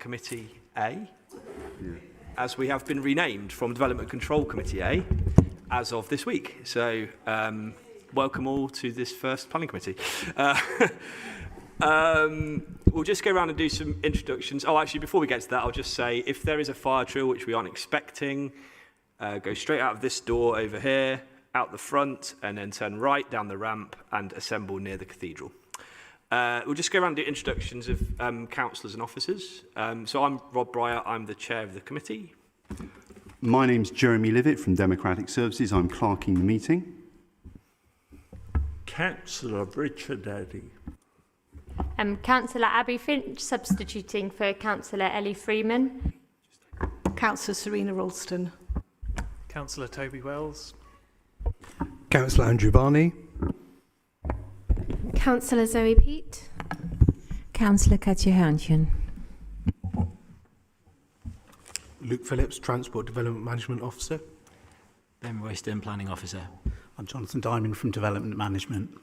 Committee A, as we have been renamed from Development Control Committee A as of this week. So welcome all to this first Planning Committee. We'll just go around and do some introductions. Oh, actually, before we get to that, I'll just say if there is a fire drill, which we aren't expecting, go straight out of this door over here, out the front, and then turn right down the ramp and assemble near the cathedral. We'll just go around and do introductions of councillors and officers. So I'm Rob Breyer, I'm the chair of the committee. My name's Jeremy Livitt from Democratic Services. I'm clerking the meeting. Councillor Richard Eddy. Councillor Abby Finch, substituting for Councillor Ellie Freeman. Councillor Serena Ralston. Councillor Toby Wells. Councillor Andrew Barney. Councillor Zoe Peat. Councillor Katja Hörnchen. Luke Phillips, Transport Development Management Officer. Ben Royston, Planning Officer. I'm Jonathan Diamond from Development Management.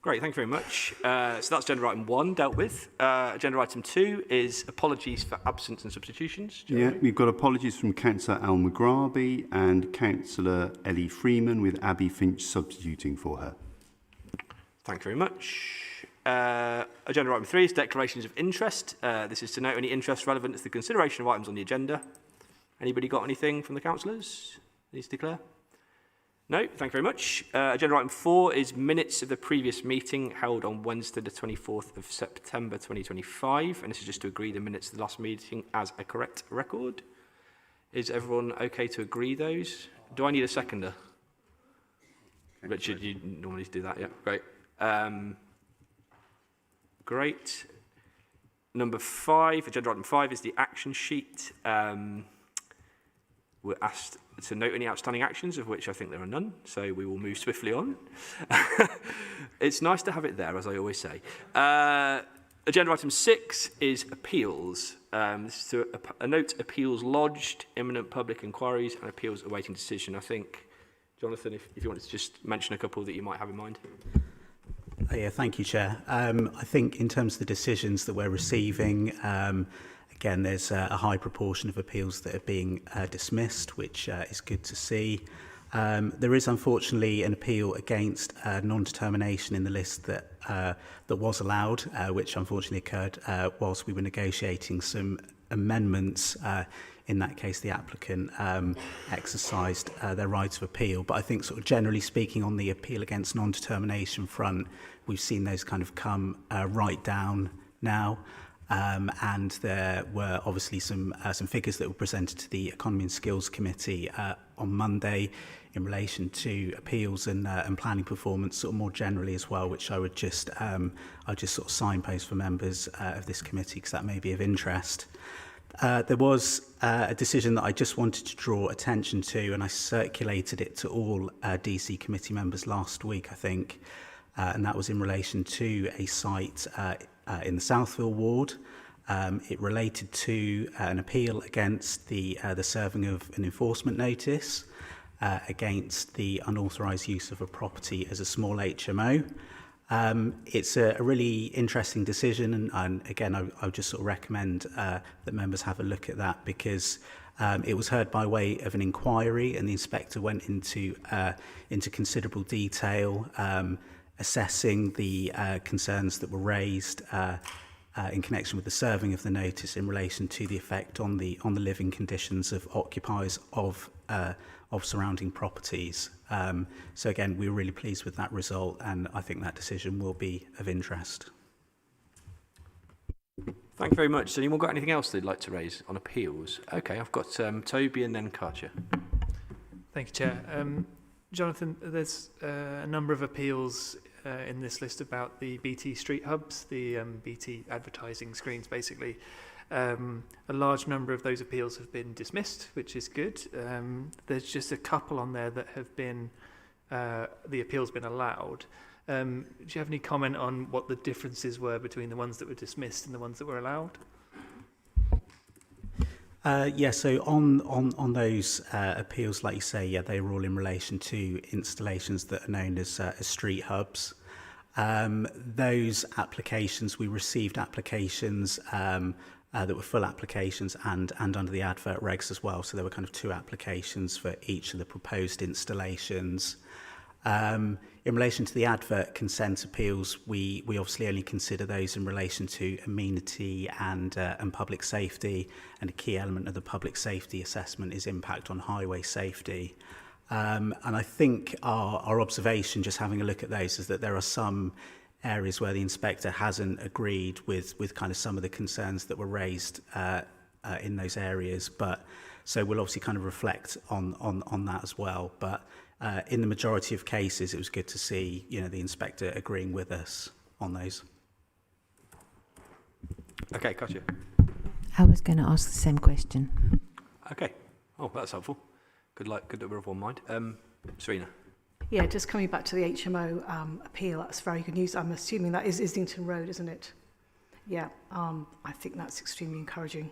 Great, thank you very much. So that's agenda item 1 dealt with. Agenda item 2 is apologies for absence and substitutions. Yeah, we've got apologies from Councillor Al Mugrabi and Councillor Ellie Freeman, with Abby Finch substituting for her. Thank you very much. Agenda item 3 is declarations of interest. This is to note any interest relevant to the consideration of items on the agenda. Anybody got anything from the councillors needs to declare? No, thank you very much. Agenda item 4 is minutes of the previous meeting held on Wednesday the 24th of September 2025, and this is just to agree the minutes of the last meeting as a correct record. Is everyone okay to agree those? Do I need a seconder? Richard, you normally do that, yeah, great. Great. Number 5, agenda item 5 is the action sheet. We're asked to note any outstanding actions, of which I think there are none, so we will move swiftly on. It's nice to have it there, as I always say. Agenda item 6 is appeals. This is to a note appeals lodged, imminent public inquiries, and appeals awaiting decision. I think, Jonathan, if you wanted to just mention a couple that you might have in mind. Yeah, thank you, Chair. I think in terms of the decisions that we're receiving, again, there's a high proportion of appeals that are being dismissed, which is good to see. There is unfortunately an appeal against non-determination in the list that was allowed, which unfortunately occurred whilst we were negotiating some amendments. In that case, the applicant exercised their right of appeal. But I think sort of generally speaking on the appeal against non-determination front, we've seen those kind of come right down now. And there were obviously some figures that were presented to the Economy and Skills Committee on Monday in relation to appeals and planning performance, sort of more generally as well, which I would just sort of signpost for members of this committee because that may be of interest. There was a decision that I just wanted to draw attention to, and I circulated it to all DC committee members last week, I think, and that was in relation to a site in the Southville ward. It related to an appeal against the serving of an enforcement notice against the unauthorised use of a property as a small HMO. It's a really interesting decision, and again, I would just sort of recommend that members have a look at that because it was heard by way of an inquiry, and the inspector went into considerable detail, assessing the concerns that were raised in connection with the serving of the notice in relation to the effect on the living conditions of occupiers of surrounding properties. So again, we were really pleased with that result, and I think that decision will be of interest. Thank you very much. Has anyone got anything else they'd like to raise on appeals? Okay, I've got Toby and then Katja. Thank you, Chair. Jonathan, there's a number of appeals in this list about the BT street hubs, the BT advertising screens, basically. A large number of those appeals have been dismissed, which is good. There's just a couple on there that have been, the appeal's been allowed. Do you have any comment on what the differences were between the ones that were dismissed and the ones that were allowed? Yeah, so on those appeals, like you say, yeah, they were all in relation to installations that are known as street hubs. Those applications, we received applications that were full applications and under the advert regs as well. So there were kind of 2 applications for each of the proposed installations. In relation to the advert consent appeals, we obviously only consider those in relation to amenity and public safety, and a key element of the public safety assessment is impact on highway safety. And I think our observation, just having a look at those, is that there are some areas where the inspector hasn't agreed with kind of some of the concerns that were raised in those areas. But so we'll obviously kind of reflect on that as well. But in the majority of cases, it was good to see, you know, the inspector agreeing with us on those. Okay, gotcha. I was going to ask the same question. Okay. Oh, that's helpful. Good that we're of one mind. Serena. Yeah, just coming back to the HMO appeal, that's very good news. I'm assuming that is Islington Road, isn't it? Yeah, I think that's extremely encouraging.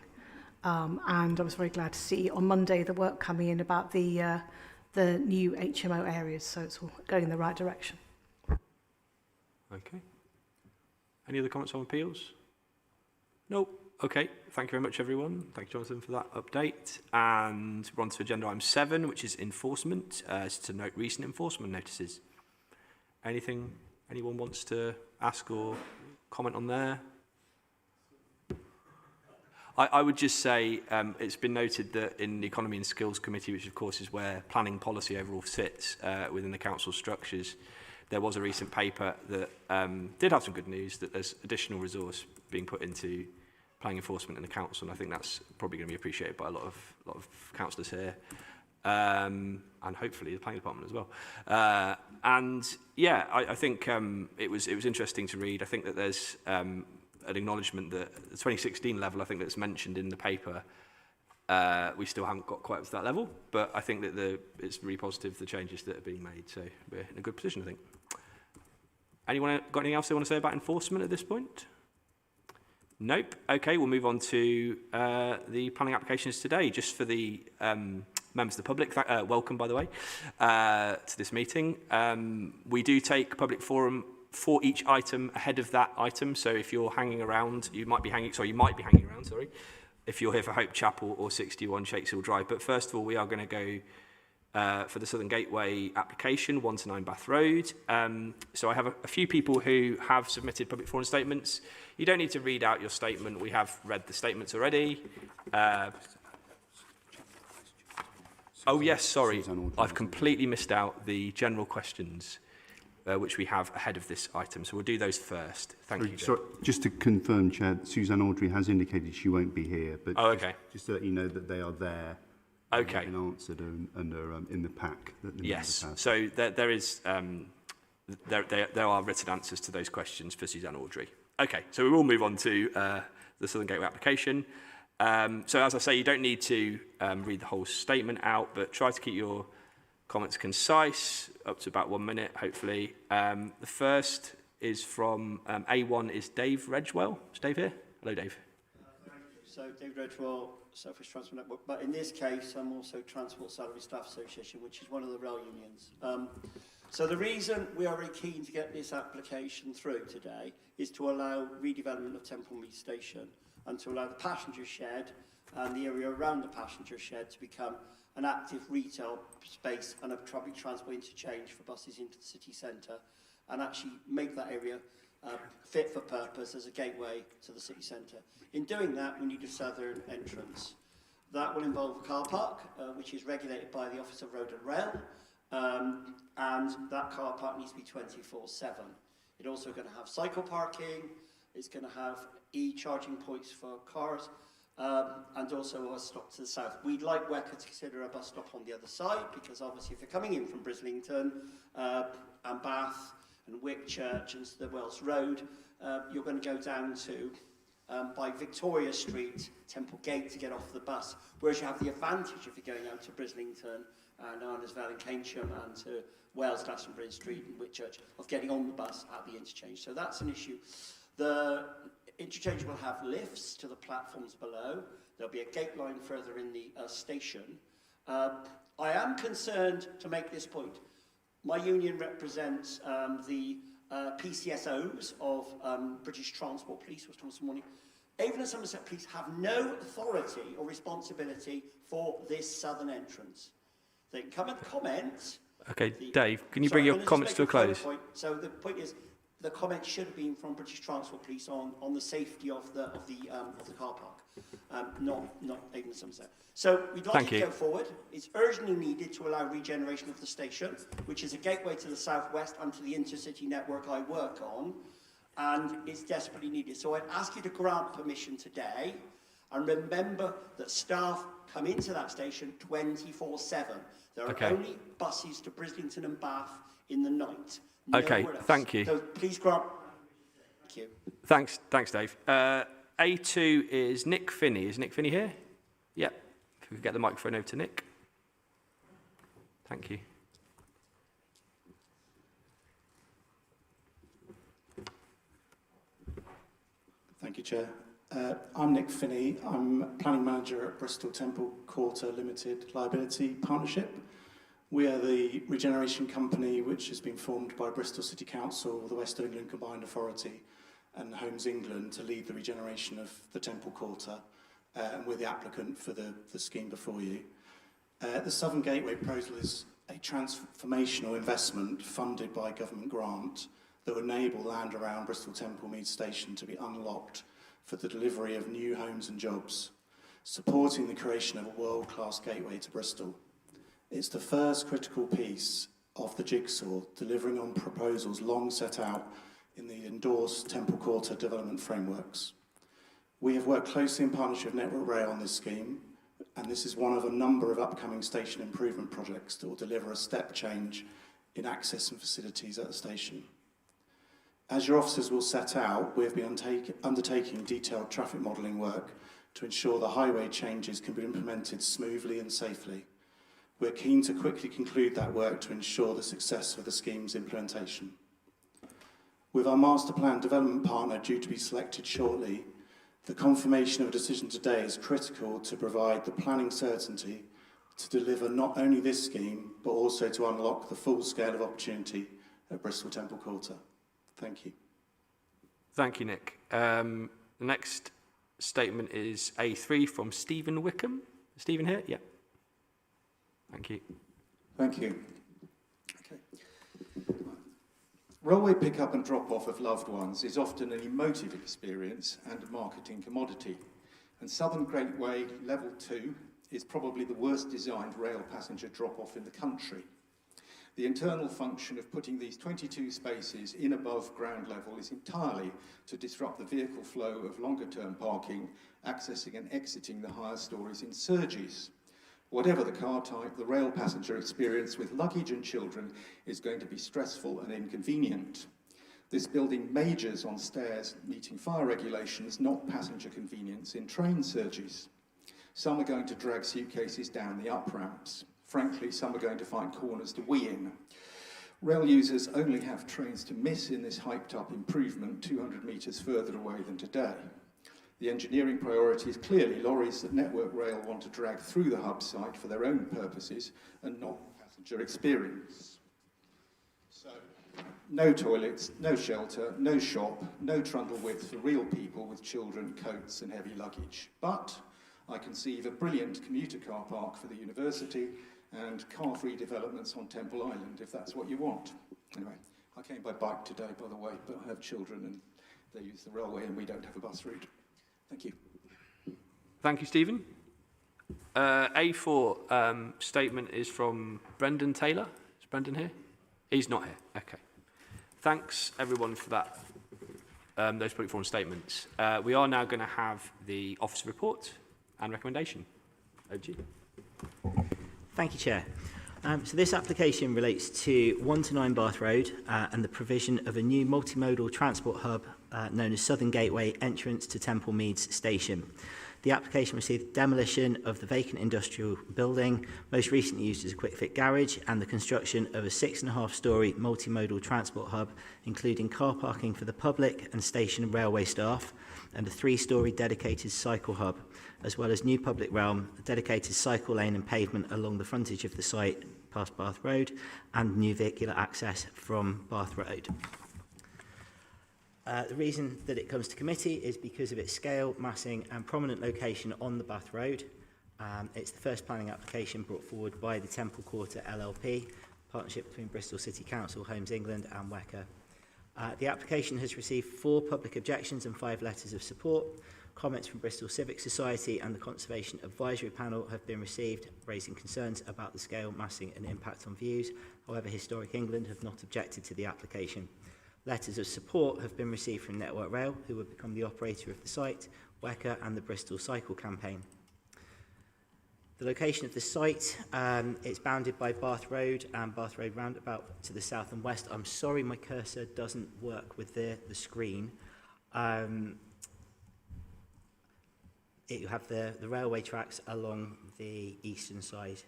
And I was very glad to see on Monday the work coming in about the new HMO areas, so it's all going in the right direction. Okay. Any other comments on appeals? Nope. Okay. Thank you very much, everyone. Thank you, Jonathan, for that update. And we're on to agenda item 7, which is enforcement. To note recent enforcement notices. Anything anyone wants to ask or comment on there? I would just say it's been noted that in the Economy and Skills Committee, which of course is where planning policy overall sits within the council structures, there was a recent paper that did have some good news, that there's additional resource being put into planning enforcement in the council, and I think that's probably going to be appreciated by a lot of councillors here, and hopefully the planning department as well. And yeah, I think it was interesting to read. I think that there's an acknowledgement that the 2016 level, I think that's mentioned in the paper, we still haven't got quite up to that level, but I think that it's really positive, the changes that are being made, so we're in a good position, I think. Anyone got anything else they want to say about enforcement at this point? Nope. Okay, we'll move on to the planning applications today. Just for the members of the public, welcome, by the way, to this meeting. We do take public forum for each item ahead of that item. So if you're hanging around, you might be hanging around, if you're here for Hope Chapel or 61 Chakeshill Drive. But first of all, we are going to go for the Southern Gateway application, 1 to 9 Bath Road. So I have a few people who have submitted public forum statements. You don't need to read out your statement. We have read the statements already. Oh yes, sorry. I've completely missed out the general questions, which we have ahead of this item. So we'll do those first. Thank you. Sorry, just to confirm, Chair, Suzanne Audrey has indicated she won't be here, but just to let you know that they are there. Okay. And answered and are in the pack that the yes. members have. So there is there are written answers to those questions for Suzanne Audrey. Okay. So we will move on to the Southern Gateway application. So as I say, you don't need to read the whole statement out, but try to keep your comments concise, up to about 1 minute, hopefully. The first is from A1 is Dave Redgewell. Is Dave here? Hello, Dave. So Dave Redgewell, South East Transport Network, but in this case I'm also Transport Salary Staff Association, which is one of the rail unions. So the reason we are very keen to get this application through today is to allow redevelopment of Temple Mead Station and to allow the passenger shed and the area around the passenger shed to become an active retail space and a public transport interchange for buses into the city centre, and actually make that area fit for purpose as a gateway to the city centre. In doing that, we need a southern entrance. That will involve a car park, which is regulated by the Office of Road and Rail, and that car park needs to be 24/7. It's also going to have cycle parking, it's going to have e-charging points for cars, and also a stop to the south. We'd like Wecker to consider a bus stop on the other side, because obviously if you're coming in from Brislington and Bath and Whitchurch and the Wells Road, you're going to go down to by Victoria Street, Temple Gate to get off the bus, whereas you have the advantage if you're going out to Brislington and Arnesville and Keynsham and to Wales, Glastonbury Street and Whitchurch, of getting on the bus at the interchange. So that's an issue. The interchange will have lifts to the platforms below. There'll be a gate line further in the station. I am concerned to make this point. My union represents the PCSOs of British Transport Police, was told this morning. Avon and Somerset Police have no authority or responsibility for this southern entrance. They can come and comment. Okay, Dave, can you bring your comments to a close? Point. So the point is, the comment should have been from British Transport Police on the safety of the car park, not Avon and Somerset. So we'd like to go forward. It's urgently needed to allow regeneration of the station, which is a gateway to the southwest and to the intercity network I work on, and it's desperately needed. So I'd ask you to grant permission today, and remember that staff come into that station 24/7. There are only buses to Brislington and Bath in the night. Okay, thank you. So please grant. Thank you. Thanks, Dave. A2 is Nick Finney. Is Nick Finney here? Yep. If we could get the microphone over to Nick. Thank you. Thank you, Chair. I'm Nick Finney. I'm Planning Manager at Bristol Temple Quarter Limited Liability Partnership. We are the regeneration company which has been formed by Bristol City Council, the West of England Combined Authority and Homes England to lead the regeneration of the Temple Quarter, and we're the applicant for the scheme before you. The Southern Gateway proposal is a transformational investment funded by government grant that will enable land around Bristol Temple Mead Station to be unlocked for the delivery of new homes and jobs, supporting the creation of a world-class gateway to Bristol. It's the first critical piece of the jigsaw, delivering on proposals long set out in the endorsed Temple Quarter development frameworks. We have worked closely in partnership with Network Rail on this scheme, and this is one of a number of upcoming station improvement projects that will deliver a step change in access and facilities at the station. As your officers will set out, we have been undertaking detailed traffic modelling work to ensure the highway changes can be implemented smoothly and safely. We're keen to quickly conclude that work to ensure the success of the scheme's implementation. With our master plan development partner due to be selected shortly, the confirmation of a decision today is critical to provide the planning certainty to deliver not only this scheme, but also to unlock the full scale of opportunity at Bristol Temple Quarter. Thank you. Thank you, Nick. The next statement is A3 from Stephen Wickham. Is Stephen here? Yeah. Thank you. Thank you. Okay. Railway pick-up and drop-off of loved ones is often an emotive experience and a marketing commodity. And Southern Gateway Level 2 is probably the worst designed rail passenger drop-off in the country. The internal function of putting these 22 spaces in above ground level is entirely to disrupt the vehicle flow of longer-term parking, accessing and exiting the higher stories in surges. Whatever the car type, the rail passenger experience with luggage and children is going to be stressful and inconvenient. This building majors on stairs meeting fire regulations, not passenger convenience in train surges. Some are going to drag suitcases down the up-ramps. Frankly, some are going to find corners to wee in. Rail users only have trains to miss in this hyped-up improvement 200 metres further away than today. The engineering priority is clearly lorries that Network Rail want to drag through the hub site for their own purposes and not passenger experience. So, no toilets, no shelter, no shop, no trundle width for real people with children, coats and heavy luggage. But I conceive a brilliant commuter car park for the university and car-free developments on Temple Island, if that's what you want. Anyway, I came by bike today, by the way, but I have children and they use the railway and we don't have a bus route. Thank you. Thank you, Stephen. A4 statement is from Brendan Taylor. Is Brendan here? He's not here. Okay. Thanks, everyone, for that. Those public forum statements. We are now going to have the officer report and recommendation. Over to you. Thank you, Chair. So this application relates to 1 to 9 Bath Road and the provision of a new multimodal transport hub known as Southern Gateway entrance to Temple Meads Station. The application received demolition of the vacant industrial building, most recently used as a quick-fit garage, and the construction of a 6.5-storey multimodal transport hub, including car parking for the public and station and railway staff, and a 3-storey dedicated cycle hub, as well as new public realm, a dedicated cycle lane and pavement along the frontage of the site past Bath Road, and new vehicular access from Bath Road. The reason that it comes to committee is because of its scale, massing and prominent location on the Bath Road. It's the first planning application brought forward by the Temple Quarter LLP, partnership between Bristol City Council, Homes England and WECA. The application has received 4 public objections and 5 letters of support. Comments from Bristol Civic Society and the Conservation Advisory Panel have been received, raising concerns about the scale, massing and impact on views. However, Historic England have not objected to the application. Letters of support have been received from Network Rail, who will become the operator of the site, WECA and the Bristol Cycle Campaign. The location of the site, it's bounded by Bath Road and Bath Road Roundabout to the south and west. I'm sorry my cursor doesn't work with the screen. You have the railway tracks along the eastern side.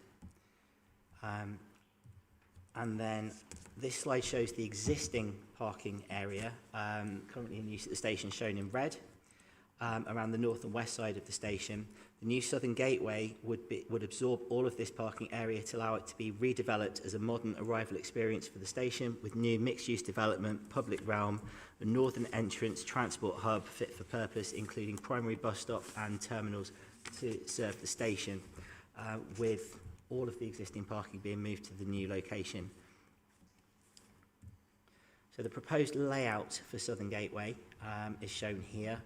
And then this slide shows the existing parking area currently in use at the station, shown in red, around the north and west side of the station. The new southern gateway would absorb all of this parking area to allow it to be redeveloped as a modern arrival experience for the station, with new mixed-use development, public realm, a northern entrance transport hub fit for purpose, including primary bus stop and terminals to serve the station, with all of the existing parking being moved to the new location. So the proposed layout for Southern Gateway is shown here.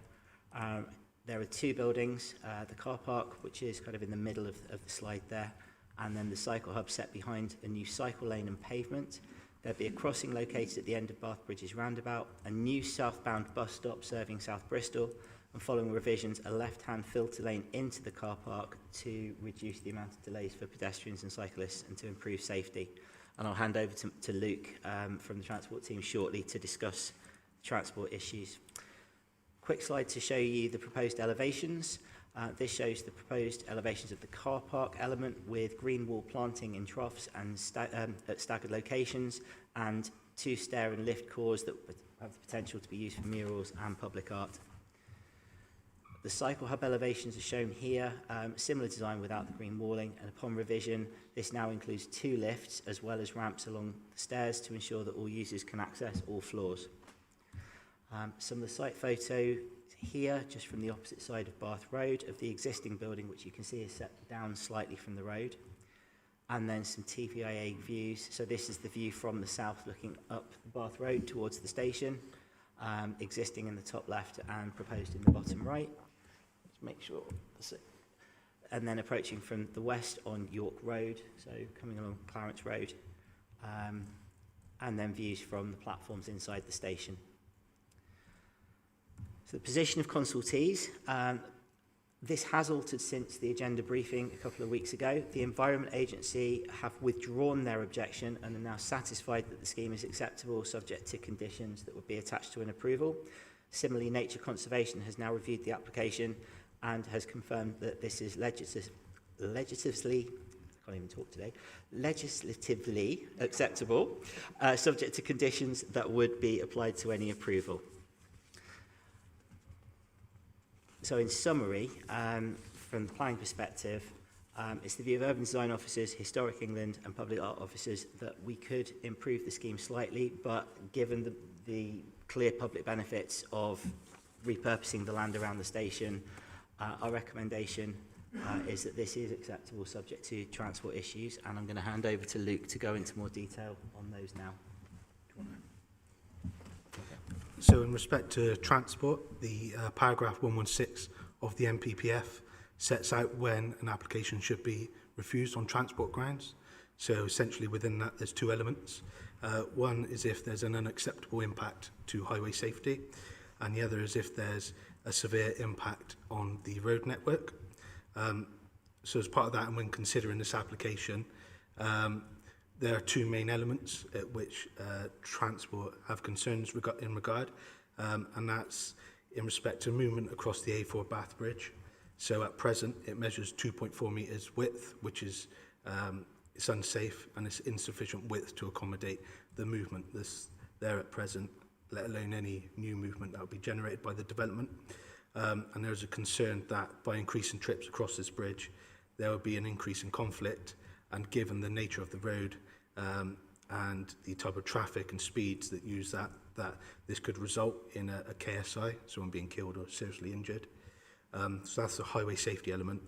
There are 2 buildings, the car park, which is kind of in the middle of the slide there, and then the cycle hub set behind a new cycle lane and pavement. There'll be a crossing located at the end of Bath Bridges roundabout, a new southbound bus stop serving South Bristol, and following revisions, a left-hand filter lane into the car park to reduce the amount of delays for pedestrians and cyclists and to improve safety. And I'll hand over to Luke from the transport team shortly to discuss transport issues. Quick slide to show you the proposed elevations. This shows the proposed elevations of the car park element with green wall planting in troughs and at staggered locations, and 2 stair and lift cores that have the potential to be used for murals and public art. The cycle hub elevations are shown here, similar design without the green walling, and upon revision, this now includes 2 lifts as well as ramps along the stairs to ensure that all users can access all floors. Some of the site photo here, just from the opposite side of Bath Road, of the existing building, which you can see is set down slightly from the road. And then some TVIA views. So this is the view from the south looking up Bath Road towards the station, existing in the top left and proposed in the bottom right. Let's make sure. And then approaching from the west on York Road, so coming along Clarence Road. And then views from the platforms inside the station. So the position of consultees, this has altered since the agenda briefing a couple of weeks ago. The Environment Agency have withdrawn their objection and are now satisfied that the scheme is acceptable, subject to conditions that would be attached to an approval. Similarly, Nature Conservation has now reviewed the application and has confirmed that this is legislatively acceptable, subject to conditions that would be applied to any approval. So in summary, from the planning perspective, it's the view of urban design officers, Historic England and public art officers that we could improve the scheme slightly, but given the clear public benefits of repurposing the land around the station, our recommendation is that this is acceptable subject to transport issues, and I'm going to hand over to Luke to go into more detail on those now. So in respect to transport, the paragraph 116 of the MPPF sets out when an application should be refused on transport grounds. So essentially within that there's 2 elements. One is if there's an unacceptable impact to highway safety, and the other is if there's a severe impact on the road network. So as part of that, and when considering this application, there are 2 main elements at which transport have concerns in regard, and that's in respect to movement across the A4 Bath Bridge. So at present, it measures 2.4 metres width, which is it's unsafe and it's insufficient width to accommodate the movement that's there at present, let alone any new movement that will be generated by the development. And there's a concern that by increasing trips across this bridge, there will be an increase in conflict, and given the nature of the road and the type of traffic and speeds that use that that this could result in a KSI, someone being killed or seriously injured. So that's the highway safety element.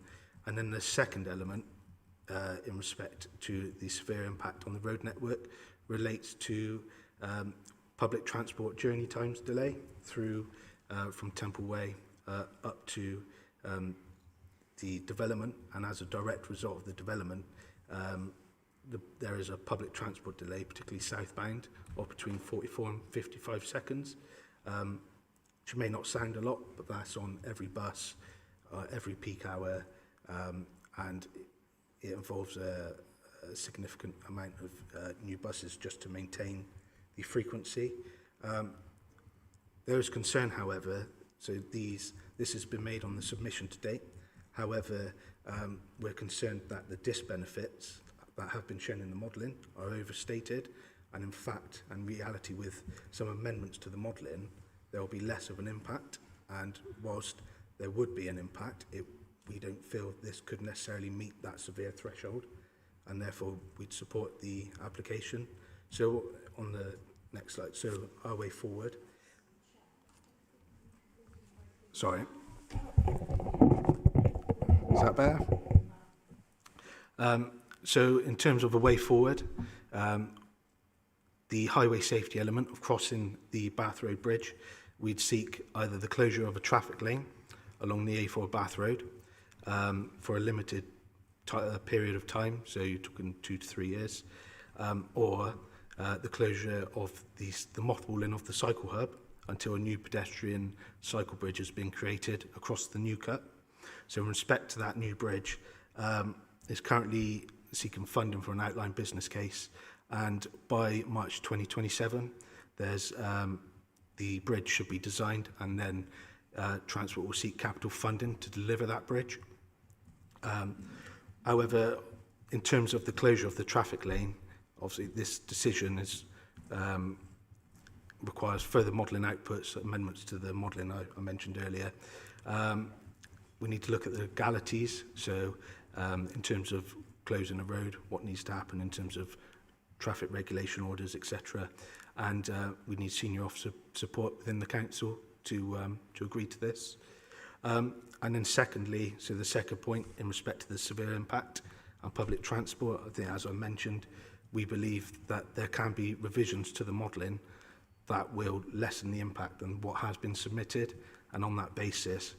And then the second element, in respect to the severe impact on the road network, relates to public transport journey times delay through from Temple Way up to the development, and as a direct result of the development, there is a public transport delay, particularly southbound, of between 44 and 55 seconds, which may not sound a lot, but that's on every bus, every peak hour, and it involves a significant amount of new buses just to maintain the frequency. There is concern, however, so this has been made on the submission to date. However, we're concerned that the disbenefits that have been shown in the modelling are overstated, and in fact, and reality, with some amendments to the modelling, there will be less of an impact, and whilst there would be an impact, we don't feel this could necessarily meet that severe threshold, and therefore we'd support the application. So on the next slide, so our way forward. Sorry. Is that better? So in terms of a way forward, the highway safety element of crossing the Bath Road Bridge, we'd seek either the closure of a traffic lane along the A4 Bath Road for a limited period of time, so you're talking 2 to 3 years, or the closure of the mothballing of the cycle hub until a new pedestrian cycle bridge has been created across the new cut. So in respect to that new bridge, is currently seeking funding for an outline business case, and by March 2027, there's the bridge should be designed, and then Transport will seek capital funding to deliver that bridge. However, in terms of the closure of the traffic lane, obviously this decision is requires further modelling outputs, amendments to the modelling I mentioned earlier. We need to look at the legalities, so in terms of closing a road, what needs to happen in terms of traffic regulation orders, etc. And we need senior officer support within the council to agree to this. And then secondly, so the second point in respect to the severe impact on public transport, I think as I mentioned, we believe that there can be revisions to the modelling that will lessen the impact than what has been submitted, and on that basis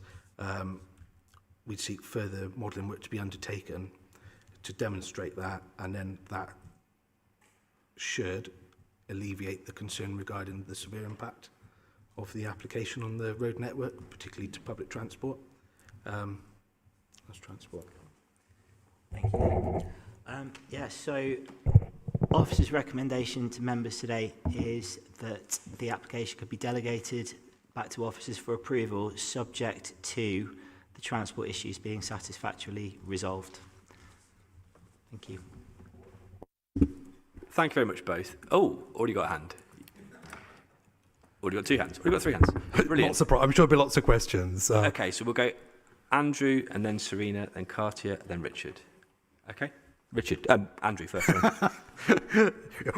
we'd seek further modelling work to be undertaken to demonstrate that, and then that should alleviate the concern regarding the severe impact of the application on the road network, particularly to public transport. That's transport. Thank you. Yeah, so Officer's recommendation to members today is that the application could be delegated back to officers for approval, subject to the transport issues being satisfactorily resolved. Thank you. Thank you very much, both. Oh, already got a hand. Already got 2 hands. Already got 3 hands. Brilliant. I'm sure there'll be lots of questions. Okay, so we'll go Andrew, and then Serena, then Katia, then Richard. Okay? Richard, Andrew first.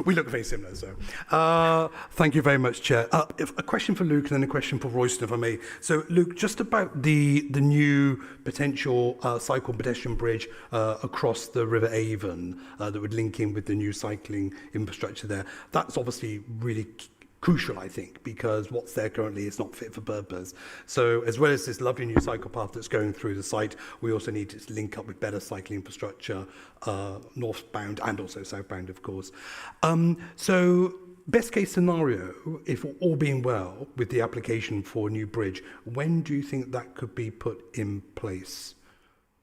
We look very similar, so. Thank you very much, Chair. A question for Luke and then a question for Royston, if I may. So, Luke, just about the new potential cycle pedestrian bridge across the River Avon that would link in with the new cycling infrastructure there. That's obviously really crucial, I think, because what's there currently is not fit for purpose. So as well as this lovely new cycle path that's going through the site, we also need to link up with better cycling infrastructure, northbound and also southbound, of course. So best case scenario, if all being well with the application for a new bridge, when do you think that could be put in place?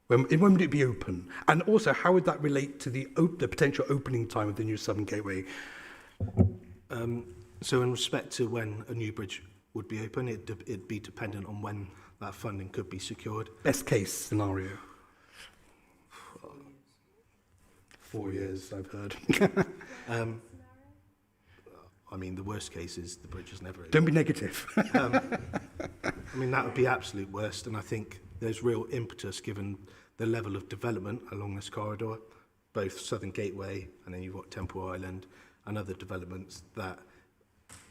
When would it be open? And also, how would that relate to the potential opening time of the new Southern Gateway? So in respect to when a new bridge would be open, it'd be dependent on when that funding could be secured. Best case scenario? 4 years, I've heard. I mean, the worst case is the bridge is never open. Don't be negative. I mean, that would be absolute worst, and I think there's real impetus given the level of development along this corridor, both Southern Gateway and then you've got Temple Island and other developments, that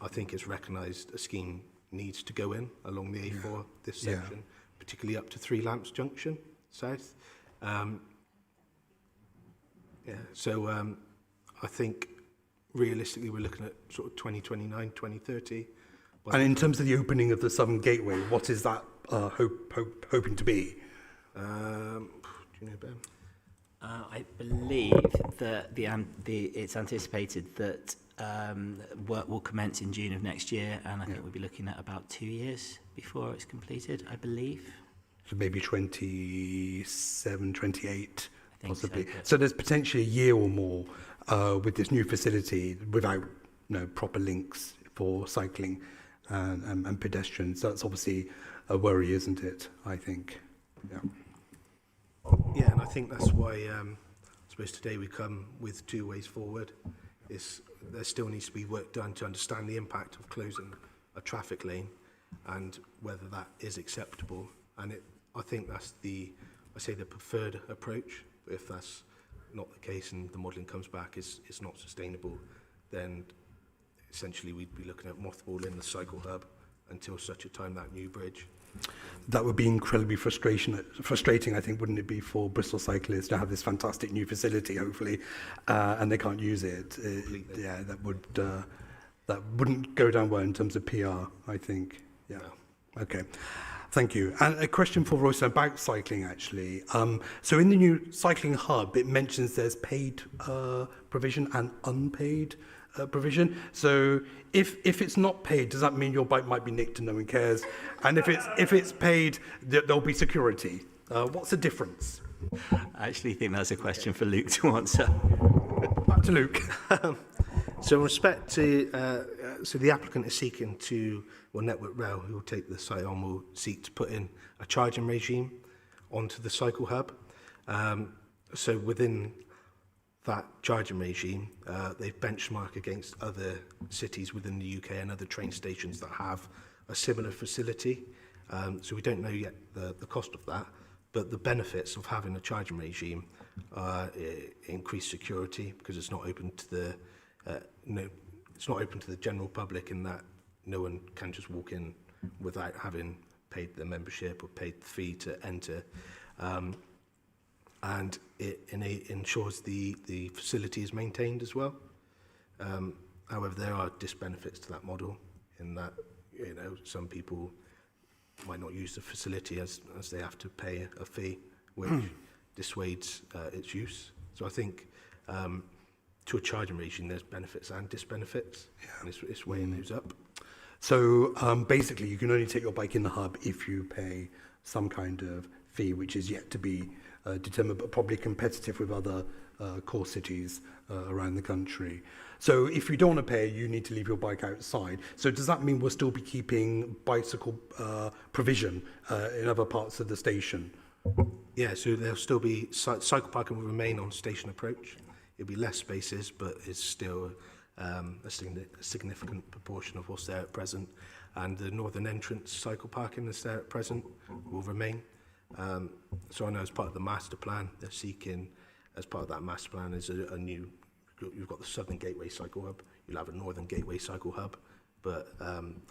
I think it's recognised a scheme needs to go in along the A4, this Yeah. section, particularly up to Three Lamps Junction, south. I think realistically we're looking at sort of 2029, 2030. And in terms of the opening of the Southern Gateway, what is that hoping to be? Do you know, Ben? I believe that it's anticipated that work will commence in June of next year, and I think we'll be looking at about 2 years before it's completed, I believe. So maybe 27, 28, possibly. So, So there's potentially a year or more with this new facility without proper links for cycling and pedestrians. That's obviously a worry, isn't it? I think. Yeah. Yeah, and I think that's why I suppose today we come with two ways forward. There still needs to be work done to understand the impact of closing a traffic lane and whether that is acceptable. And I think that's the preferred approach. But if that's not the case and the modelling comes back is not sustainable, then essentially we'd be looking at mothballing the cycle hub until such a time that new bridge. That would be incredibly frustrating, I think, wouldn't it be, for Bristol cyclists to have this fantastic new facility, hopefully, and they can't use it. Yeah, that wouldn't go down well in terms of PR, I think. Yeah. No. Okay. Thank you. And a question for Royce about cycling, actually. So in the new cycling hub, it mentions there's paid provision and unpaid provision. So if it's not paid, does that mean your bike might be nicked and no one cares? And if it's paid, there'll be security. What's the difference? I actually think that's a question for Luke to answer. Back to Luke. So in respect to, so the applicant is seeking to, well, Network Rail, who will take the site on, will seek to put in a charging regime onto the cycle hub. So within that charging regime, they benchmark against other cities within the UK and other train stations that have a similar facility. So we don't know yet the cost of that, but the benefits of having a charging regime are increased security, because it's not open to the general public, in that no one can just walk in without having paid the membership or paid the fee to enter. And it ensures the facility is maintained as well. However, there are disbenefits to that model, in that some people might not use the facility as they have to pay a fee, which dissuades its use. So I think to a charging regime, there's benefits and disbenefits, and it's weighing those up. So basically, you can only take your bike in the hub if you pay some kind of fee, which is yet to be determined, but probably competitive with other core cities around the country. So if you don't want to pay, you need to leave your bike outside. So does that mean we'll still be keeping bicycle provision in other parts of the station? Yeah, so there'll still be cycle parking will remain on station approach. It'll be less spaces, but it's still a significant proportion of what's there at present. And the northern entrance cycle parking that's there at present will remain. So I know as part of the master plan, they're seeking, as part of that master plan, is a new, you've got the Southern Gateway Cycle Hub, you'll have a Northern Gateway Cycle Hub, but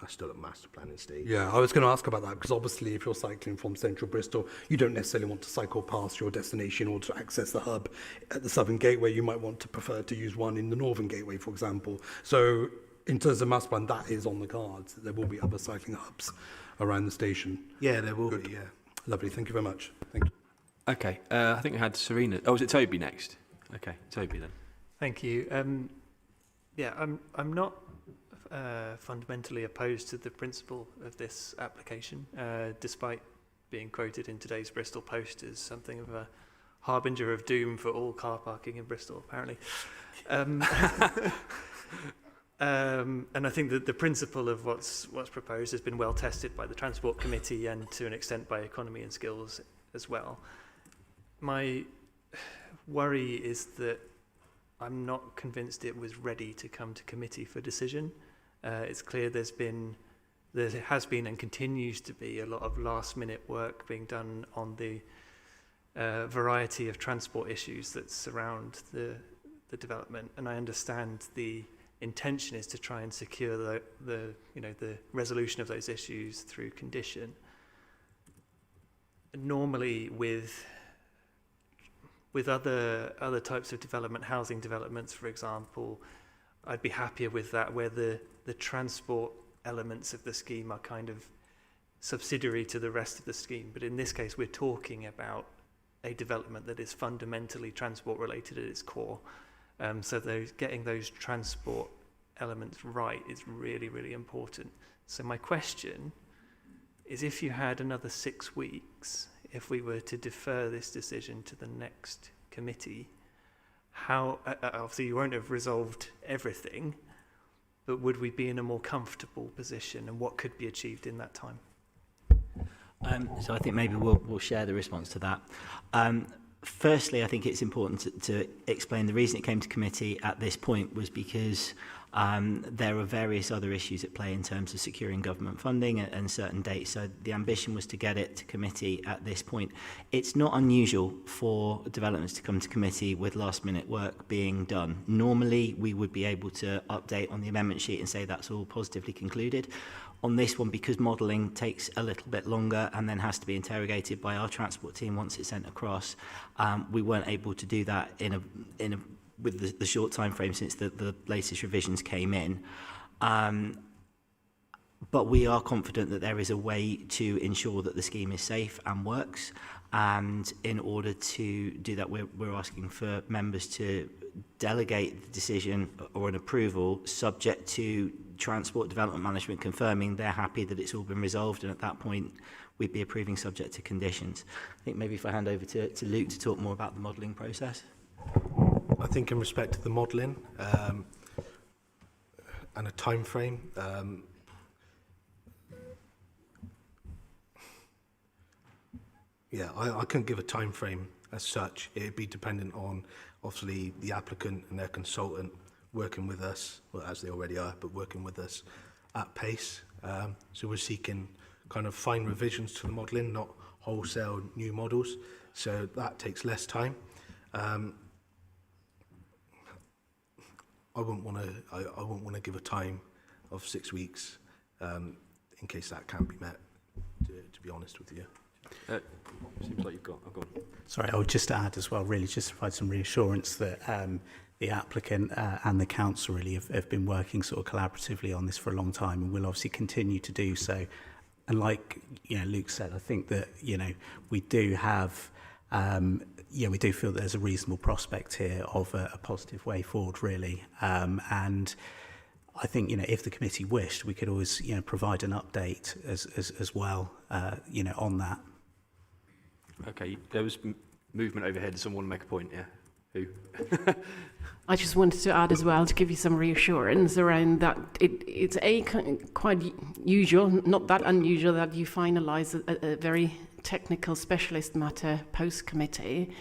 that's still at master planning stage. Yeah, I was going to ask about that, because obviously if you're cycling from central Bristol, you don't necessarily want to cycle past your destination or to access the hub at the Southern Gateway. You might want to prefer to use one in the Northern Gateway, for example. So in terms of master plan, that is on the cards. There will be other cycling hubs around the station. Yeah, there will be, yeah. Lovely, thank you very much. Thank you. Okay, I think we had Serena. Oh, was it Toby next? Okay, Toby then. Thank you. I'm not fundamentally opposed to the principle of this application, despite being quoted in today's Bristol Post as something of a harbinger of doom for all car parking in Bristol, apparently. And I think that the principle of what's proposed has been well tested by the Transport Committee and to an extent by Economy and Skills as well. My worry is that I'm not convinced it was ready to come to committee for decision. It's clear there has been and continues to be a lot of last-minute work being done on the variety of transport issues that surround the development, and I understand the intention is to try and secure the resolution of those issues through condition. Normally with other types of development, housing developments, for example, I'd be happier with that, where the transport elements of the scheme are kind of subsidiary to the rest of the scheme. But in this case, we're talking about a development that is fundamentally transport related at its core. So getting those transport elements right is really, really important. So my question is, if you had another 6 weeks, if we were to defer this decision to the next committee, how, obviously you won't have resolved everything, but would we be in a more comfortable position, and what could be achieved in that time? So I think maybe we'll share the response to that. Firstly, I think it's important to explain the reason it came to committee at this point was because there are various other issues at play in terms of securing government funding and certain dates. So the ambition was to get it to committee at this point. It's not unusual for developments to come to committee with last-minute work being done. Normally, we would be able to update on the amendment sheet and say that's all positively concluded. On this one, because modelling takes a little bit longer and then has to be interrogated by our transport team once it's sent across, we weren't able to do that with the short time frame since the latest revisions came in. But we are confident that there is a way to ensure that the scheme is safe and works. And in order to do that, we're asking for members to delegate the decision or an approval subject to Transport Development Management confirming they're happy that it's all been resolved, and at that point we'd be approving subject to conditions. I think maybe if I hand over to Luke to talk more about the modelling process. I think in respect to the modelling and a time frame, I couldn't give a time frame as such. It'd be dependent on obviously the applicant and their consultant working with us, well, as they already are, but working with us at pace. So we're seeking kind of fine revisions to the modelling, not wholesale new models. So that takes less time. I wouldn't want to give a time of 6 weeks in case that can't be met. To be honest with you. Seems like you've got. I've got. Sorry, I would just add as well, really, just to provide some reassurance that the applicant and the council really have been working sort of collaboratively on this for a long time, and will obviously continue to do so. And like Luke said, I think that we do have. We do feel that there's a reasonable prospect here of a positive way forward, really. And I think, if the committee wished, we could always, provide an update as well, on that. Okay, there was movement overhead. Does someone want to make a point? Yeah. Who? I just wanted to add as well, to give you some reassurance around that. It's quite usual, not that unusual, that you finalise a very technical specialist matter post-committee.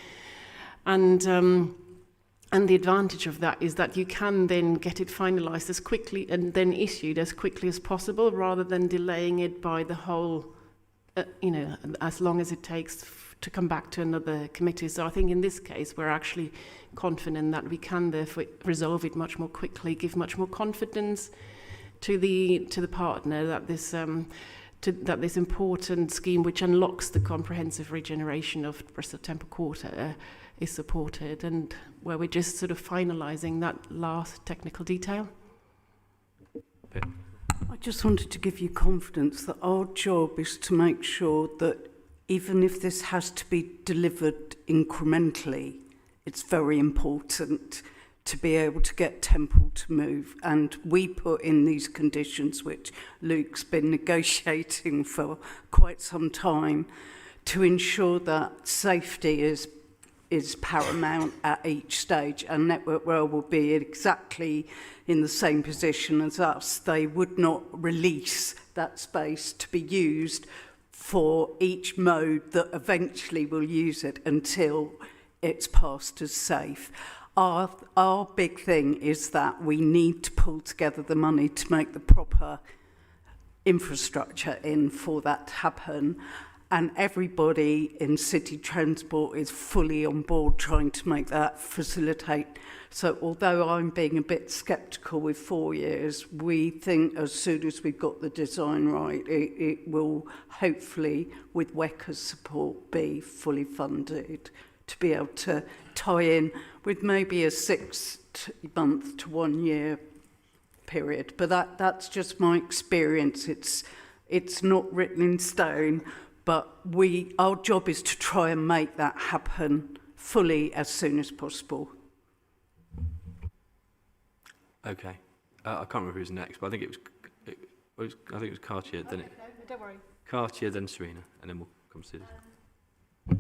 And the advantage of that is that you can then get it finalised as quickly and then issued as quickly as possible, rather than delaying it by the whole, as long as it takes to come back to another committee. So I think in this case, we're actually confident that we can therefore resolve it much more quickly, give much more confidence to the partner that this important scheme, which unlocks the comprehensive regeneration of Bristol Temple Quarter, is supported, and where we're just sort of finalising that last technical detail. I just wanted to give you confidence that our job is to make sure that even if this has to be delivered incrementally, it's very important to be able to get Temple to move. And we put in these conditions, which Luke's been negotiating for quite some time, to ensure that safety is paramount at each stage, and Network Rail will be exactly in the same position as us. They would not release that space to be used for each mode that eventually will use it until it's passed as safe. Our big thing is that we need to pull together the money to make the proper infrastructure in for that to happen. and everybody in city transport is fully on board trying to make that facilitate. So although I'm being a bit sceptical with 4 years, we think as soon as we've got the design right, it will hopefully, with WECA's support, be fully funded to be able to tie in with maybe a 6 month to 1 year period. But that's just my experience. It's not written in stone, but our job is to try and make that happen fully as soon as possible. Okay. I can't remember who's next, but I think it was Cartier, then it. No, don't worry. Cartier, then Serena, and then we'll come to this.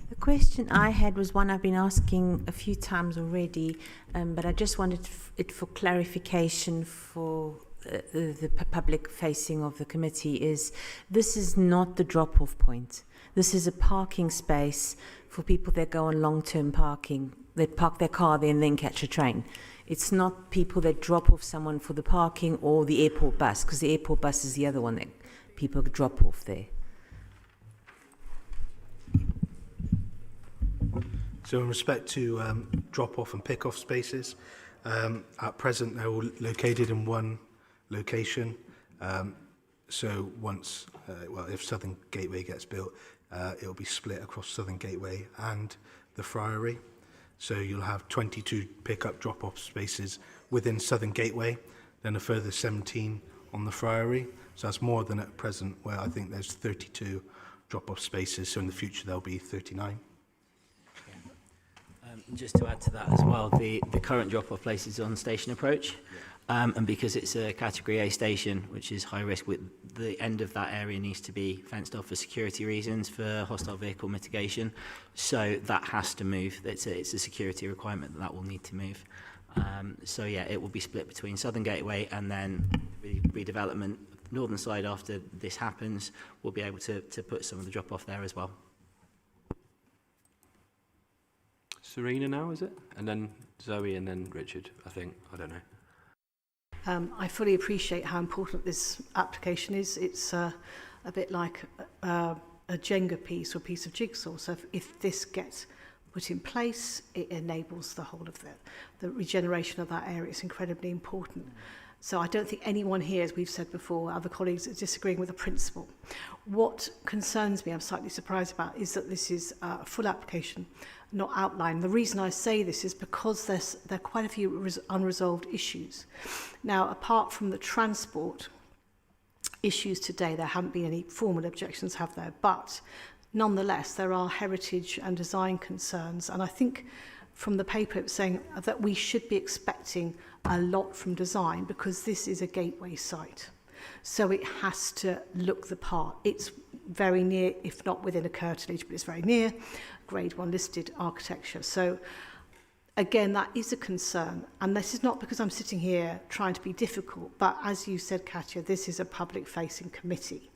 The question I had was one I've been asking a few times already, but I just wanted it for clarification for the public facing of the committee. This is not the drop-off point. This is a parking space for people that go on long-term parking. They park their car there and then catch a train. It's not people that drop off someone for the parking or the airport bus, because the airport bus is the other one that people drop off there. So in respect to drop-off and pick-off spaces, at present they're all located in one location. So once, if Southern Gateway gets built, it'll be split across Southern Gateway and the Friary. So you'll have 22 pick-up drop-off spaces within Southern Gateway, then a further 17 on the Friary. So that's more than at present, where I think there's 32 drop-off spaces. So in the future, there'll be 39. Just to add to that as well, the current drop-off place is on station approach. And because it's a Category A station, which is high risk, the end of that area needs to be fenced off for security reasons, for hostile vehicle mitigation. So that has to move. It's a security requirement that will need to move. So yeah, it will be split between Southern Gateway and then redevelopment. Northern side, after this happens, we'll be able to put some of the drop-off there as well. Serena now, is it? And then Zoe and then Richard, I think. I don't know. I fully appreciate how important this application is. It's a bit like a Jenga piece or piece of jigsaw. So if this gets put in place, it enables the whole of the regeneration of that area. It's incredibly important. So I don't think anyone here, as we've said before, other colleagues are disagreeing with the principle. What concerns me, I'm slightly surprised about, is that this is a full application, not outlined. The reason I say this is because there are quite a few unresolved issues. Now, apart from the transport issues today, there haven't been any formal objections, have there? But nonetheless, there are heritage and design concerns. And I think from the paper, it was saying that we should be expecting a lot from design because this is a gateway site. So it has to look the part. It's very near, if not within a curtilage, but it's very near Grade 1 listed architecture. So again, that is a concern. And this is not because I'm sitting here trying to be difficult, but as you said, Katja, this is a public-facing committee.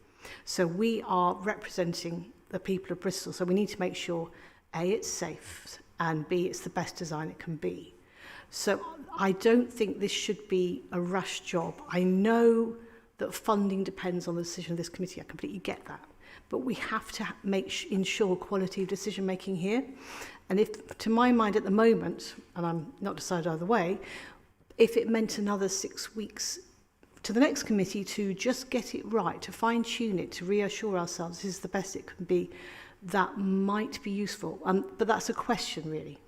So we are representing the people of Bristol. So we need to make sure, A, it's safe, and B, it's the best design it can be. So I don't think this should be a rush job. I know that funding depends on the decision of this committee. I completely get that. But we have to ensure quality of decision making here. And if, to my mind at the moment, and I'm not decided either way, if it meant another 6 weeks to the next committee to just get it right, to fine tune it, to reassure ourselves this is the best it can be, that might be useful. But that's a question really.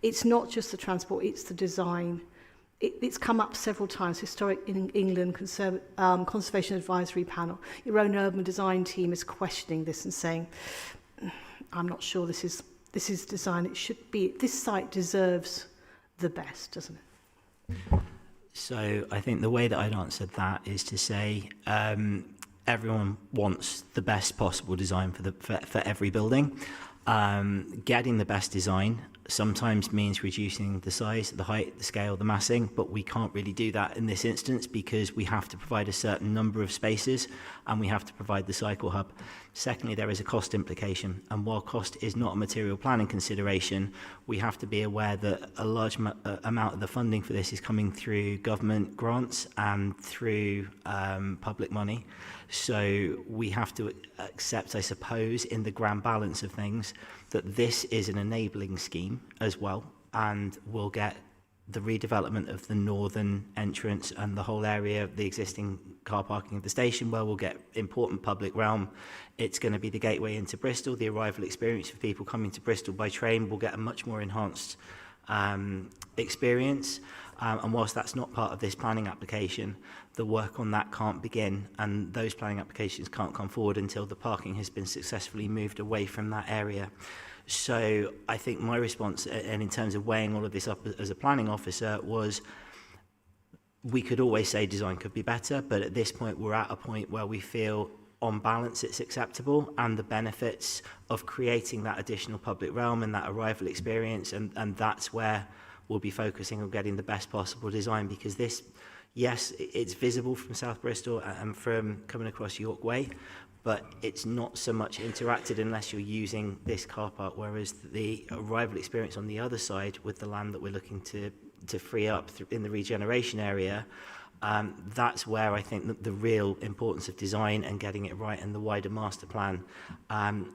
It's not just the transport, it's the design. It's come up several times. Historic in England Conservation Advisory Panel. Your own urban design team is questioning this and saying, I'm not sure this is design it should be. This site deserves the best, doesn't it? So I think the way that I'd answered that is to say everyone wants the best possible design for every building. Getting the best design sometimes means reducing the size, the height, the scale, the massing, but we can't really do that in this instance because we have to provide a certain number of spaces and we have to provide the cycle hub. Secondly, there is a cost implication, and while cost is not a material planning consideration, we have to be aware that a large amount of the funding for this is coming through government grants and through public money. So we have to accept, I suppose, in the grand balance of things, that this is an enabling scheme as well, and we'll get the redevelopment of the northern entrance and the whole area of the existing car parking of the station, where we'll get important public realm. It's going to be the gateway into Bristol. The arrival experience for people coming to Bristol by train will get a much more enhanced experience. And whilst that's not part of this planning application, the work on that can't begin, and those planning applications can't come forward until the parking has been successfully moved away from that area. So I think my response, and in terms of weighing all of this up as a planning officer, was we could always say design could be better, but at this point we're at a point where we feel on balance it's acceptable, and the benefits of creating that additional public realm and that arrival experience, and that's where we'll be focusing on getting the best possible design, because this, yes, it's visible from South Bristol and from coming across York Way, but it's not so much interacted unless you're using this car park, whereas the arrival experience on the other side with the land that we're looking to free up in the regeneration area, that's where I think the real importance of design and getting it right in the wider master plan.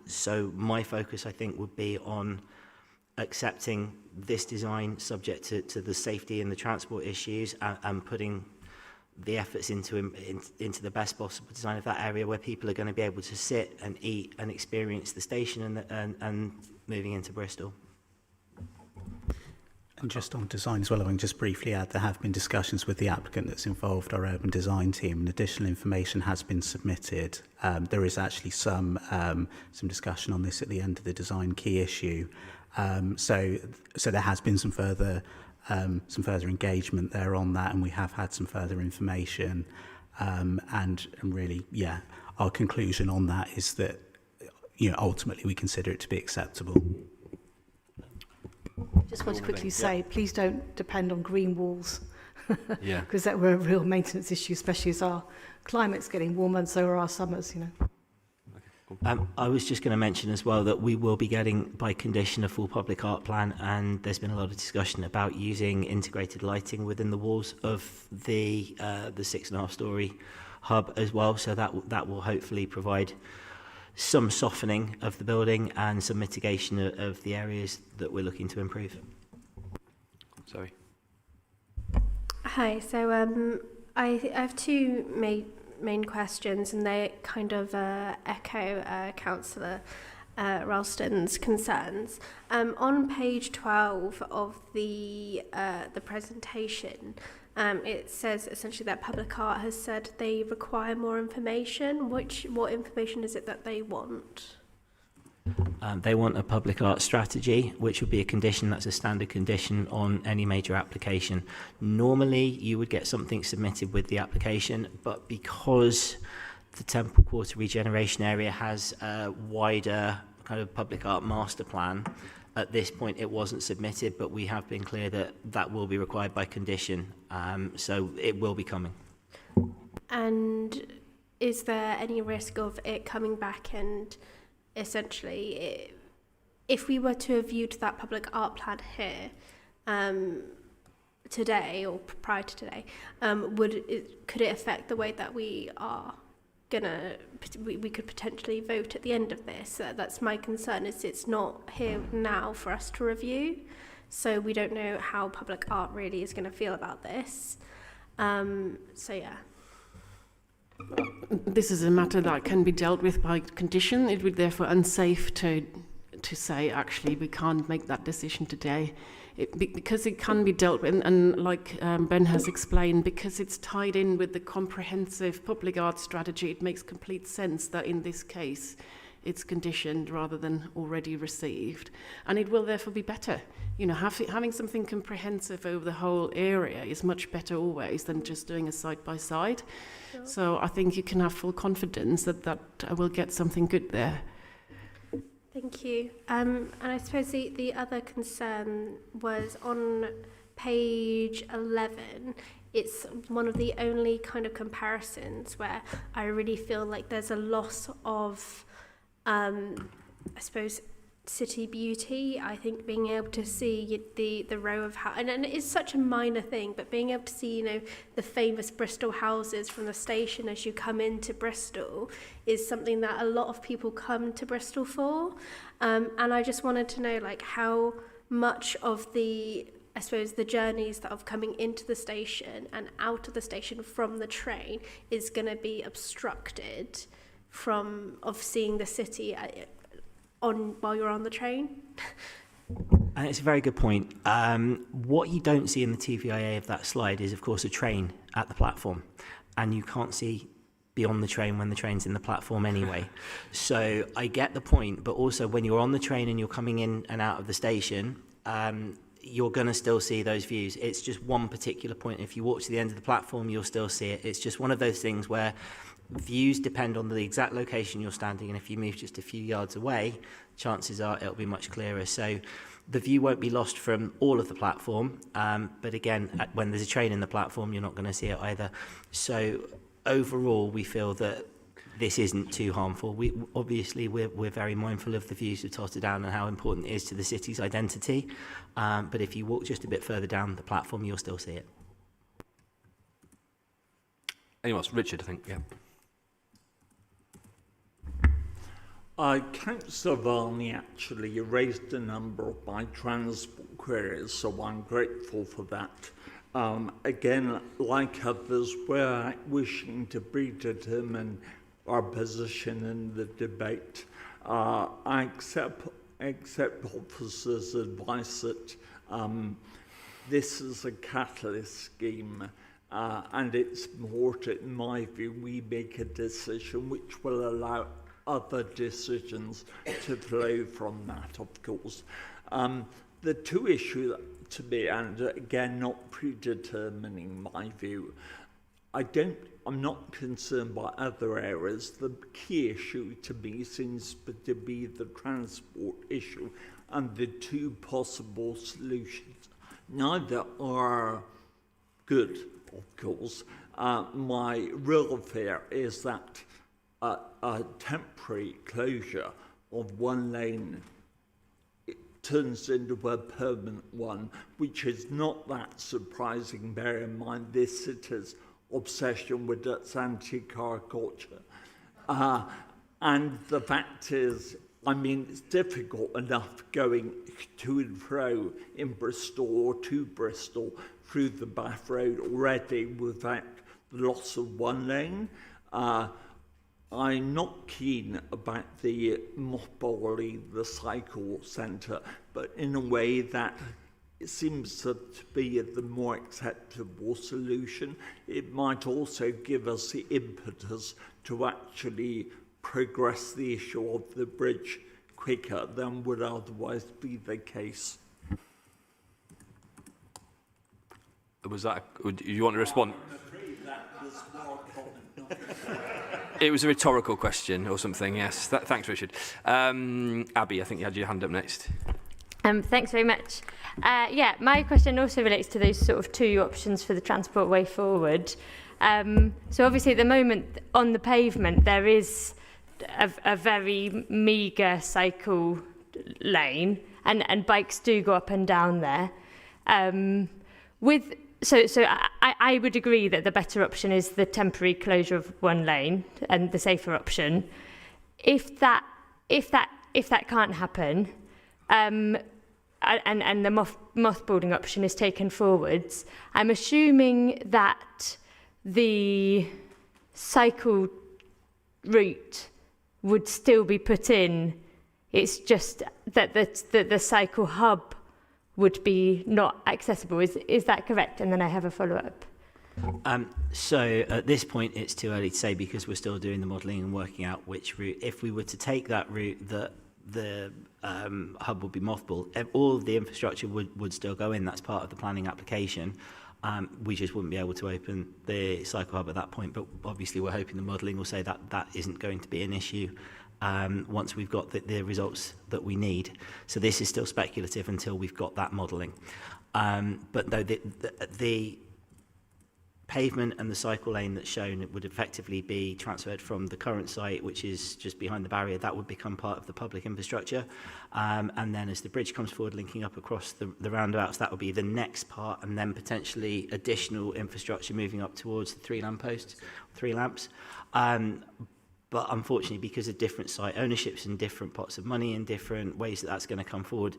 So my focus, I think, would be on accepting this design subject to the safety and the transport issues, and putting the efforts into the best possible design of that area where people are going to be able to sit and eat and experience the station and moving into Bristol. And just on design as well, I can just briefly add, there have been discussions with the applicant that's involved, our urban design team, and additional information has been submitted. There is actually some discussion on this at the end of the design key issue. So there has been some further engagement there on that, and we have had some further information. And really, yeah, our conclusion on that is that, ultimately we consider it to be acceptable. Just want to quickly say, please don't depend on green walls, Yeah. because that were a real maintenance issue, especially as our climate's getting warmer and so are our summers, I was just going to mention as well that we will be getting, by condition, a full public art plan, and there's been a lot of discussion about using integrated lighting within the walls of the 6.5-storey hub as well. So that will hopefully provide some softening of the building and some mitigation of the areas that we're looking to improve. Sorry. Hi, so I have two main questions, and they kind of echo Councillor Ralston's concerns. On page 12 of the presentation, it says essentially that Public Art has said they require more information. What information is it that they want? They want a public art strategy, which would be a condition that's a standard condition on any major application. Normally, you would get something submitted with the application, but because the Temple Quarter regeneration area has a wider kind of public art master plan, at this point it wasn't submitted, but we have been clear that that will be required by condition, so it will be coming. And is there any risk of it coming back and essentially, if we were to have viewed that public art plan here today or prior to today, could it affect the way that we are we could potentially vote at the end of this? That's my concern, is it's not here now for us to review, so we don't know how public art really is going to feel about this. So yeah. This is a matter that can be dealt with by condition. It would therefore unsafe to say, actually, we can't make that decision today. Because it can be dealt with, and like Ben has explained, because it's tied in with the comprehensive public art strategy, it makes complete sense that in this case it's conditioned rather than already received. And it will therefore be better. Having something comprehensive over the whole area is much better always than just doing a side-by-side. Sure. So I think you can have full confidence that will get something good there. Thank you. And I suppose the other concern was on page 11. It's one of the only kind of comparisons where I really feel like there's a loss of, I suppose, city beauty. I think being able to see the row of houses, and it's such a minor thing, but being able to see, you know, the famous Bristol houses from the station as you come into Bristol is something that a lot of people come to Bristol for. And I just wanted to know, like, how much of the, I suppose, the journeys that of coming into the station and out of the station from the train is going to be obstructed from of seeing the city while you're on the train. And it's a very good point. What you don't see in the TVIA of that slide is, of course, a train at the platform, and you can't see beyond the train when the train's in the platform anyway. So I get the point, but also when you're on the train and you're coming in and out of the station, you're going to still see those views. It's just one particular point. If you walk to the end of the platform, you'll still see it. It's just one of those things where views depend on the exact location you're standing, and if you move just a few yards away, chances are it'll be much clearer. So the view won't be lost from all of the platform, but again, when there's a train in the platform, you're not going to see it either. So overall, we feel that this isn't too harmful. We're very mindful of the views of Totterdown and how important it is to the city's identity, but if you walk just a bit further down the platform, you'll still see it. Anyone else? Richard, I think, yeah. Councillor Varney actually raised a number of my transport queries, so I'm grateful for that. Again, like others, we're wishing to predetermine our position in the debate. I accept officers' advice that this is a catalyst scheme, and it's important, in my view, we make a decision which will allow other decisions to flow from that, of course. The two issues to me, and again, not predetermining my view, I'm not concerned by other areas. The key issue to me seems to be the transport issue and the two possible solutions. Neither are good, of course. My real fear is that a temporary closure of one lane turns into a permanent one, which is not that surprising. Bear in mind this city's obsession with its anti-car culture. And the fact is, I mean, it's difficult enough going to and fro in Bristol or to Bristol through the Bath Road already without the loss of one lane. I'm not keen about the mothballing the cycle centre, but in a way that it seems to be the more acceptable solution. It might also give us the impetus to actually progress the issue of the bridge quicker than would otherwise be the case. Was that? Do you want to respond? I'm afraid that was more comment. It was a rhetorical question or something, yes. Thanks, Richard. Abby, I think you had your hand up next. Thanks very much. Yeah, my question also relates to those sort of two options for the transport way forward. So obviously at the moment on the pavement there is a very meagre cycle lane and bikes do go up and down there. So I would agree that the better option is the temporary closure of one lane and the safer option. If that can't happen, and the mothballing option is taken forwards, I'm assuming that the cycle route would still be put in. It's just that the cycle hub would be not accessible. Is that correct? And then I have a follow-up. So at this point, it's too early to say because we're still doing the modelling and working out which route. If we were to take that route, the hub would be mothballed. All of the infrastructure would still go in. That's part of the planning application. We just wouldn't be able to open the cycle hub at that point. But obviously, we're hoping the modelling will say that that isn't going to be an issue once we've got the results that we need. So this is still speculative until we've got that modelling. But though the pavement and the cycle lane that's shown, it would effectively be transferred from the current site, which is just behind the barrier. That would become part of the public infrastructure. And then as the bridge comes forward, linking up across the roundabouts, that would be the next part, and then potentially additional infrastructure moving up towards the 3 lampposts, 3 lamps. But unfortunately, because of different site ownerships and different pots of money and different ways that that's going to come forward,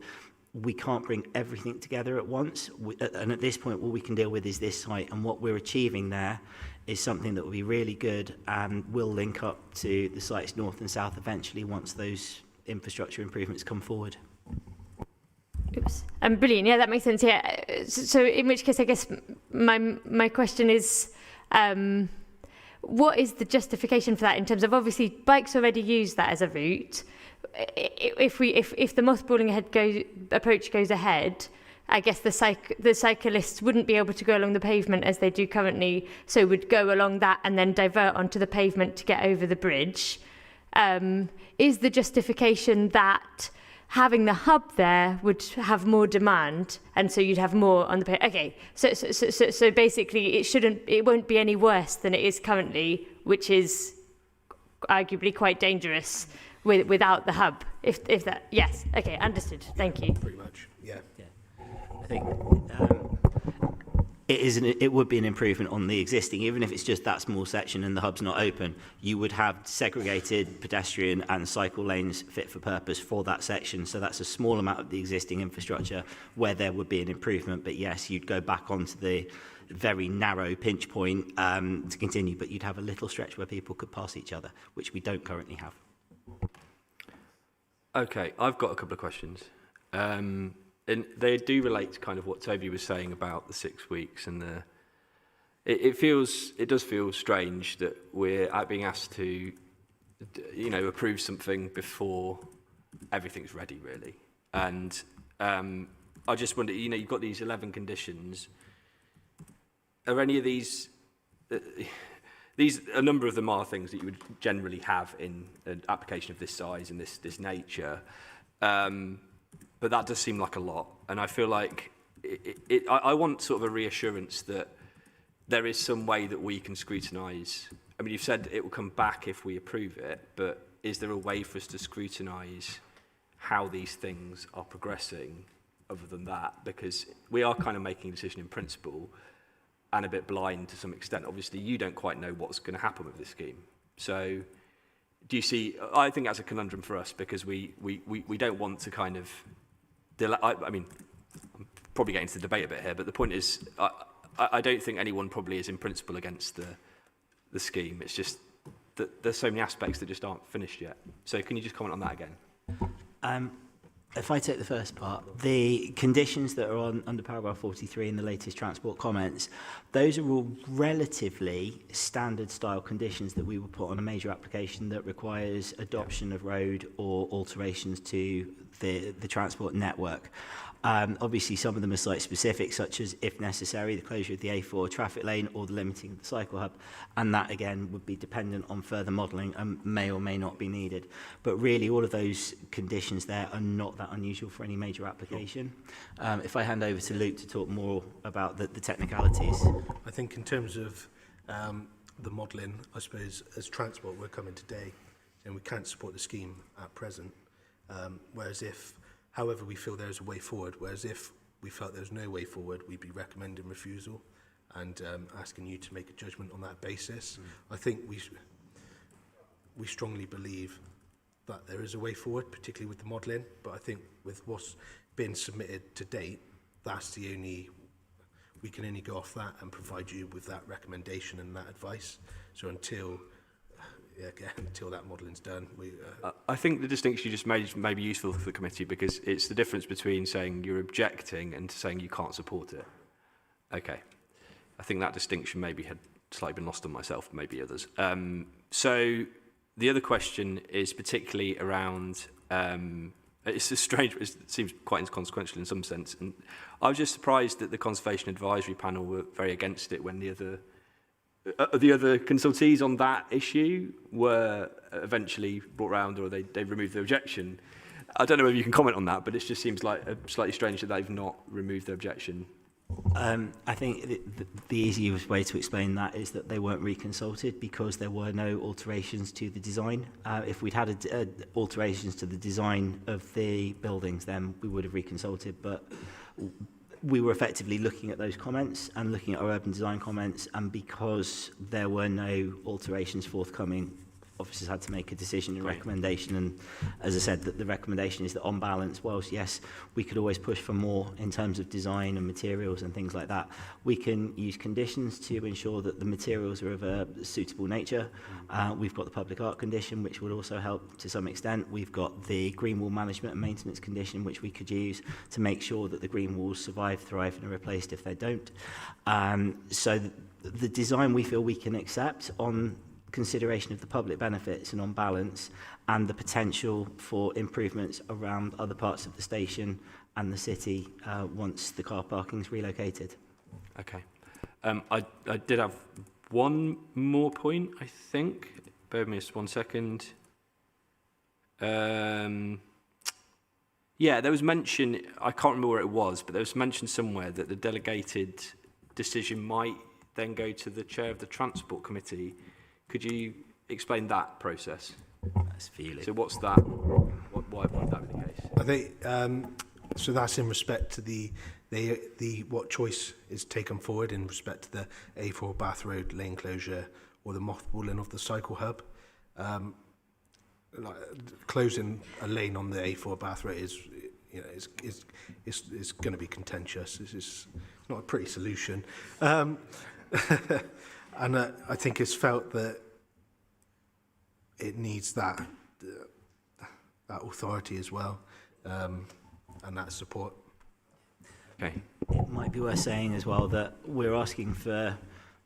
we can't bring everything together at once. And at this point, all we can deal with is this site. And what we're achieving there is something that will be really good and will link up to the sites north and south eventually once those infrastructure improvements come forward. Oops. Brilliant. Yeah, that makes sense. Yeah. So in which case, I guess my question is, what is the justification for that in terms of, obviously bikes already use that as a route. If the mothballing approach goes ahead, I guess the cyclists wouldn't be able to go along the pavement as they do currently, so would go along that and then divert onto the pavement to get over the bridge. Is the justification that having the hub there would have more demand, and so you'd have more on the pavement? Okay, so basically it won't be any worse than it is currently, which is arguably quite dangerous without the hub, if that, yes, okay, understood, thank you. Pretty much, yeah. I think it would be an improvement on the existing, even if it's just that small section and the hub's not open. You would have segregated pedestrian and cycle lanes fit for purpose for that section, so that's a small amount of the existing infrastructure where there would be an improvement. But yes, you'd go back onto the very narrow pinch point to continue, but you'd have a little stretch where people could pass each other, which we don't currently have. Okay, I've got a couple of questions. And they do relate to kind of what Toby was saying about the 6 weeks and it does feel strange that we're being asked to, approve something before everything's ready, really. And I just wonder, you've got these 11 conditions. Are any of these a number of them are things that you would generally have in an application of this size and this nature. But that does seem like a lot. And I feel like I want sort of a reassurance that there is some way that we can scrutinise. I mean, you've said it will come back if we approve it, but is there a way for us to scrutinise how these things are progressing other than that? Because we are kind of making a decision in principle and a bit blind to some extent. Obviously, you don't quite know what's going to happen with this scheme. So do you see, I think that's a conundrum for us because we don't want to kind of, I mean, I'm probably getting into the debate a bit here, but the point is, I don't think anyone probably is in principle against the scheme. It's just that there's so many aspects that just aren't finished yet. So can you just comment on that again? If I take the first part, the conditions that are under paragraph 43 in the latest transport comments, those are all relatively standard style conditions that we would put on a major application that requires adoption of road or alterations to the transport network. Obviously, some of them are site-specific, such as, if necessary, the closure of the A4 traffic lane or the limiting of the cycle hub, and that, again, would be dependent on further modelling and may or may not be needed. But really, all of those conditions there are not that unusual for any major application. If I hand over to Luke to talk more about the technicalities. I think in terms of the modelling, I suppose, as transport, we're coming today, and we can't support the scheme at present. Whereas if, however, we feel there's a way forward, whereas if we felt there's no way forward, we'd be recommending refusal and asking you to make a judgment on that basis. I think we strongly believe that there is a way forward, particularly with the modelling, but I think with what's been submitted to date, we can only go off that and provide you with that recommendation and that advice. So until that modelling's done. I think the distinction you just made may be useful for the committee because it's the difference between saying you're objecting and saying you can't support it. Okay. I think that distinction maybe had slightly been lost on myself, maybe others. So the other question is particularly around, it's a strange, it seems quite inconsequential in some sense. And I was just surprised that the Conservation Advisory Panel were very against it when the other consultees on that issue were eventually brought round or they removed their objection. I don't know whether you can comment on that, but it just seems like slightly strange that they've not removed their objection. I think the easiest way to explain that is that they weren't reconsulted because there were no alterations to the design. If we'd had alterations to the design of the buildings, then we would have reconsulted, but we were effectively looking at those comments and looking at our urban design comments, and because there were no alterations forthcoming, officers had to make a decision and recommendation. And as I said, that the recommendation is that on balance, whilst yes, we could always push for more in terms of design and materials and things like that, we can use conditions to ensure that the materials are of a suitable nature. We've got the public art condition, which would also help to some extent. We've got the green wall management and maintenance condition, which we could use to make sure that the green walls survive, thrive and are replaced if they don't. So the design we feel we can accept on consideration of the public benefits and on balance, and the potential for improvements around other parts of the station and the city once the car parking is relocated. Okay. I did have one more point, I think. Bear with me just 1 second. Yeah, there was mention, I can't remember where it was, but there was mention somewhere that the delegated decision might then go to the chair of the Transport Committee. Could you explain that process? That's feeling. So what's that? Why would that be the case? I think so. That's in respect to the what choice is taken forward in respect to the A4 Bath Road lane closure or the mothballing of the cycle hub. Like closing a lane on the A4 Bath Road is, you know, is going to be contentious. It's not a pretty solution. And I think it's felt that it needs that authority as well, and that support. Okay. It might be worth saying as well that we're asking for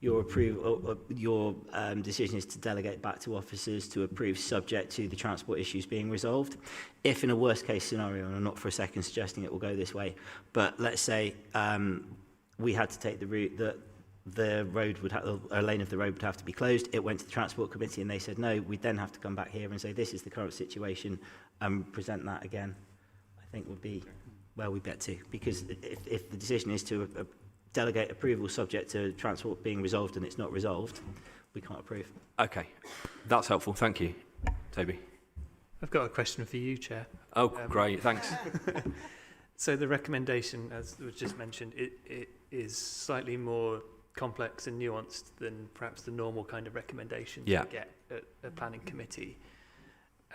your approval. Your decision is to delegate back to officers to approve, subject to the transport issues being resolved. If in a worst case scenario, and I'm not for a second suggesting it will go this way, but let's say we had to take the route that the road would have, a lane of the road would have to be closed. It went to the Transport Committee and they said no. We'd then have to come back here and say this is the current situation and present that again. I think would be where we get to, because if the decision is to delegate approval subject to transport being resolved and it's not resolved, we can't approve. Okay, that's helpful. Thank you, Toby. I've got a question for you, Chair. Oh, great, thanks. So the recommendation, as was just mentioned, it is slightly more complex and nuanced than perhaps the normal kind of recommendation you get at a planning committee.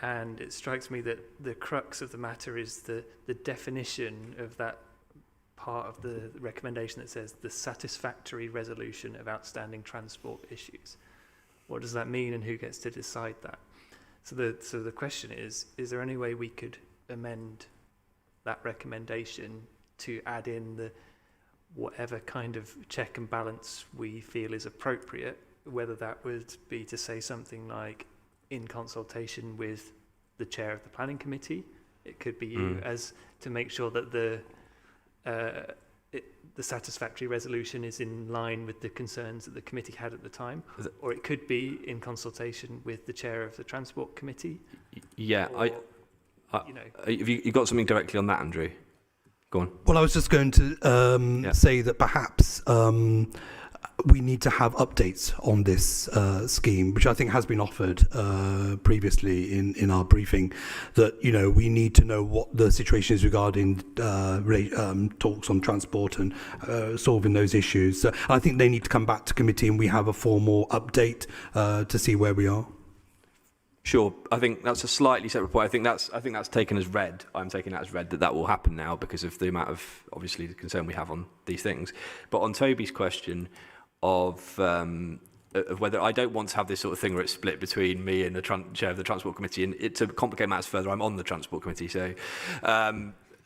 And it strikes me that the crux of the matter is the definition of that part of the recommendation that says the satisfactory resolution of outstanding transport issues. What does that mean and who gets to decide that? So the question is there any way we could amend that recommendation to add in the whatever kind of check and balance we feel is appropriate, whether that would be to say something like in consultation with the chair of the planning committee, it could be you, as to make sure that the satisfactory resolution is in line with the concerns that the committee had at the time, or it could be in consultation with the chair of the transport committee. Yeah, or, you know, have you got something directly on that, Andrew? Go on. Well, I was just going to say that perhaps we need to have updates on this scheme, which I think has been offered previously in our briefing, that, you know, we need to know what the situation is regarding talks on transport and solving those issues. So I think they need to come back to committee and we have a formal update to see where we are. Sure, I think that's a slightly separate point. I think that's taken as read. I'm taking that as read that will happen now because of the amount of, obviously, the concern we have on these things. But on Toby's question of whether, I don't want to have this sort of thing where it's split between me and the chair of the Transport Committee, and to complicate matters further, I'm on the Transport Committee, so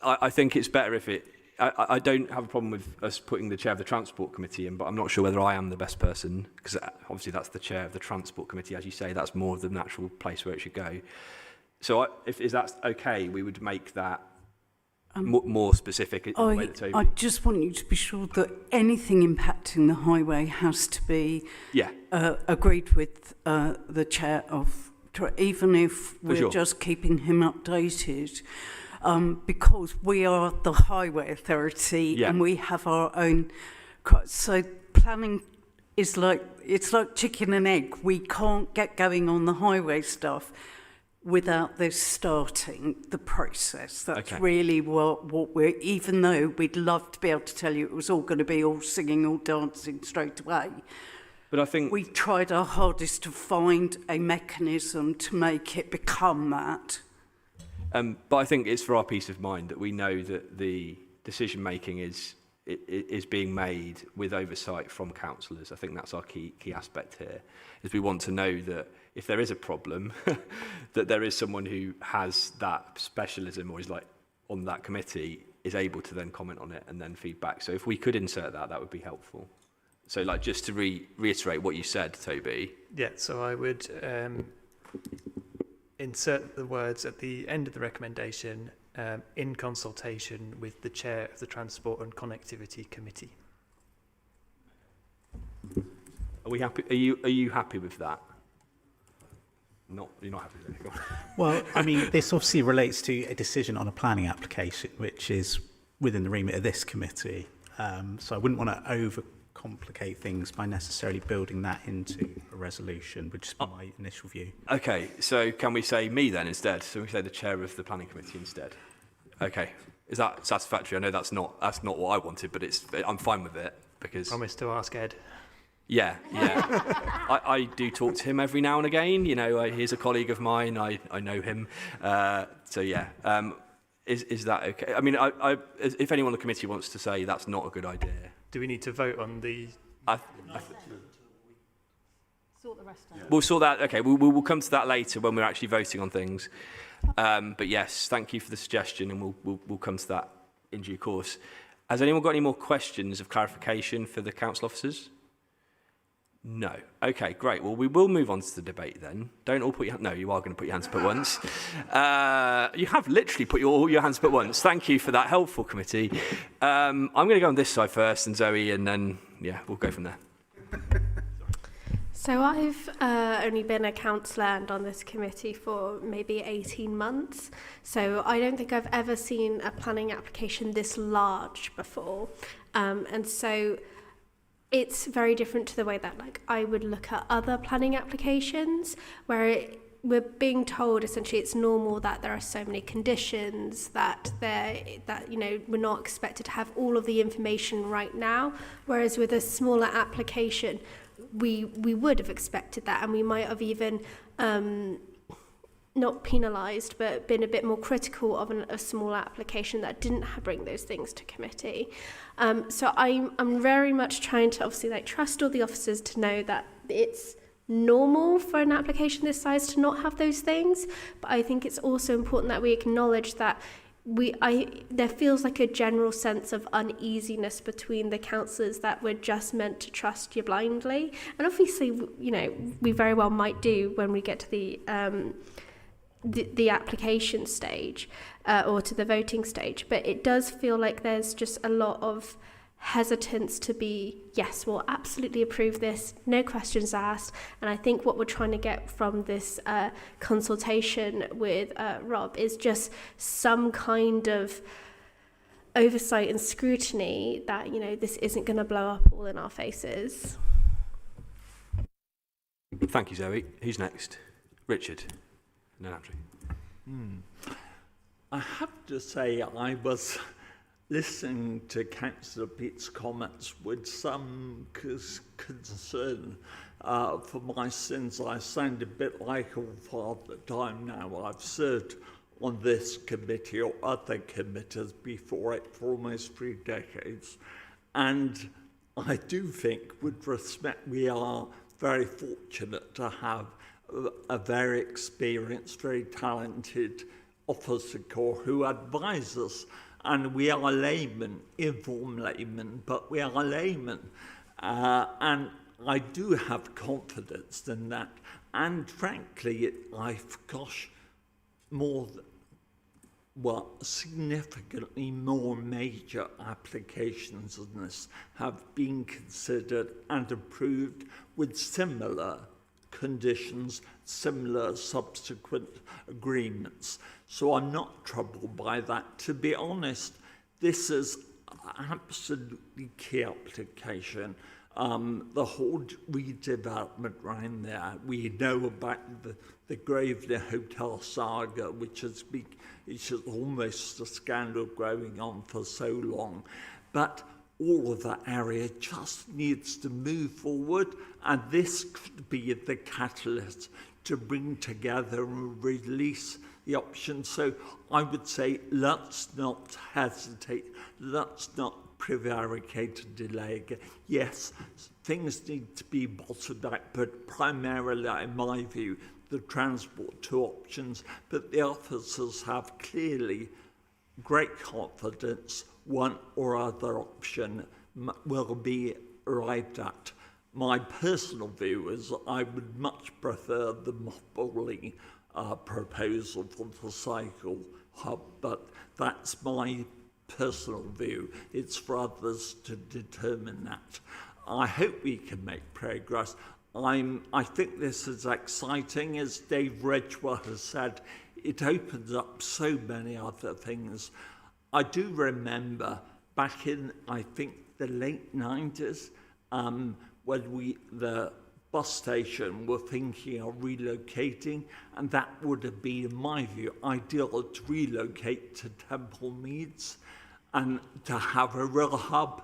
I think it's better if it. I don't have a problem with us putting the chair of the Transport Committee in, but I'm not sure whether I am the best person, because obviously that's the chair of the Transport Committee, as you say, that's more of the natural place where it should go. So if that's okay, we would make that more specific. I just want you to be sure that anything impacting the highway has to be agreed with the chair of, even if we're just keeping him updated. because we are the highway authority and we have our own. So planning is it's like chicken and egg. We can't get going on the highway stuff without this starting the process. That's really what we're, even though we'd love to be able to tell you it was all going to be all singing, all dancing straight away. But I think we tried our hardest to find a mechanism to make it become that. But I think it's for our peace of mind that we know that the decision making is being made with oversight from councillors. I think that's our key aspect here, is we want to know that if there is a problem, that there is someone who has that specialism or is like on that committee, is able to then comment on it and then feedback. So if we could insert that, that would be helpful. So like just to reiterate what you said, Toby. Yeah, so I would insert the words at the end of the recommendation, in consultation with the chair of the Transport and Connectivity Committee. Are we happy? Are you happy with that? You're not happy with it. Go on. Well, I mean, this obviously relates to a decision on a planning application, which is within the remit of this committee. So I wouldn't want to overcomplicate things by necessarily building that into a resolution, would just be my initial view. Okay, so can we say me then instead? So we say the chair of the planning committee instead. Okay, is that satisfactory? I know that's not what I wanted, but I'm fine with it because. Promise to ask Ed. Yeah. I do talk to him every now and again. You know, he's a colleague of mine. I know him. So yeah. Is that okay? I mean, if anyone on the committee wants to say that's not a good idea. Do we need to vote on the... Sort the rest out. We'll sort that. Okay, we'll come to that later when we're actually voting on things. But yes, thank you for the suggestion, and we'll come to that in due course. Has anyone got any more questions of clarification for the council officers? No. Okay, great. Well, we will move on to the debate then. Don't all put your... No, you are going to put your hands up at once. You have literally put all your hands up at once. Thank you for that helpful committee. I'm going to go on this side first, and Zoe, and then, yeah, we'll go from there. So I've only been a councillor and on this committee for maybe 18 months. So I don't think I've ever seen a planning application this large before. And so it's very different to the way that I would look at other planning applications, where we're being told essentially it's normal that there are so many conditions that we're not expected to have all of the information right now. Whereas with a smaller application, we would have expected that, and we might have even not penalised, but been a bit more critical of a small application that didn't bring those things to committee. So I'm very much trying to obviously trust all the officers to know that it's normal for an application this size to not have those things. But I think it's also important that we acknowledge that there feels like a general sense of uneasiness between the councillors that we're just meant to trust you blindly. And obviously, we very well might do when we get to the application stage or to the voting stage, but it does feel like there's just a lot of hesitance to be, yes, we'll absolutely approve this, no questions asked. And I think what we're trying to get from this consultation with Rob is just some kind of oversight and scrutiny that, this isn't going to blow up all in our faces. Thank you, Zoe. Who's next? Richard. No, Andrew. I have to say I was listening to Councillor Peat's comments with some concern for my sins. I sound a bit like all Father Time now. I've served on this committee or other committees before it for almost 3 decades. And I do think, with respect, we are very fortunate to have a very experienced, very talented officer corps who advise us. And we are laymen, informed laymen, but we are laymen. And I do have confidence in that. And frankly, significantly more major applications than this have been considered and approved with similar conditions, similar subsequent agreements. So I'm not troubled by that. To be honest, this is absolutely key application. The whole redevelopment around there, we know about the Grosvenor Hotel saga, which has been, it's almost a scandal going on for so long. But all of that area just needs to move forward, and this could be the catalyst to bring together and release the options. So I would say let's not hesitate, let's not prevaricate and delay again. Yes, things need to be bottled out, but primarily, in my view, the transport two options, but the officers have clearly great confidence one or other option will be arrived at. My personal view is I would much prefer the mothballing proposal for the cycle hub, but that's my personal view. It's for others to determine that. I hope we can make progress. I think this is exciting. As Dave Ridgewell has said, it opens up so many other things. I do remember back in, I think, the late 90s, when the bus station were thinking of relocating, and that would have been, in my view, ideal to relocate to Temple Meads and to have a real hub.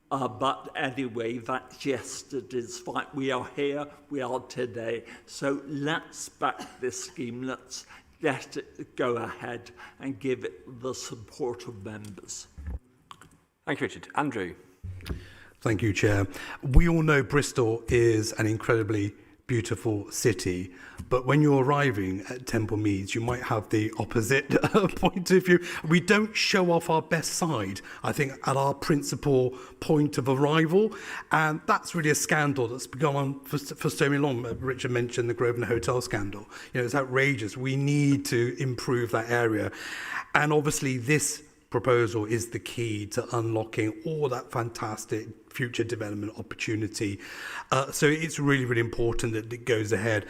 But anyway, that's yesterday's fight. We are here, we are today. So let's back this scheme. Let's let it go ahead and give it the support of members. Thank you, Richard. Andrew. Thank you, Chair. We all know Bristol is an incredibly beautiful city, but when you're arriving at Temple Meads, you might have the opposite point of view. We don't show off our best side, I think, at our principal point of arrival, and that's really a scandal that's gone on for so long. Richard mentioned the Grosvenor Hotel scandal. You know, it's outrageous. We need to improve that area, and obviously this proposal is the key to unlocking all that fantastic future development opportunity. So it's really, really important that it goes ahead.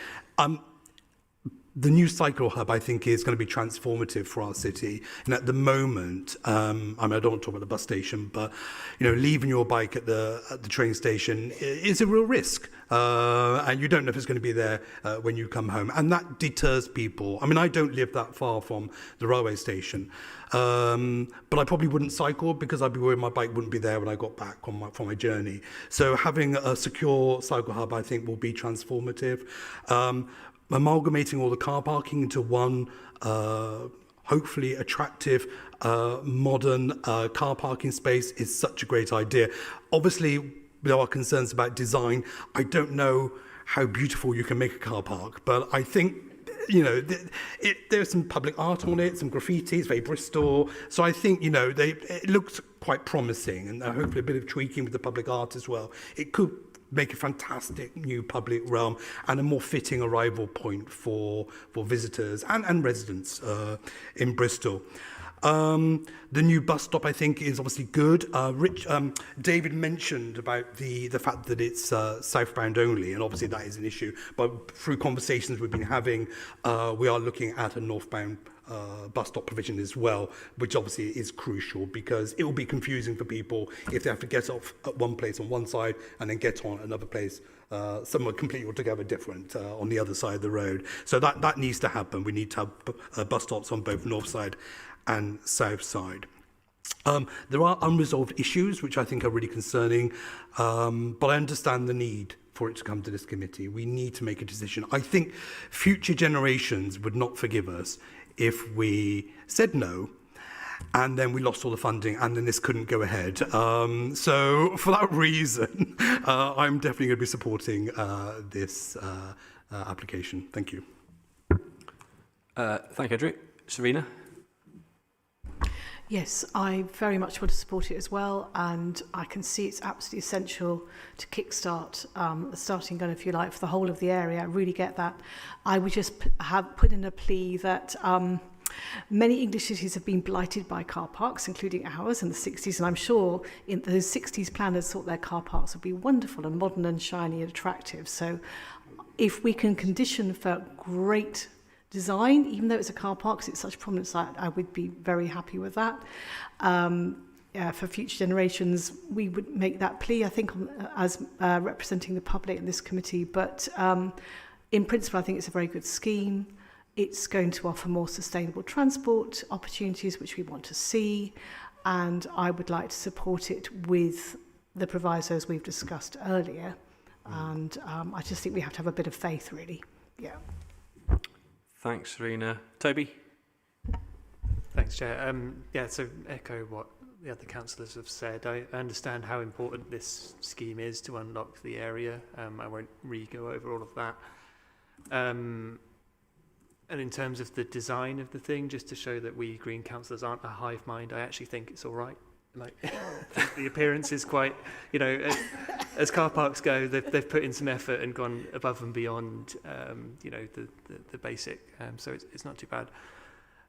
The new cycle hub, I think, is going to be transformative for our city. And at the moment, I mean, I don't want to talk about the bus station, but you know, leaving your bike at the train station is a real risk, and you don't know if it's going to be there when you come home, and that deters people. I mean, I don't live that far from the railway station, but I probably wouldn't cycle because I'd be worried my bike wouldn't be there when I got back on my journey. So having a secure cycle hub, I think, will be transformative. Amalgamating all the car parking into one hopefully attractive, modern car parking space is such a great idea. Obviously, there are concerns about design. I don't know how beautiful you can make a car park, but I think, you know, there's some public art on it, some graffiti, it's very Bristol. So I think, you know, it looks quite promising, and hopefully a bit of tweaking with the public art as well. It could make a fantastic new public realm and a more fitting arrival point for visitors and residents in Bristol. The new bus stop, I think, is obviously good. David mentioned about the fact that it's southbound only, and obviously that is an issue. But through conversations we've been having, we are looking at a northbound bus stop provision as well, which obviously is crucial because it will be confusing for people if they have to get off at one place on one side and then get on another place somewhere completely altogether different on the other side of the road. So that needs to happen. We need to have bus stops on both north side and south side. There are unresolved issues which I think are really concerning, but I understand the need for it to come to this committee. We need to make a decision. I think future generations would not forgive us if we said no and then we lost all the funding and then this couldn't go ahead. So for that reason, I'm definitely going to be supporting this application. Thank you. Thank you, Andrew. Serena? Yes, I very much want to support it as well, and I can see it's absolutely essential to kickstart the starting gun, if you like, for the whole of the area. I really get that. I would just put in a plea that many English cities have been blighted by car parks, including ours in the 60s, and I'm sure in those 60s planners thought their car parks would be wonderful and modern and shiny and attractive. So if we can condition for great design, even though it's a car park, 'cause it's such a prominent site. I would be very happy with that. For future generations, we would make that plea, I think, as representing the public in this committee. But in principle, I think it's a very good scheme. It's going to offer more sustainable transport opportunities, which we want to see. And I would like to support it with the provisos we've discussed earlier. And I just think we have to have a bit of faith, really. Yeah. Thanks, Serena. Toby? Thanks, Chair. So echo what the other councillors have said. I understand how important this scheme is to unlock the area. I won't go over all of that. And in terms of the design of the thing, just to show that we Green councillors aren't a hive mind, I actually think it's all right. Like, the appearance is quite, as car parks go, they've put in some effort and gone above and beyond, the basic. So it's not too bad.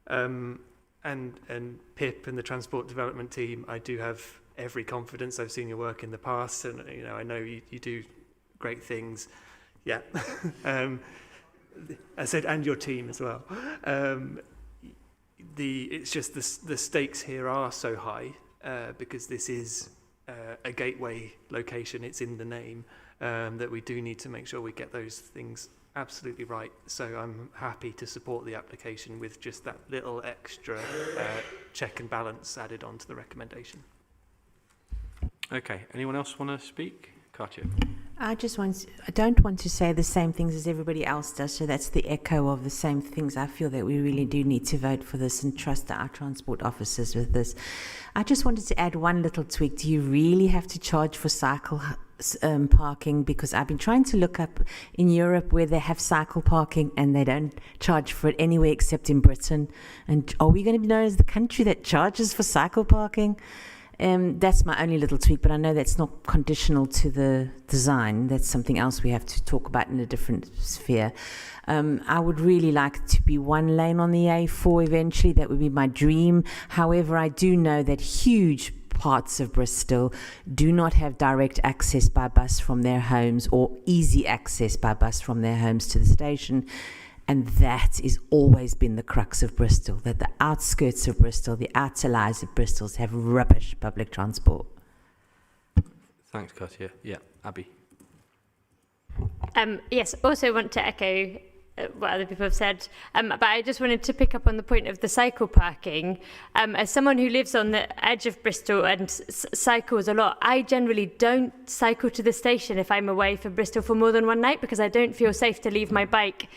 And Pip and the transport development team, I do have every confidence. I've seen your work in the past, and I know you do great things. Yeah. I said, and your team as well. It's just the stakes here are so high. Because this is a gateway location, it's in the name, that we do need to make sure we get those things absolutely right. So I'm happy to support the application with just that little extra check and balance added on to the recommendation. Okay, anyone else want to speak? Katya. I don't want to say the same things as everybody else does, so that's the echo of the same things. I feel that we really do need to vote for this and trust our transport officers with this. I just wanted to add one little tweak. Do you really have to charge for cycle parking? Because I've been trying to look up in Europe where they have cycle parking and they don't charge for it anywhere except in Britain. And are we going to be known as the country that charges for cycle parking? That's my only little tweak, but I know that's not conditional to the design. That's something else we have to talk about in a different sphere. I would really like it to be one lane on the A4 eventually. That would be my dream. However, I do know that huge parts of Bristol do not have direct access by bus from their homes or easy access by bus from their homes to the station. And that has always been the crux of Bristol, that the outskirts of Bristol, the outer lives of Bristol have rubbish public transport. Thanks, Katya. Yeah, Abby. Yes, also want to echo what other people have said, but I just wanted to pick up on the point of the cycle parking. As someone who lives on the edge of Bristol and cycles a lot, I generally don't cycle to the station if I'm away from Bristol for more than one night because I don't feel safe to leave my bike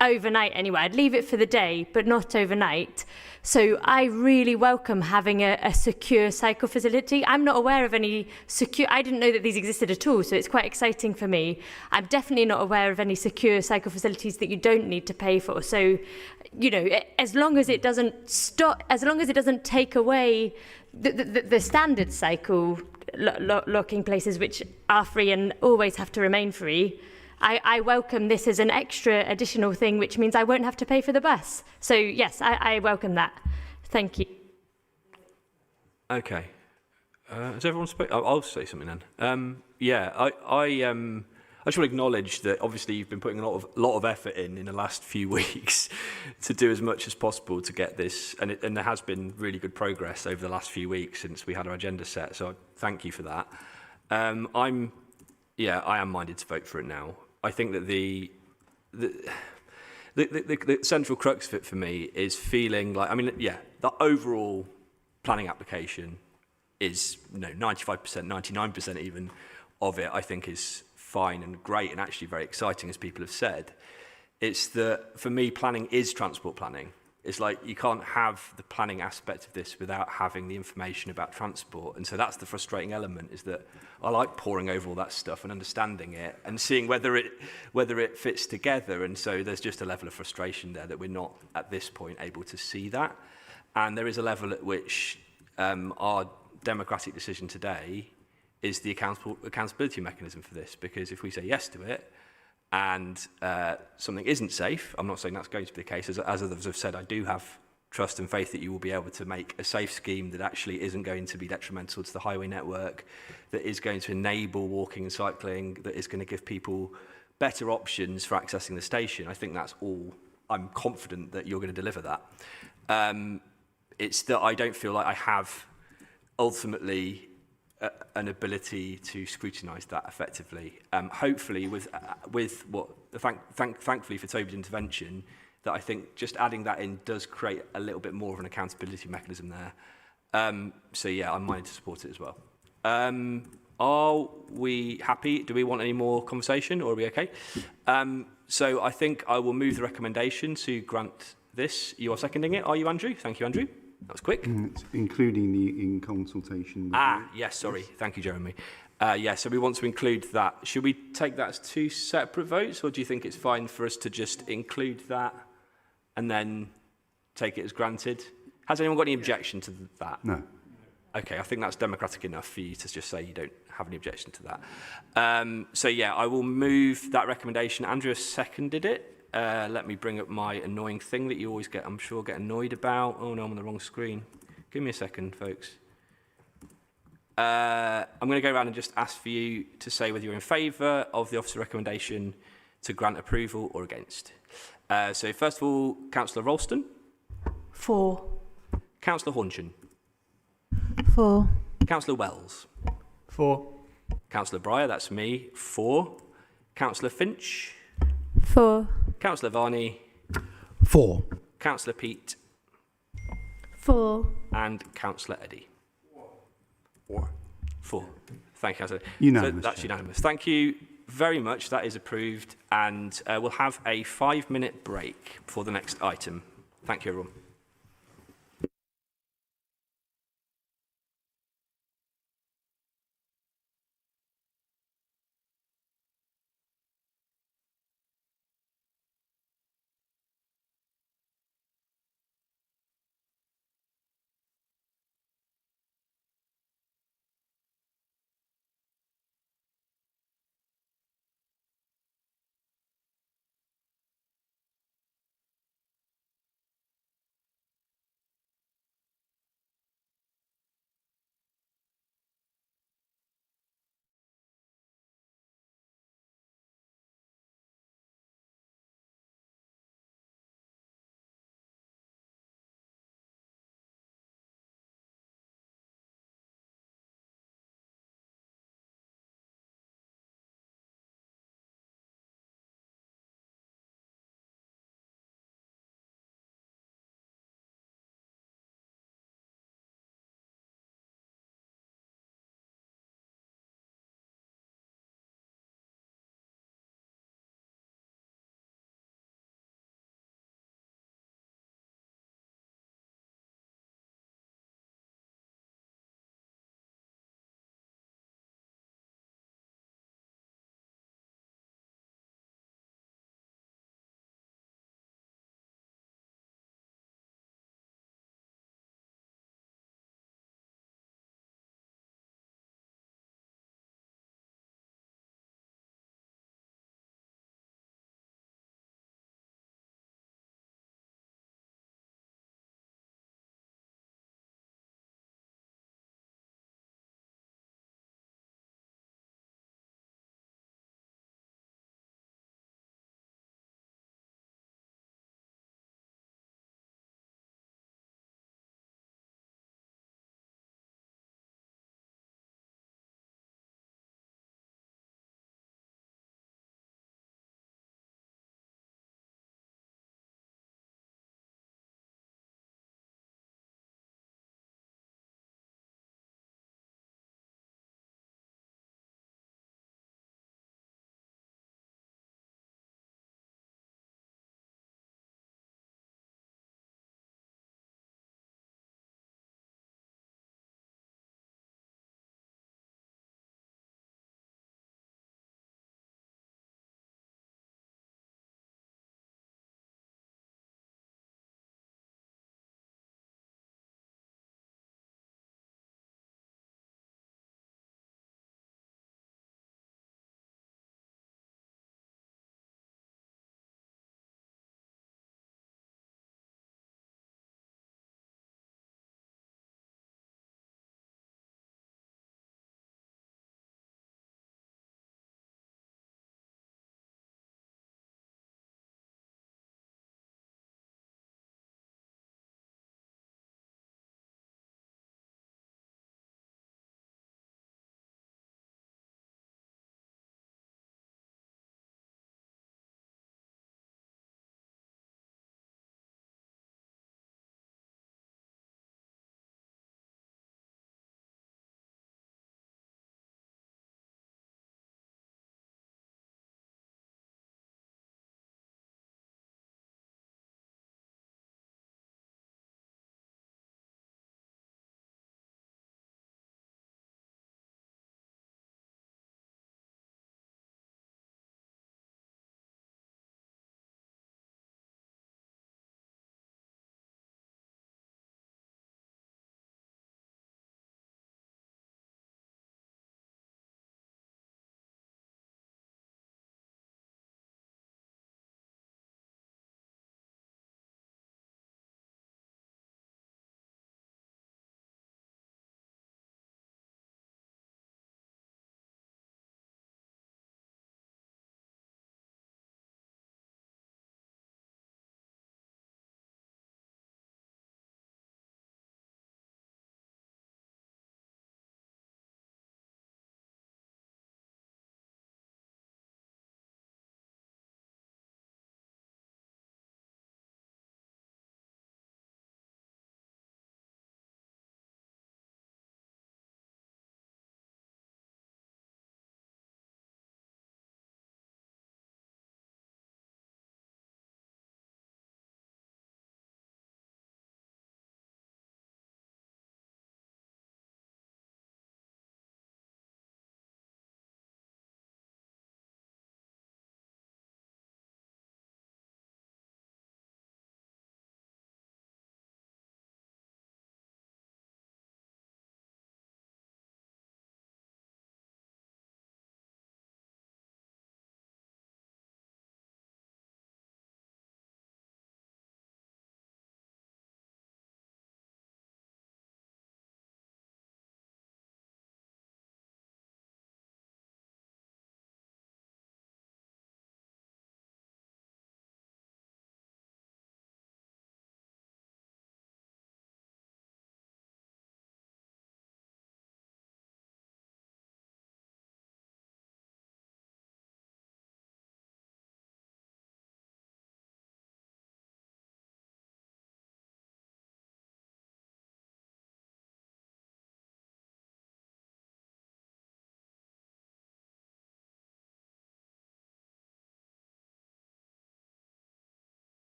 overnight anyway. I'd leave it for the day, but not overnight. So I really welcome having a secure cycle facility. I'm not aware of any I didn't know that these existed at all, so it's quite exciting for me. I'm definitely not aware of any secure cycle facilities that you don't need to pay for. So, as long as it doesn't take away the standard cycle locking places, which are free and always have to remain free, I welcome this as an extra additional thing, which means I won't have to pay for the bus. So yes, I welcome that. Thank you. Okay. Has everyone spoken? I'll say something then. I just want to acknowledge that obviously you've been putting a lot of effort in the last few weeks to do as much as possible to get this, and there has been really good progress over the last few weeks since we had our agenda set. So thank you for that. I am minded to vote for it now. I think that the central crux of it for me is feeling like, the overall planning application is 95%, 99% even of it, I think is fine and great and actually very exciting, as people have said. It's that, for me, planning is transport planning. It's like you can't have the planning aspect of this without having the information about transport. And so that's the frustrating element, is that I like poring over all that stuff and understanding it and seeing whether it fits together. And so there's just a level of frustration there that we're not at this point able to see that. And there is a level at which our democratic decision today is the accountability mechanism for this. Because if we say yes to it, and something isn't safe, I'm not saying that's going to be the case. As others have said, I do have trust and faith that you will be able to make a safe scheme that actually isn't going to be detrimental to the highway network, that is going to enable walking and cycling, that is going to give people better options for accessing the station. I think that's all I'm confident that you're going to deliver that. It's that I don't feel like I have ultimately an ability to scrutinise that effectively. Hopefully, with what thankfully for Toby's intervention, that I think just adding that in does create a little bit more of an accountability mechanism there. So yeah, I'm minded to support it as well. Are we happy? Do we want any more conversation, or are we okay? So I think I will move the recommendation to grant this. You are seconding it, are you, Andrew? Thank you, Andrew. That was quick. It's including the in consultation. Yes, sorry. Thank you, Jeremy. Yeah, so we want to include that. Should we take that as two separate votes, or do you think it's fine for us to just include that and then take it as granted? Has anyone got any objection to that? No. Okay, I think that's democratic enough for you to just say you don't have any objection to that. So yeah, I will move that recommendation. Andrew has seconded it. Let me bring up my annoying thing that you always get, I'm sure, get annoyed about. Oh no, I'm on the wrong screen. Give me a second, folks. I'm going to go around and just ask for you to say whether you're in favour of the officer recommendation to grant approval or against. So first of all, Councillor Ralston. For. Councillor Hornchin. For. Councillor Wells. For. Councillor Breyer, that's me. For. Councillor Finch. For. Councillor Varney. For. Councillor Pete. For. And Councillor Eddie. For. Thank you, Councillor. Unanimous. So that's unanimous. Thank you very much. That is approved. And we'll have a 5-minute break for the next item. Thank you, everyone.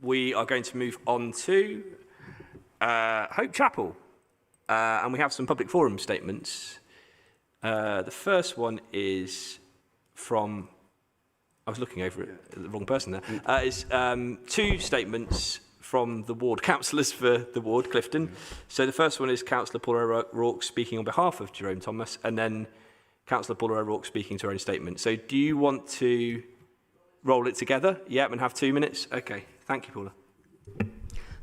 we are going to move on to Hope Chapel. And we have some public forum statements. The first one is from, I was looking over at the wrong person there. It's two statements from the ward councillors for the ward, Clifton. So the first one is Councillor Paula O'Rourke speaking on behalf of Jerome Thomas, and then Councillor Paula O'Rourke speaking to her own statement. So do you want to roll it together? Yep, and have 2 minutes? Okay, thank you, Paula.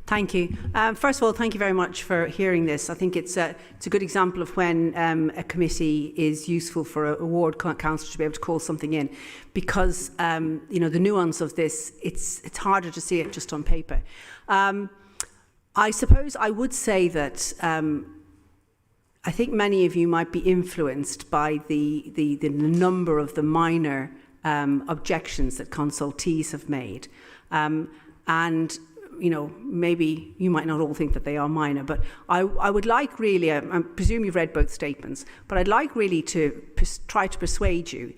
Thank you. First of all, thank you very much for hearing this. I think it's a good example of when a committee is useful for a ward councillor to be able to call something in, because you know, the nuance of this, it's harder to see it just on paper. I suppose I would say that I think many of you might be influenced by the number of the minor objections that consultees have made, and you know, maybe you might not all think that they are minor, but I would like really, I presume you've read both statements, but I'd like really to try to persuade you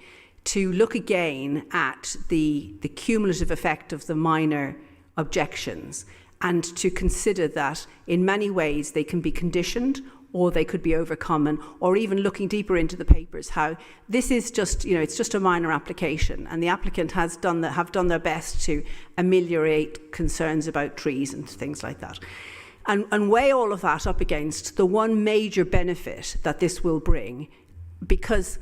to look again at the cumulative effect of the minor objections, and to consider that in many ways they can be conditioned, or they could be overcome, or even looking deeper into the papers, how this is just, you know, it's just a minor application, and the applicant have done their best to ameliorate concerns about trees and things like that. And weigh all of that up against the one major benefit that this will bring, because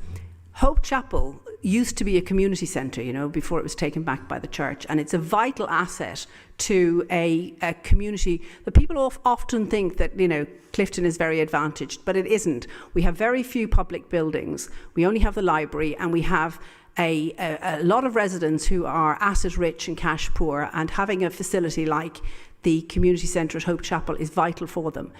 Hope Chapel used to be a community centre, you know, before it was taken back by the church, and it's a vital asset to a community. The people often think that, you know, Clifton is very advantaged, but it isn't. We have very few public buildings. We only have the library, and we have a lot of residents who are asset rich and cash poor, and having a facility like the community centre at Hope Chapel is vital for them.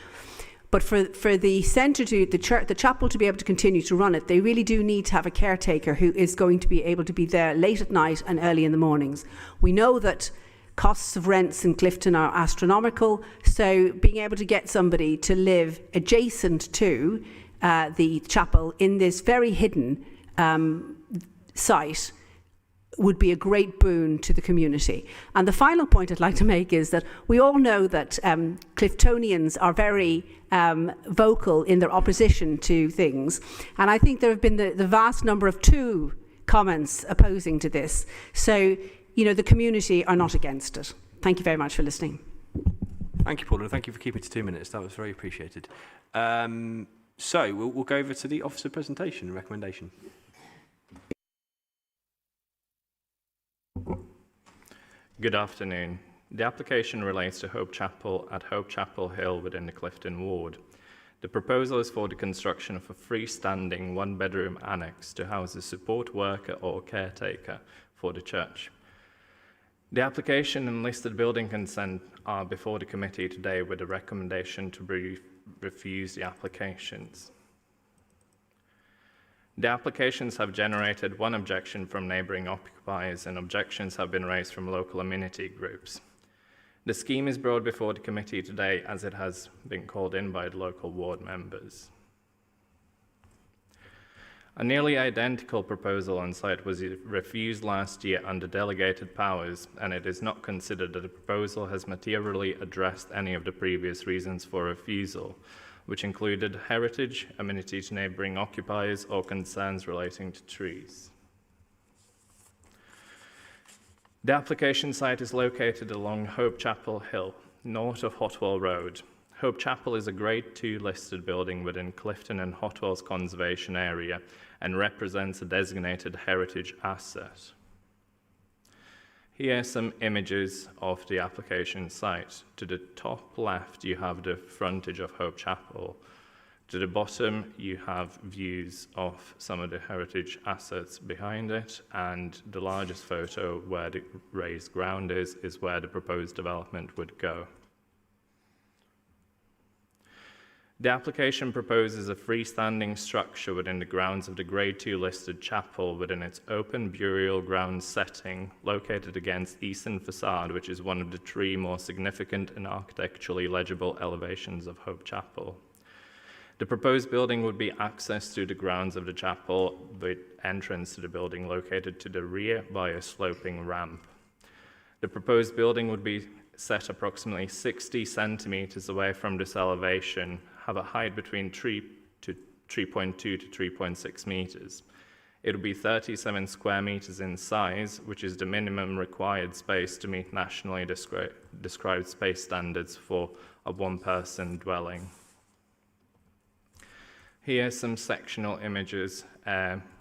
But for the centre the chapel to be able to continue to run it, they really do need to have a caretaker who is going to be able to be there late at night and early in the mornings. We know that costs of rents in Clifton are astronomical, so being able to get somebody to live adjacent to the chapel in this very hidden site would be a great boon to the community. And the final point I'd like to make is that we all know that Cliftonians are very vocal in their opposition to things. And I think there have been the vast number of 2 comments opposing to this. So, you know, the community are not against it. Thank you very much for listening. Thank you, Paula, and thank you for keeping to 2 minutes. That was very appreciated. So we'll go over to the officer presentation and recommendation. Good afternoon. The application relates to Hope Chapel at Hope Chapel Hill within the Clifton ward. The proposal is for the construction of a freestanding 1-bedroom annex to house a support worker or caretaker for the church. The application and listed building consent are before the committee today with a recommendation to refuse the applications. The applications have generated 1 objection from neighbouring occupiers, and objections have been raised from local amenity groups. The scheme is brought before the committee today as it has been called in by the local ward members. A nearly identical proposal on site was refused last year under delegated powers, and it is not considered that the proposal has materially addressed any of the previous reasons for refusal, which included heritage, amenity to neighbouring occupiers, or concerns relating to trees. The application site is located along Hope Chapel Hill, north of Hotwell Road. Hope Chapel is a Grade 2 listed building within Clifton and Hotwell's conservation area and represents a designated heritage asset. Here are some images of the application site. To the top left, you have the frontage of Hope Chapel. To the bottom, you have views of some of the heritage assets behind it, and the largest photo where the raised ground is where the proposed development would go. The application proposes a freestanding structure within the grounds of the Grade 2 listed chapel within its open burial ground setting, located against eastern facade, which is one of the 3 more significant and architecturally legible elevations of Hope Chapel. The proposed building would be accessed to the grounds of the chapel, with entrance to the building located to the rear by a sloping ramp. The proposed building would be set approximately 60 centimetres away from this elevation have a height between 3.2 to 3.6 metres. It will be 37 square metres in size, which is the minimum required space to meet nationally described space standards for a one-person dwelling. Here are some sectional images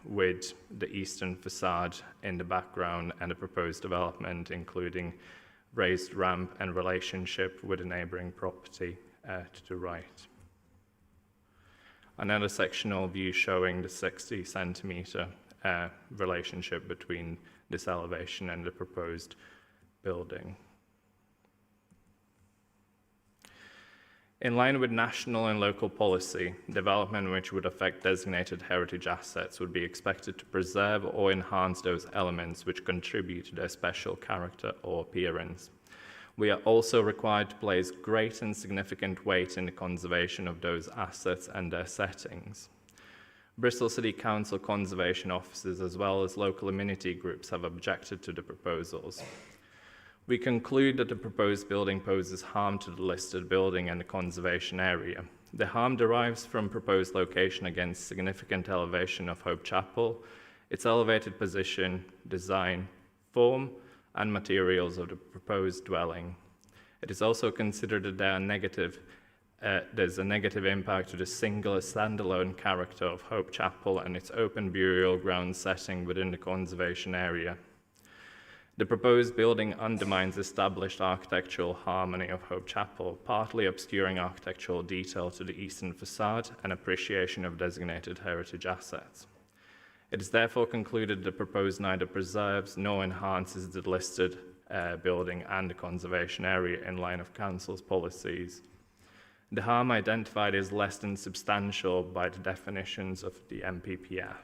with the eastern facade in the background and the proposed development, including raised ramp and relationship with a neighbouring property to the right. Another sectional view showing the 60 centimetre relationship between this elevation and the proposed building. In line with national and local policy, development which would affect designated heritage assets would be expected to preserve or enhance those elements which contribute to their special character or appearance. We are also required to place great and significant weight in the conservation of those assets and their settings. Bristol City Council conservation officers as well as local amenity groups have objected to the proposals. We conclude that the proposed building poses harm to the listed building and the conservation area. The harm derives from proposed location against significant elevation of Hope Chapel, its elevated position, design, form, and materials of the proposed dwelling. It is also considered that there's a negative impact to the singular standalone character of Hope Chapel and its open burial ground setting within the conservation area. The proposed building undermines established architectural harmony of Hope Chapel, partly obscuring architectural detail to the eastern facade and appreciation of designated heritage assets. It is therefore concluded the proposed neither preserves nor enhances the listed building and the conservation area in line of Council's policies. The harm identified is less than substantial by the definitions of the MPPF.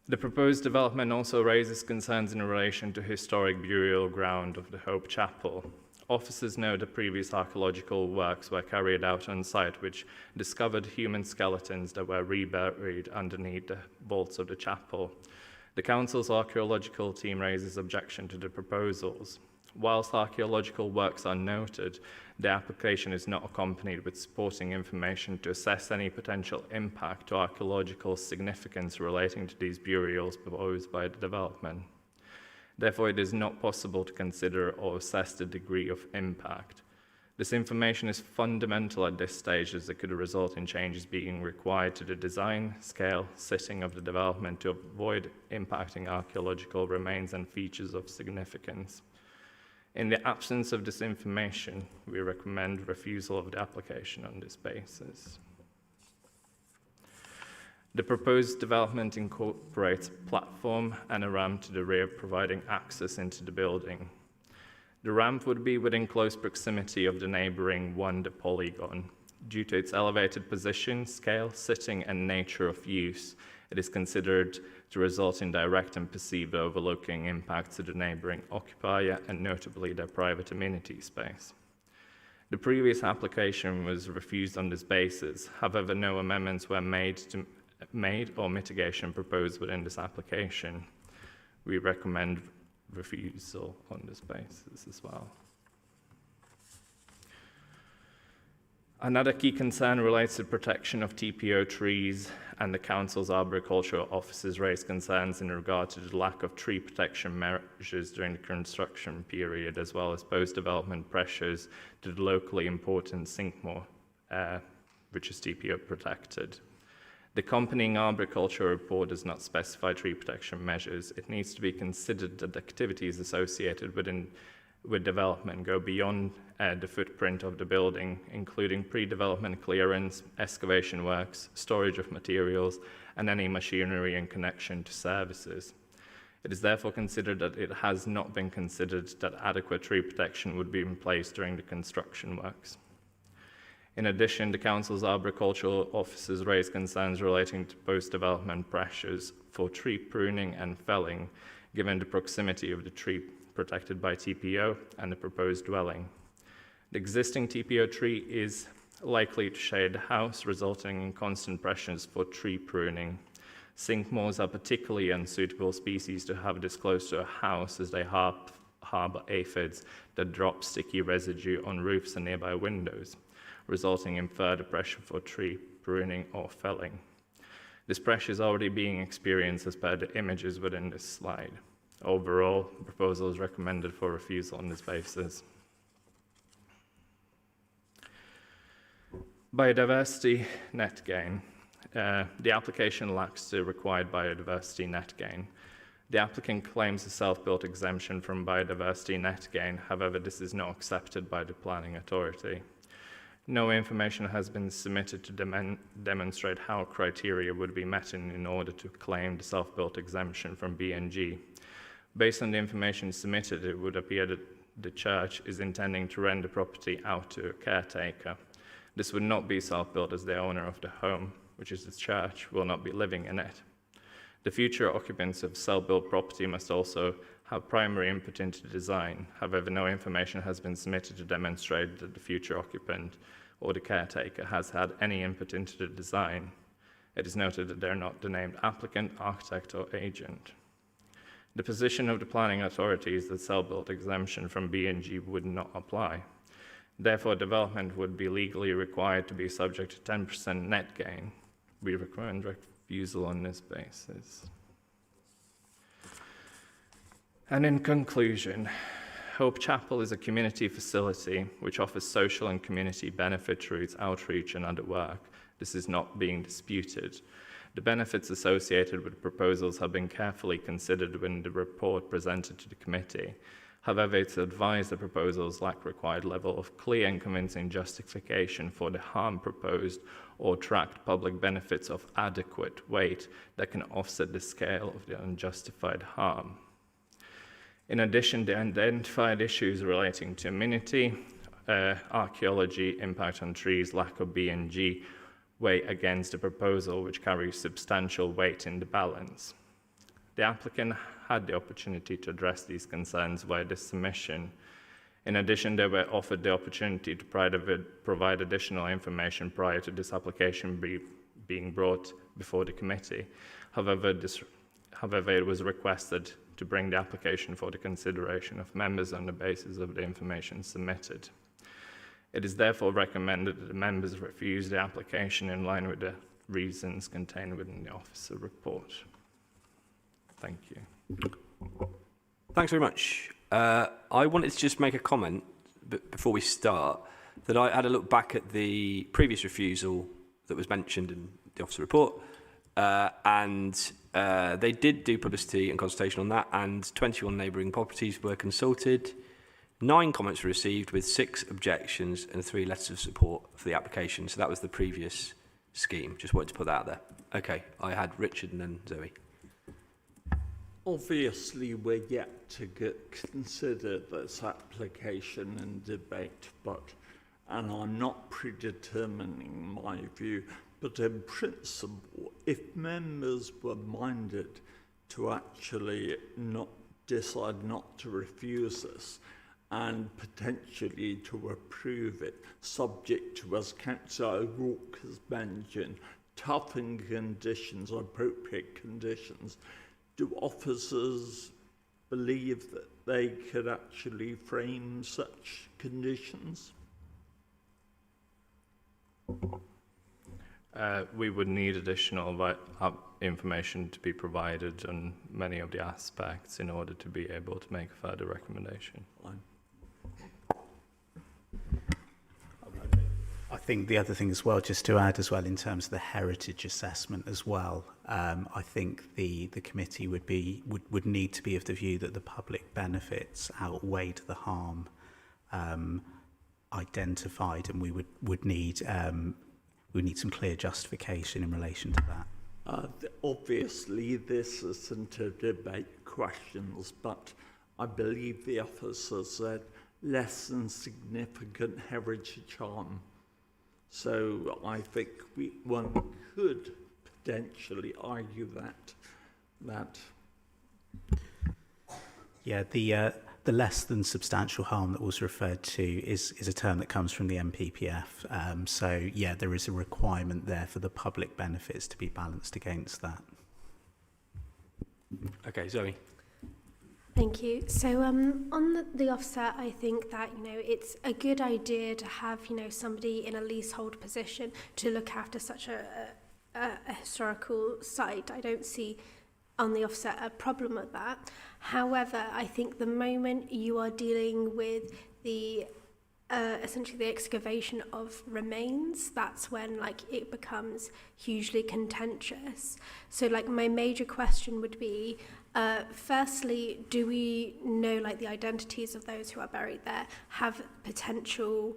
The proposed development also raises concerns in relation to historic burial ground of the Hope Chapel. Officers know the previous archaeological works were carried out on site which discovered human skeletons that were reburied underneath the vaults of the chapel. The Council's archaeological team raises objection to the proposals. Whilst archaeological works are noted, the application is not accompanied with supporting information to assess any potential impact to archaeological significance relating to these burials proposed by the development. Therefore, it is not possible to consider or assess the degree of impact. This information is fundamental at this stage as it could result in changes being required to the design, scale, sitting of the development to avoid impacting archaeological remains and features of significance. In the absence of this information, we recommend refusal of the application on this basis. The proposed development incorporates a platform and a ramp to the rear, providing access into the building. The ramp would be within close proximity of the neighboring Wonder Polygon. Due to its elevated position, scale, sitting, and nature of use, it is considered to result in direct and perceived overlooking impacts to the neighboring occupier and notably their private amenity space. The previous application was refused on this basis. However, no amendments were made or mitigation proposed within this application. We recommend refusal on this basis as well. Another key concern relates to protection of TPO trees, and the Council's arboricultural officers raised concerns in regard to the lack of tree protection measures during the construction period, as well as post-development pressures to the locally important Sinkmore, which is TPO protected. The accompanying arboriculture report does not specify tree protection measures. It needs to be considered that activities associated with development go beyond the footprint of the building, including pre-development clearance, excavation works, storage of materials, and any machinery in connection to services. It is therefore considered that it has not been considered that adequate tree protection would be in place during the construction works. In addition, the Council's arboricultural officers raised concerns relating to post-development pressures for tree pruning and felling, given the proximity of the tree protected by TPO and the proposed dwelling. The existing TPO tree is likely to shade the house, resulting in constant pressures for tree pruning. Sinkmoors are particularly unsuitable species to have this close to a house, as they harbour aphids that drop sticky residue on roofs and nearby windows, resulting in further pressure for tree pruning or felling. This pressure is already being experienced as per the images within this slide. Overall, the proposal is recommended for refusal on this basis. Biodiversity net gain. The application lacks the required biodiversity net gain. The applicant claims a self-built exemption from biodiversity net gain. However, this is not accepted by the planning authority. No information has been submitted to demonstrate how criteria would be met in order to claim the self-built exemption from B&G. Based on the information submitted, it would appear that the church is intending to rent the property out to a caretaker. This would not be self-built, as the owner of the home, which is the church, will not be living in it. The future occupants of self-built property must also have primary input into the design. However, no information has been submitted to demonstrate that the future occupant or the caretaker has had any input into the design. It is noted that they are not the named applicant, architect, or agent. The position of the planning authority is that self-built exemption from B&G would not apply. Therefore, development would be legally required to be subject to 10% net gain. We recommend refusal on this basis. And in conclusion, Hope Chapel is a community facility which offers social and community benefit through its outreach and other work. This is not being disputed. The benefits associated with proposals have been carefully considered when the report presented to the committee. However, it's advised the proposals lack required level of clear and convincing justification for the harm proposed or attract public benefits of adequate weight that can offset the scale of the unjustified harm. In addition, the identified issues relating to amenity, archaeology, impact on trees, lack of B&G, weigh against the proposal, which carries substantial weight in the balance. The applicant had the opportunity to address these concerns via this submission. In addition, they were offered the opportunity to provide additional information prior to this application being brought before the committee. However, it was requested to bring the application for the consideration of members on the basis of the information submitted. It is therefore recommended that the members refuse the application in line with the reasons contained within the officer report. Thank you. Thanks very much. I wanted to just make a comment before we start, that I had a look back at the previous refusal that was mentioned in the officer report, and they did do publicity and consultation on that, and 21 neighbouring properties were consulted. 9 comments were received with 6 objections and 3 letters of support for the application. So that was the previous scheme. Just wanted to put that out there. Okay, I had Richard and then Zoe. Obviously, we're yet to consider this application and debate, and I'm not predetermining my view, but in principle, if members were minded to actually decide not to refuse this, and potentially to approve it, subject to, as Councillor O'Rourke has mentioned, toughen conditions, appropriate conditions, do officers believe that they could actually frame such conditions? We would need additional information to be provided on many of the aspects in order to be able to make a further recommendation. I think the other thing as well, just to add as well, in terms of the heritage assessment as well, I think the committee would need to be of the view that the public benefits outweighed the harm identified, and we would need some clear justification in relation to that. Obviously, this isn't a debate questions, but I believe the officer said less than significant heritage harm. So I think one could potentially argue that. Yeah, the less than substantial harm that was referred to is a term that comes from the MPPF. So yeah, there is a requirement there for the public benefits to be balanced against that. Okay, Zoe. Thank you. So on the offset, I think that, it's a good idea to have, somebody in a leasehold position to look after such a historical site. I don't see on the offset a problem with that. However, I think the moment you are dealing with the essentially the excavation of remains, that's when it becomes hugely contentious. So my major question would be, firstly, do we know the identities of those who are buried there? Have potential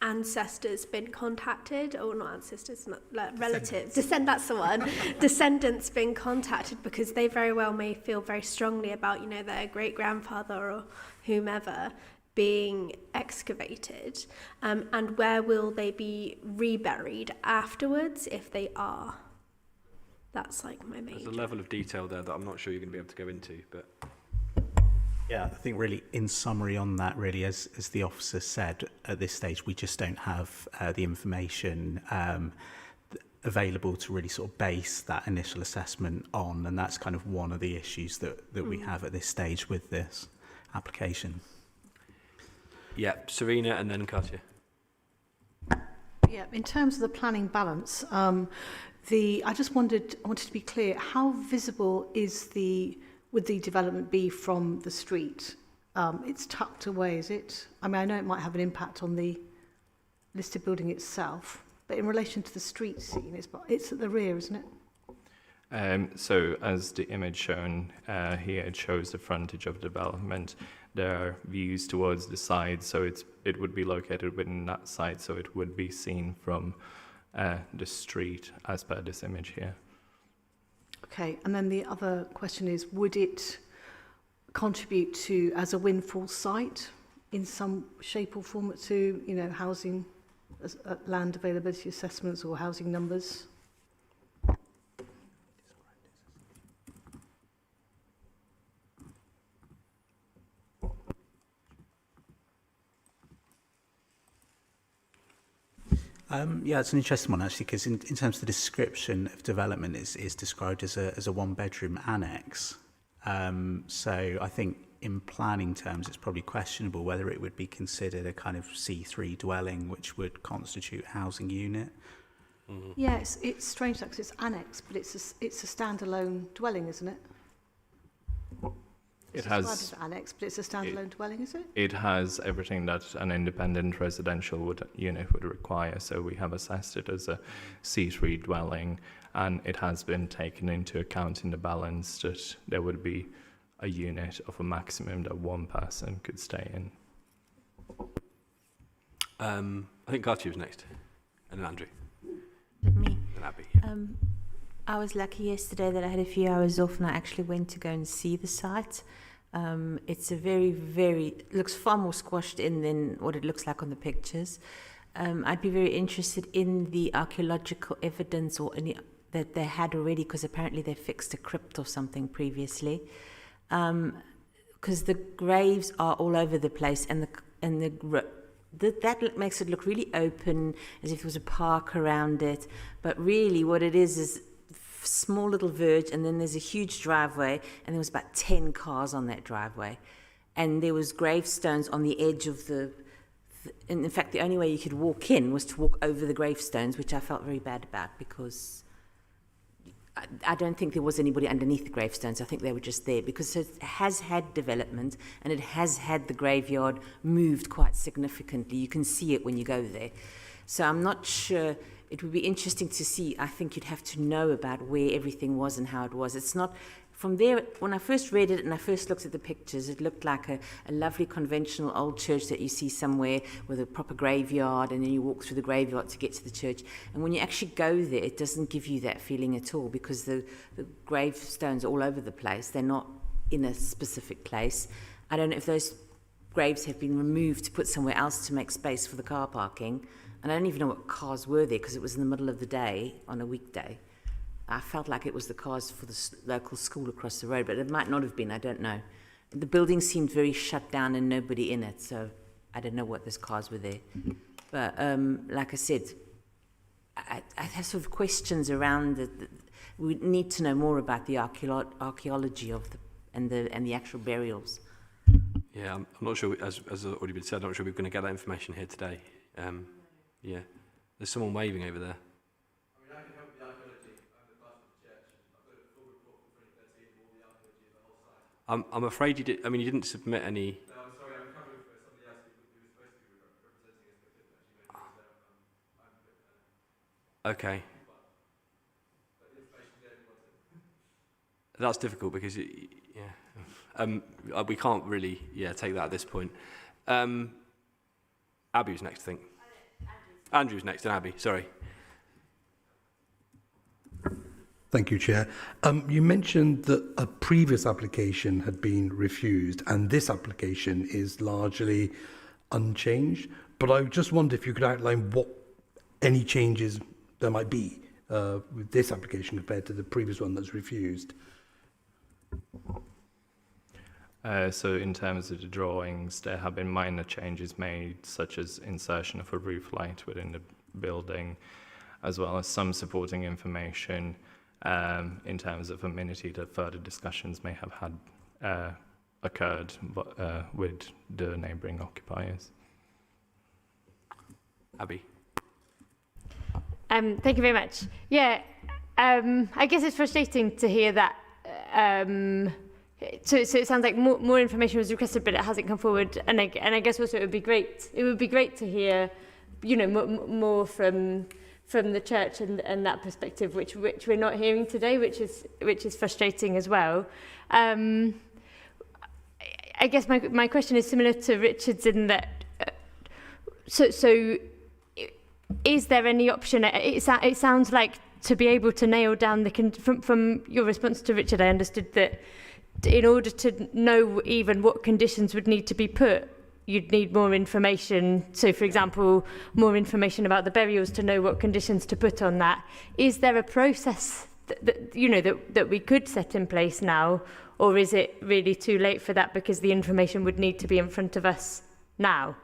ancestors been contacted, or not ancestors, not relatives, that's the one, descendants been contacted, because they very well may feel very strongly about their great grandfather or whomever being excavated, and where will they be reburied afterwards if they are? That's my major. There's a level of detail there that I'm not sure you're going to be able to go into, but yeah, I think really in summary on that, really, as the officer said, at this stage we just don't have the information available to really sort of base that initial assessment on, and that's kind of one of the issues that we have at this stage with this application. Yeah, Serena and then Katya. Yeah, in terms of the planning balance, I wanted to be clear, how visible would the development be from the street? It's tucked away, is it? I mean, I know it might have an impact on the listed building itself, but in relation to the street scene, it's at the rear, isn't it? So as the image shown here, it shows the frontage of development. There are views towards the side, so it would be located within that site, so it would be seen from the street as per this image here. Okay, and then the other question is, would it contribute to, as a windfall site, in some shape or form to, housing, land availability assessments or housing numbers? Yeah, it's an interesting one actually, because in terms of the description of development, is described as a one-bedroom annex. So I think in planning terms, it's probably questionable whether it would be considered a kind of C3 dwelling, which would constitute a housing unit. Mm-hmm. Yeah, it's strange because it's annex, but it's a standalone dwelling, isn't it? It has as annex, but it's a standalone dwelling, is it? It has everything that an independent residential unit would require. So we have assessed it as a C3 dwelling, and it has been taken into account in the balance that there would be a unit of a maximum that one person could stay in. I think Katya was next, and then Andrew. Me. And Abby. Yeah. I was lucky yesterday that I had a few hours off, and I actually went to go and see the site. It's a it looks far more squashed in than what it looks like on the pictures. I'd be very interested in the archaeological evidence or any that they had already, because apparently they fixed a crypt or something previously. Because the graves are all over the place, and that makes it look really open, as if there was a park around it. But really, what it is small little verge, and then there's a huge driveway, and there was about 10 cars on that driveway, and there was gravestones on the edge of and in fact the only way you could walk in was to walk over the gravestones, which I felt very bad about, because I don't think there was anybody underneath the gravestones. I think they were just there because it has had development, and it has had the graveyard moved quite significantly. You can see it when you go there. So I'm not sure. It would be interesting to see. I think you'd have to know about where everything was and how it was. It's not, from there, when I first read it and I first looked at the pictures, it looked like a lovely conventional old church that you see somewhere with a proper graveyard, and then you walk through the graveyard to get to the church. And when you actually go there, it doesn't give you that feeling at all, because the gravestones are all over the place. They're not in a specific place. I don't know if those graves have been removed to put somewhere else to make space for the car parking. And I don't even know what cars were there, because it was in the middle of the day on a weekday. I felt like it was the cars for the local school across the road, but it might not have been, I don't know. The building seemed very shut down and nobody in it, so I don't know what those cars were there. But like I said, I have sort of questions around we need to know more about the archaeology of and the actual burials. Yeah, I'm not sure, as already been said, I'm not sure we're going to get that information here today. Yeah, there's someone waving over there. I mean, I can help with the archaeology. I'm the pastor of the church. I've got a full report from 2013 of all the archaeology of the whole site. I'm afraid you did. I mean, you didn't submit any. No, I'm sorry. I'm covering for somebody else who was supposed to be representing us, but couldn't actually make it. So I'm a bit. Okay. But the information's there if you want it. That's difficult because, we can't really, take that at this point. Abby's next, I think. Andrew's next, and Abby, sorry. Thank you, Chair. You mentioned that a previous application had been refused, and this application is largely unchanged. But I just wondered if you could outline what any changes there might be with this application compared to the previous one that's refused. So in terms of the drawings, there have been minor changes made, such as insertion of a roof light within the building, as well as some supporting information in terms of amenity that further discussions may have had occurred with the neighbouring occupiers. Abby. Thank you very much. Yeah, I guess it's frustrating to hear that. So it sounds like more information was requested, but it hasn't come forward. And I guess also it would be great. It would be great to hear, more from the church and that perspective, which we're not hearing today, which is frustrating as well. I guess my question is similar to Richard's in that. So is there any option? It sounds like to be able to nail down from your response to Richard, I understood that in order to know even what conditions would need to be put, you'd need more information. So, for example, more information about the burials to know what conditions to put on that. Is there a process that we could set in place now, or is it really too late for that because the information would need to be in front of us now?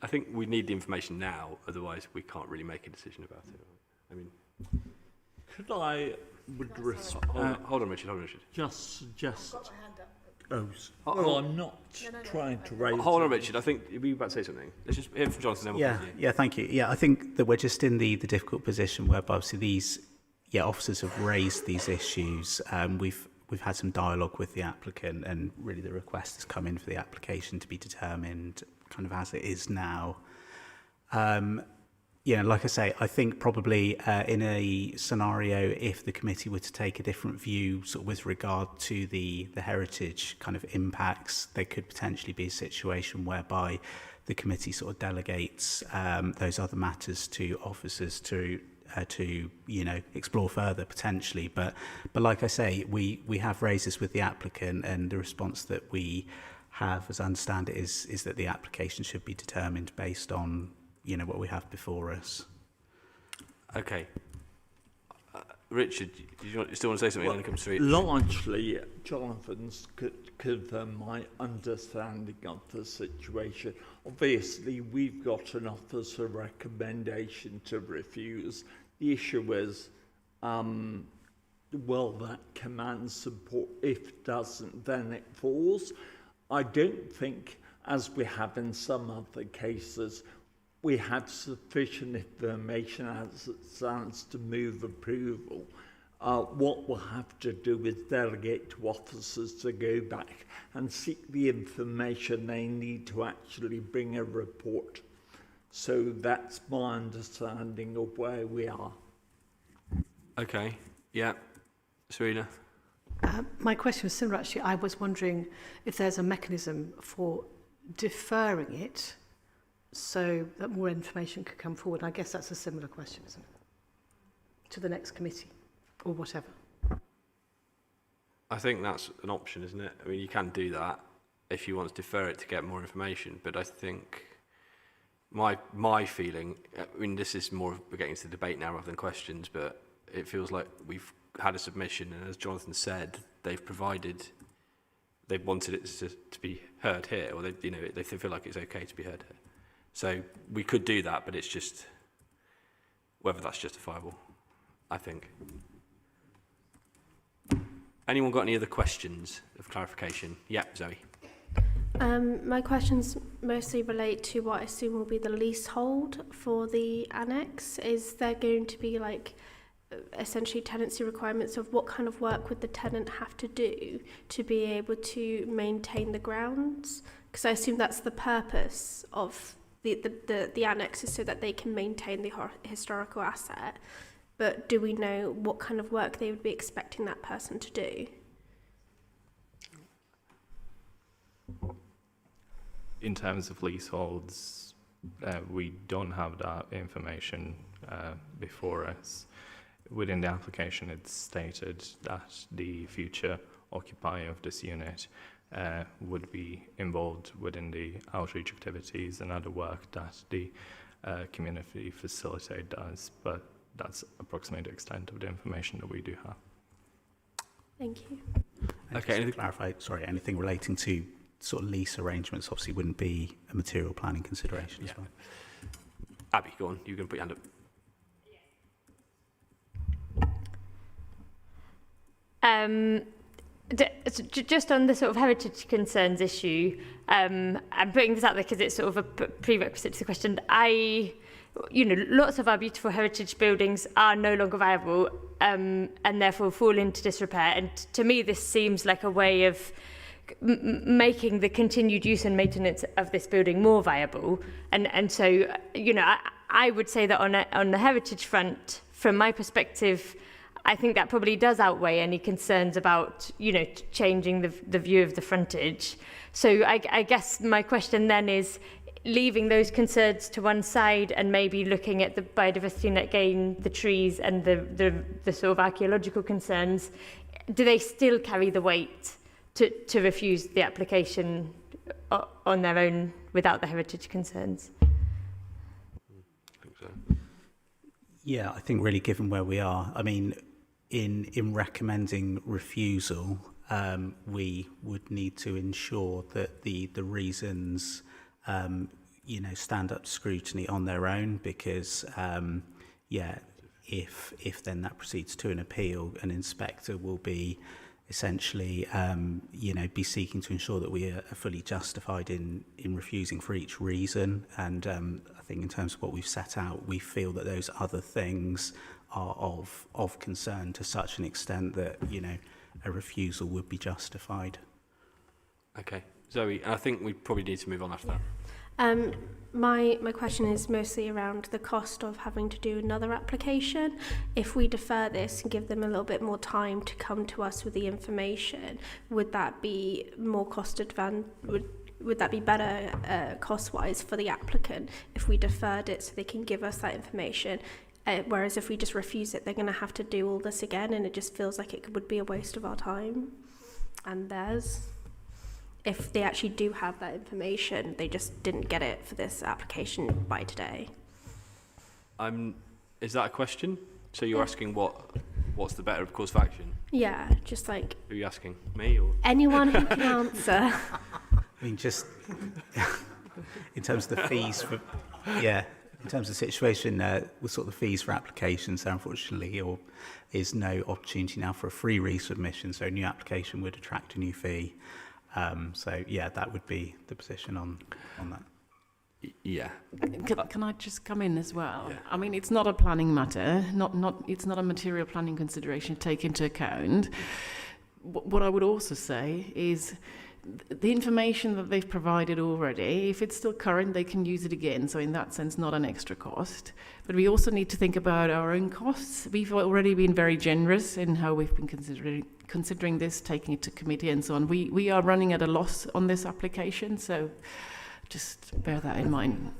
I think we need the information now, otherwise we can't really make a decision about it. I mean, could I hold on, Richard. Just suggest. I'm not trying to raise. Hold on, Richard. I think you were about to say something. Let's just hear from Jonathan. Yeah, thank you. Yeah, I think that we're just in the difficult position where obviously these officers have raised these issues. We've had some dialogue with the applicant, and really the request has come in for the application to be determined kind of as it is now. Like I say, I think probably in a scenario, if the committee were to take a different view sort of with regard to the heritage kind of impacts, there could potentially be a situation whereby the committee sort of delegates those other matters to officers to explore further potentially. But like I say, we have raised this with the applicant, and the response that we have, as I understand it, is that the application should be determined based on what we have before us. Okay. Richard, do you still want to say something when it comes to it? Largely, Jonathan's confirmed my understanding of the situation. Obviously, we've got an officer recommendation to refuse. The issue is, will that command support? If it doesn't, then it falls. I don't think, as we have in some other cases, we have sufficient information as it stands to move approval. What we'll have to do is delegate to officers to go back and seek the information they need to actually bring a report. So that's my understanding of where we are. Okay, yeah. Serena? My question was similar, actually. I was wondering if there's a mechanism for deferring it so that more information could come forward. I guess that's a similar question, isn't it? To the next committee, or whatever. I think that's an option, isn't it? I mean, you can do that if you want to defer it to get more information, but I think my feeling, I mean, this is more, we're getting into the debate now rather than questions, but it feels like we've had a submission, and as Jonathan said, they've wanted it to be heard here, or they feel like it's okay to be heard here. So we could do that, but it's just whether that's justifiable, I think. Anyone got any other questions of clarification? Yeah, Zoe. My questions mostly relate to what I assume will be the leasehold for the annex. Is there going to be like essentially tenancy requirements of what kind of work would the tenant have to do to be able to maintain the grounds? Because I assume that's the purpose of the annex, is so that they can maintain the historical asset. But do we know what kind of work they would be expecting that person to do? In terms of leaseholds, we don't have that information before us. Within the application, it's stated that the future occupier of this unit would be involved within the outreach activities and other work that the community facilitator does, but that's approximately the extent of the information that we do have. Thank you. Okay. To clarify, sorry, anything relating to sort of lease arrangements obviously wouldn't be a material planning consideration as well. Abby, go on. You're going to put your hand up. Just on the sort of heritage concerns issue, I'm putting this out there because it's sort of a prerequisite to the question. Lots of our beautiful heritage buildings are no longer viable and therefore fall into disrepair. And to me, this seems like a way of making the continued use and maintenance of this building more viable. And so, I would say that on the heritage front, from my perspective, I think that probably does outweigh any concerns about, changing the view of the frontage. So I guess my question then is, leaving those concerns to one side and maybe looking at the biodiversity net gain, the trees and the sort of archaeological concerns, do they still carry the weight to refuse the application on their own without the heritage concerns? Yeah, I think really given where we are, I mean, in recommending refusal, we would need to ensure that the reasons stand up to scrutiny on their own, because if then that proceeds to an appeal, an inspector will be essentially be seeking to ensure that we are fully justified in refusing for each reason. And I think in terms of what we've set out, we feel that those other things are of concern to such an extent that a refusal would be justified. Okay, Zoe, I think we probably need to move on after that. My question is mostly around the cost of having to do another application. If we defer this and give them a little bit more time to come to us with the information, would that be more cost advantage? Would that be better cost-wise for the applicant if we deferred it so they can give us that information? Whereas if we just refuse it, they're going to have to do all this again, and it just feels like it would be a waste of our time and theirs. If they actually do have that information, they just didn't get it for this application by today. Is that a question? So you're asking what's the better course of action? Yeah, just like... Who are you asking? Me or...? Anyone who can answer. I mean, just in terms of the fees for... Yeah, in terms of the situation with sort of the fees for applications, there unfortunately is no opportunity now for a free resubmission, so a new application would attract a new fee. That would be the position on that. Yeah. Can I just come in as well? Yeah. I mean, it's not a planning matter. It's not a material planning consideration to take into account. What I would also say is the information that they've provided already, if it's still current, they can use it again. So in that sense, not an extra cost. But we also need to think about our own costs. We've already been very generous in how we've been considering this, taking it to committee and so on. We are running at a loss on this application, so just bear that in mind.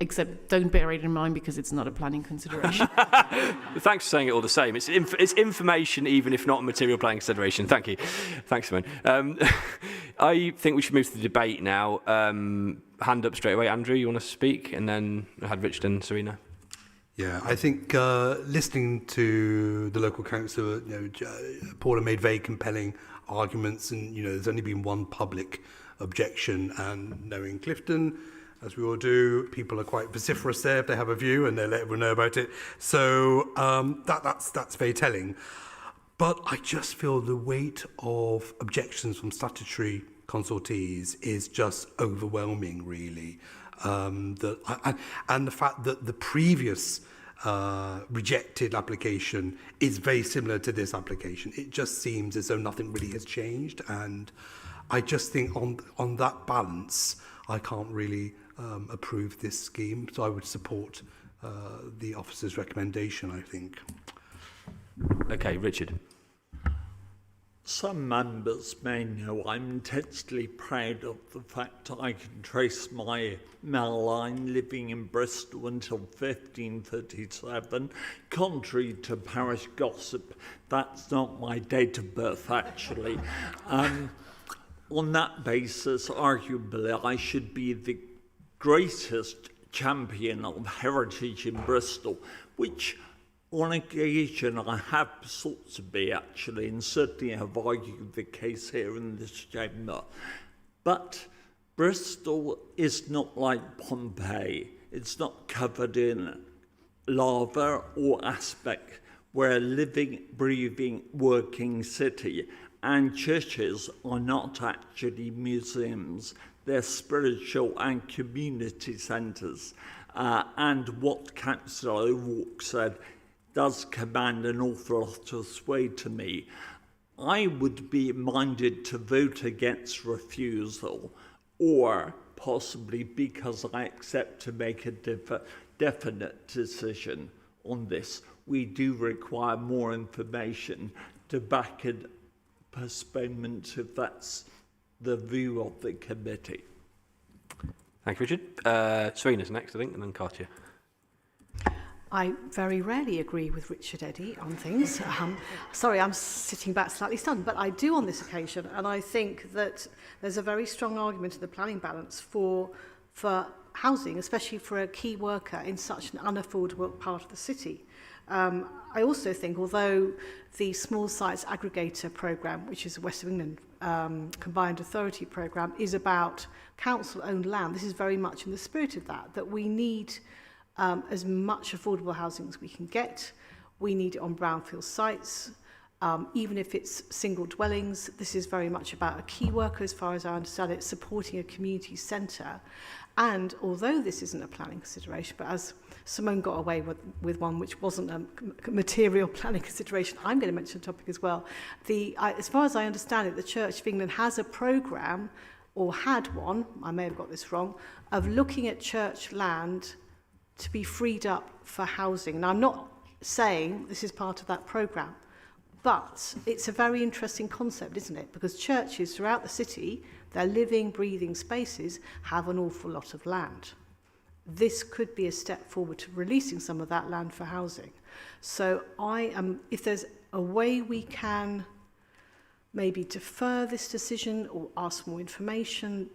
Except don't bear it in mind because it's not a planning consideration. Thanks for saying it all the same. It's information, even if not a material planning consideration. Thank you. Thanks, Simone. I think we should move to the debate now. Hand up straight away. Andrew, you want to speak? And then I had Richard and Serena. Yeah, I think listening to the local councillor, Paula made very compelling arguments, and there's only been one public objection, and knowing Clifton, as we all do. People are quite vociferous there if they have a view, and they let everyone know about it. So that's very telling. But I just feel the weight of objections from statutory consultees is just overwhelming, really. And the fact that the previous rejected application is very similar to this application. It just seems as though nothing really has changed, and I just think on that balance, I can't really approve this scheme. So I would support the officer's recommendation, I think. Okay, Richard. Some members may know I'm intensely proud of the fact I can trace my male line living in Bristol until 1537. Contrary to parish gossip, that's not my date of birth, actually. On that basis, arguably, I should be the greatest champion of heritage in Bristol, which on occasion I have sought to be, actually, and certainly have argued the case here in this chamber. But Bristol is not like Pompeii. It's not covered in lava or aspect. We're a living, breathing, working city. And churches are not actually museums. They're spiritual and community centres. And what Councillor O'Rourke said does command an awful lot of sway to me. I would be minded to vote against refusal, or possibly because I accept to make a definite decision on this. We do require more information to back a postponement if that's the view of the committee. Thank you, Richard. Serena's next, I think, and then Katya. I very rarely agree with Richard Eddy on things. Sorry, I'm sitting back slightly stunned, but I do on this occasion, and I think that there's a very strong argument in the planning balance for housing, especially for a key worker in such an unaffordable part of the city. I also think, although the Small Sites Aggregator programme, which is a West of England combined authority programme, is about council-owned land, this is very much in the spirit of that we need as much affordable housing as we can get. We need it on brownfield sites, even if it's single dwellings. This is very much about a key worker, as far as I understand it, supporting a community centre. And although this isn't a planning consideration, but as Simone got away with one which wasn't a material planning consideration, I'm going to mention the topic as well. As far as I understand it, the Church of England has a programme, or had one, I may have got this wrong, of looking at church land to be freed up for housing. And I'm not saying this is part of that programme, but it's a very interesting concept, isn't it? Because churches throughout the city, their living, breathing spaces, have an awful lot of land. This could be a step forward to releasing some of that land for housing. So if there's a way we can maybe defer this decision or ask for more information,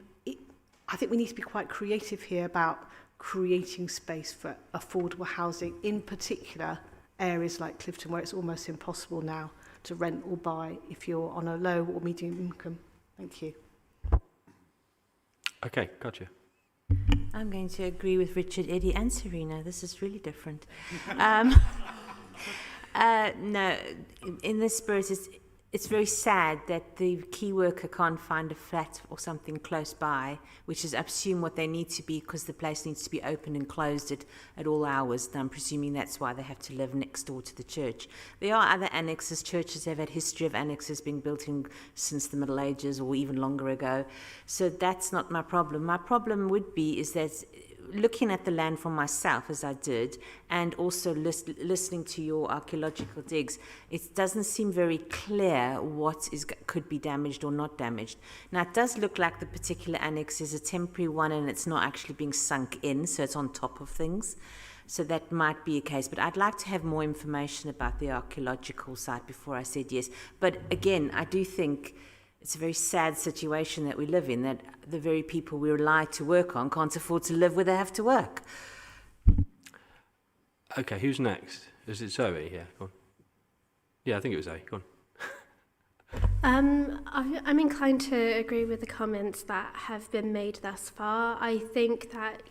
I think we need to be quite creative here about creating space for affordable housing, in particular areas like Clifton, where it's almost impossible now to rent or buy if you're on a low or medium income. Thank you. Okay, gotcha. I'm going to agree with Richard, Eddie and Serena. This is really different. No, in this spirit, it's very sad that the key worker can't find a flat or something close by, which is, I assume, what they need to be, because the place needs to be open and closed at all hours. And I'm presuming that's why they have to live next door to the church. There are other annexes. Churches have had history of annexes being built in since the Middle Ages or even longer ago. So that's not my problem. My problem would be is that looking at the land for myself, as I did, and also listening to your archaeological digs, it doesn't seem very clear what could be damaged or not damaged. Now, it does look like the particular annex is a temporary one and it's not actually being sunk in, so it's on top of things. So that might be a case. But I'd like to have more information about the archaeological site before I said yes. But again, I do think it's a very sad situation that we live in, that the very people we rely to work on can't afford to live where they have to work. Okay, who's next? Is it Zoe? Yeah, go on. Yeah, I think it was Zoe. Go on. I'm inclined to agree with the comments that have been made thus far. I think that,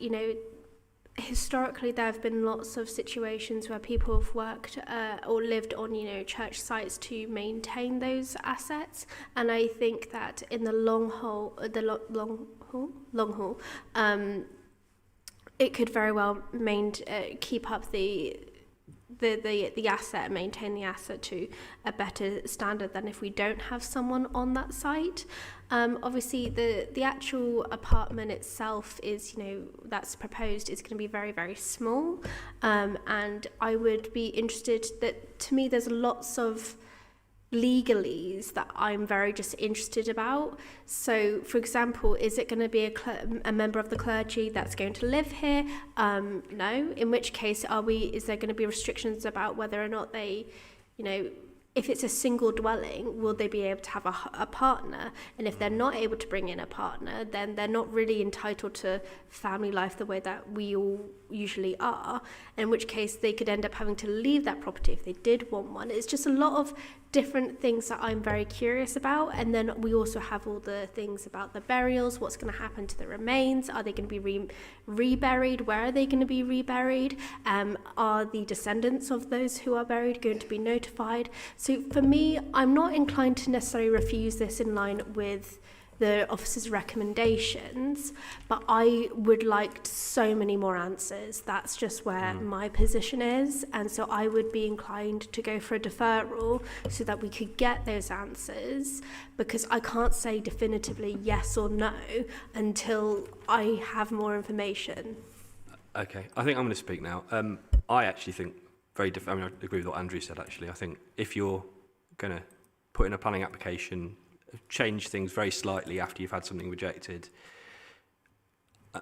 historically there have been lots of situations where people have worked or lived on, church sites to maintain those assets. And I think that in the long haul, it could very well keep up the asset, maintain the asset to a better standard than if we don't have someone on that site. Obviously, the actual apartment itself is, that's proposed is going to be very, very small. And I would be interested that, to me, there's lots of legalese that I'm very just interested about. So, for example, is it going to be a member of the clergy that's going to live here? No. In which case, is there going to be restrictions about whether or not they, if it's a single dwelling, will they be able to have a partner? And if they're not able to bring in a partner, then they're not really entitled to family life the way that we all usually are, in which case they could end up having to leave that property if they did want one. It's just a lot of different things that I'm very curious about. And then we also have all the things about the burials, what's going to happen to the remains, are they going to be reburied, where are they going to be reburied, are the descendants of those who are buried going to be notified? So for me, I'm not inclined to necessarily refuse this in line with the officer's recommendations, but I would like so many more answers. That's just where my position is, and so I would be inclined to go for a deferral so that we could get those answers, because I can't say definitively yes or no until I have more information. Okay, I think I'm going to speak now. I actually think I agree with what Andrew said, actually. I think if you're going to put in a planning application, change things very slightly after you've had something rejected,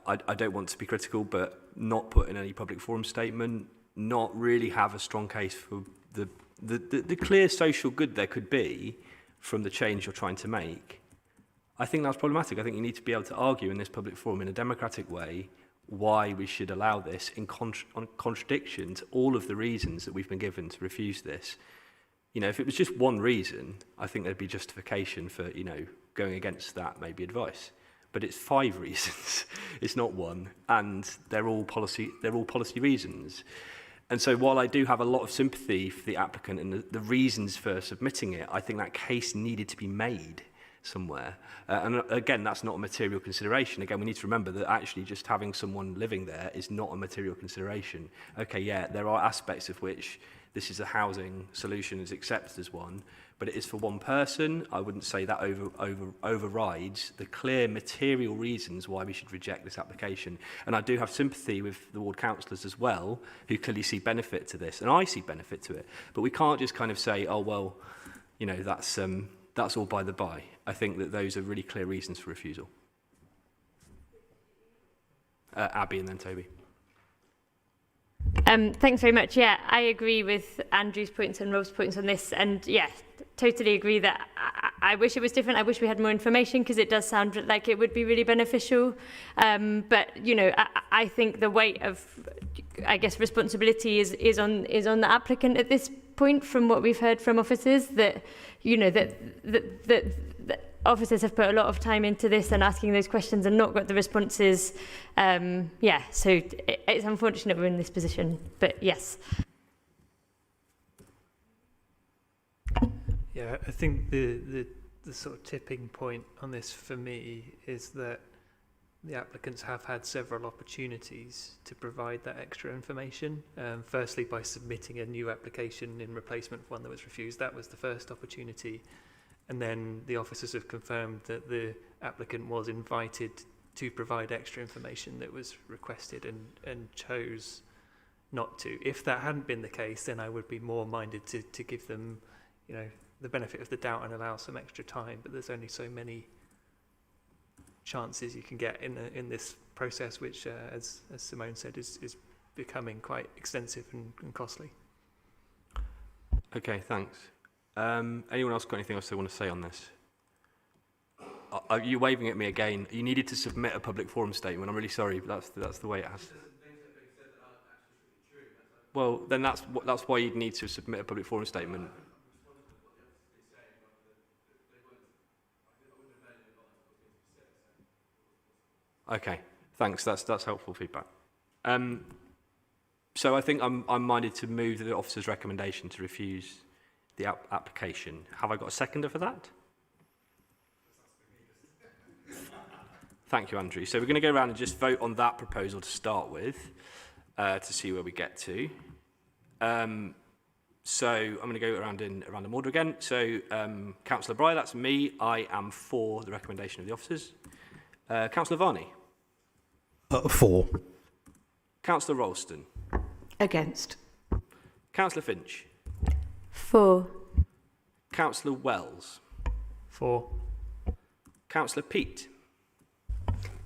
I don't want to be critical, but not put in any public forum statement, not really have a strong case for the clear social good there could be from the change you're trying to make. I think that's problematic. I think you need to be able to argue in this public forum in a democratic way why we should allow this in contradiction to all of the reasons that we've been given to refuse this. If it was just one reason, I think there'd be justification for, going against that, maybe advice. But it's 5 reasons. It's not one, and they're all policy reasons. And so while I do have a lot of sympathy for the applicant and the reasons for submitting it, I think that case needed to be made somewhere. And again, that's not a material consideration. Again, we need to remember that actually just having someone living there is not a material consideration. Okay, yeah, there are aspects of which this is a housing solution, is accepted as one, but it is for one person. I wouldn't say that overrides the clear material reasons why we should reject this application. And I do have sympathy with the ward councillors as well, who clearly see benefit to this, and I see benefit to it. But we can't just kind of say, oh, well, that's all by the by. I think that those are really clear reasons for refusal. Abby and then Toby. Thanks very much. Yeah, I agree with Andrew's points and Rob's points on this, and yeah, totally agree that I wish it was different. I wish we had more information, because it does sound like it would be really beneficial. But I think the weight of, responsibility is on the applicant at this point. From what we've heard from officers, that that officers have put a lot of time into this and asking those questions and not got the responses. So it's unfortunate we're in this position, but yes. Yeah, I think the sort of tipping point on this for me is that the applicants have had several opportunities to provide that extra information. Firstly, by submitting a new application in replacement for one that was refused. That was the first opportunity. And then the officers have confirmed that the applicant was invited to provide extra information that was requested and chose not to. If that hadn't been the case, then I would be more minded to give them, the benefit of the doubt and allow some extra time. But there's only so many chances you can get in this process, which, as Simone said, is becoming quite extensive and costly. Okay, thanks. Anyone else got anything else they want to say on this? Are you waving at me again? You needed to submit a public forum statement. I'm really sorry, but that's the way it has. Well, then that's why you'd need to submit a public forum statement. Okay, thanks. That's helpful feedback. So I think I'm minded to move the officer's recommendation to refuse the application. Have I got a seconder for that? Thank you, Andrew. So we're going to go around and just vote on that proposal to start with, to see where we get to. So I'm going to go around in a random order again. So Councillor Bry, that's me. I am for the recommendation of the officers. Councillor Varney. For. Councillor Ralston. Against. Councillor Finch. For. Councillor Wells. For. Councillor Peat.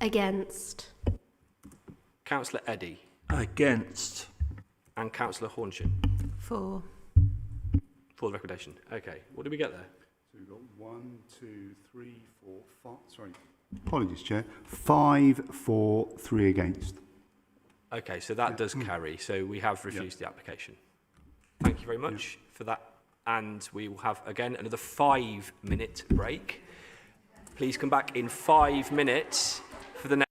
Against. Councillor Eddy. Against. And Councillor Hornshin. For. For the recommendation. Okay, what did we get there? So we've got 1, 2, 3, 4, 5. Sorry. Apologies, Chair. 5 for, 3 against. Okay, so that does carry. So we have refused the application. Thank you very much for that. And we will have, again, another 5-minute break. Please come back in 5 minutes for the next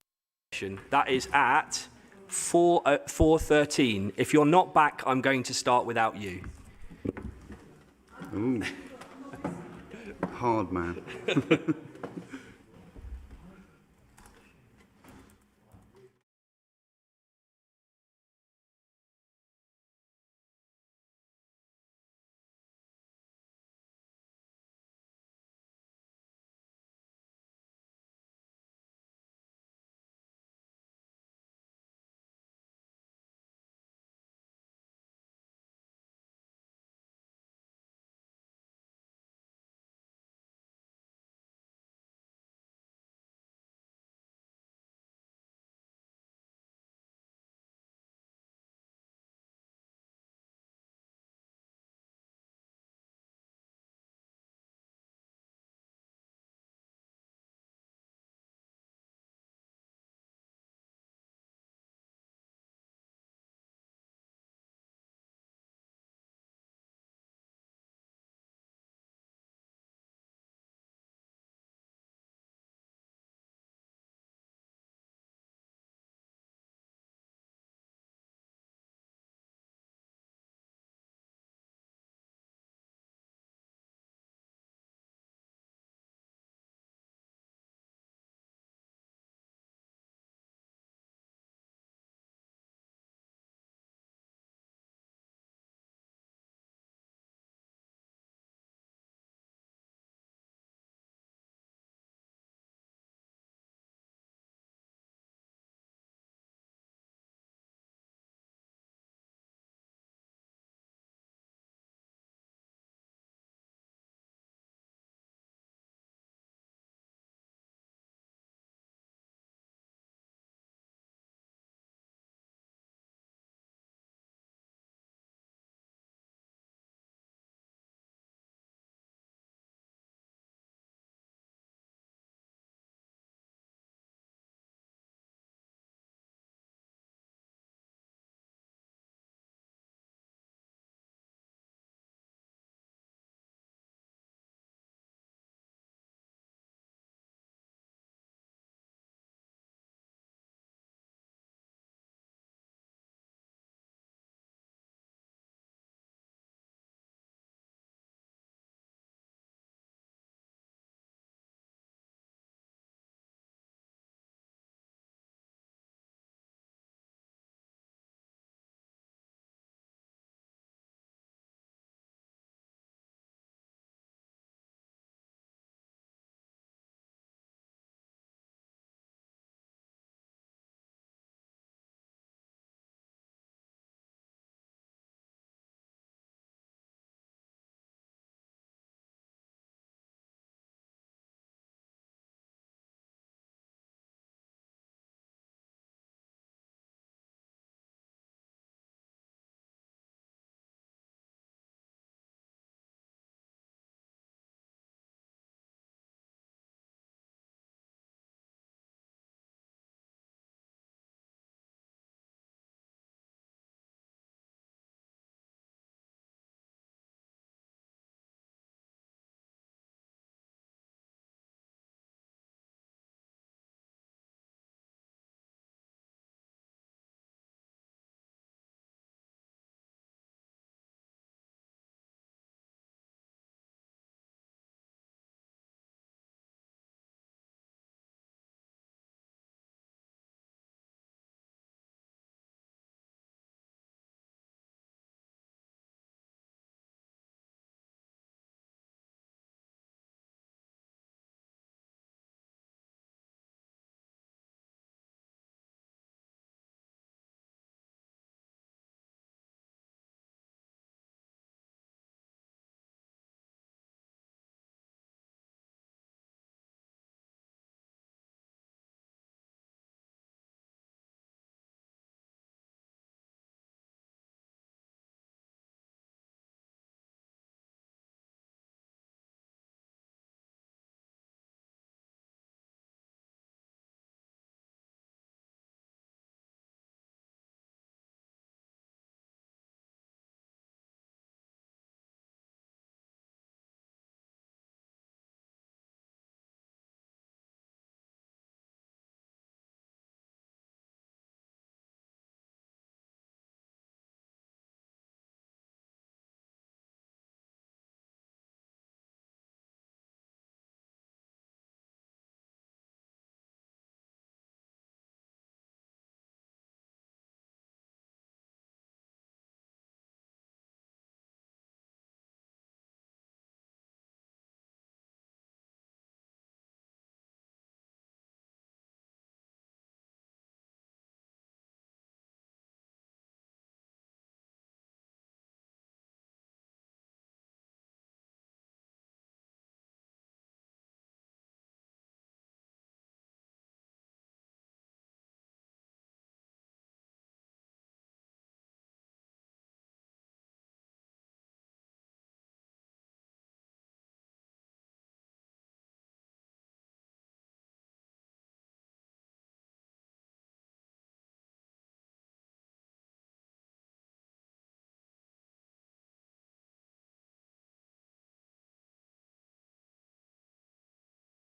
session. That is at 4:13. If you're not back, I'm going to start without you. Ooh. Hard man.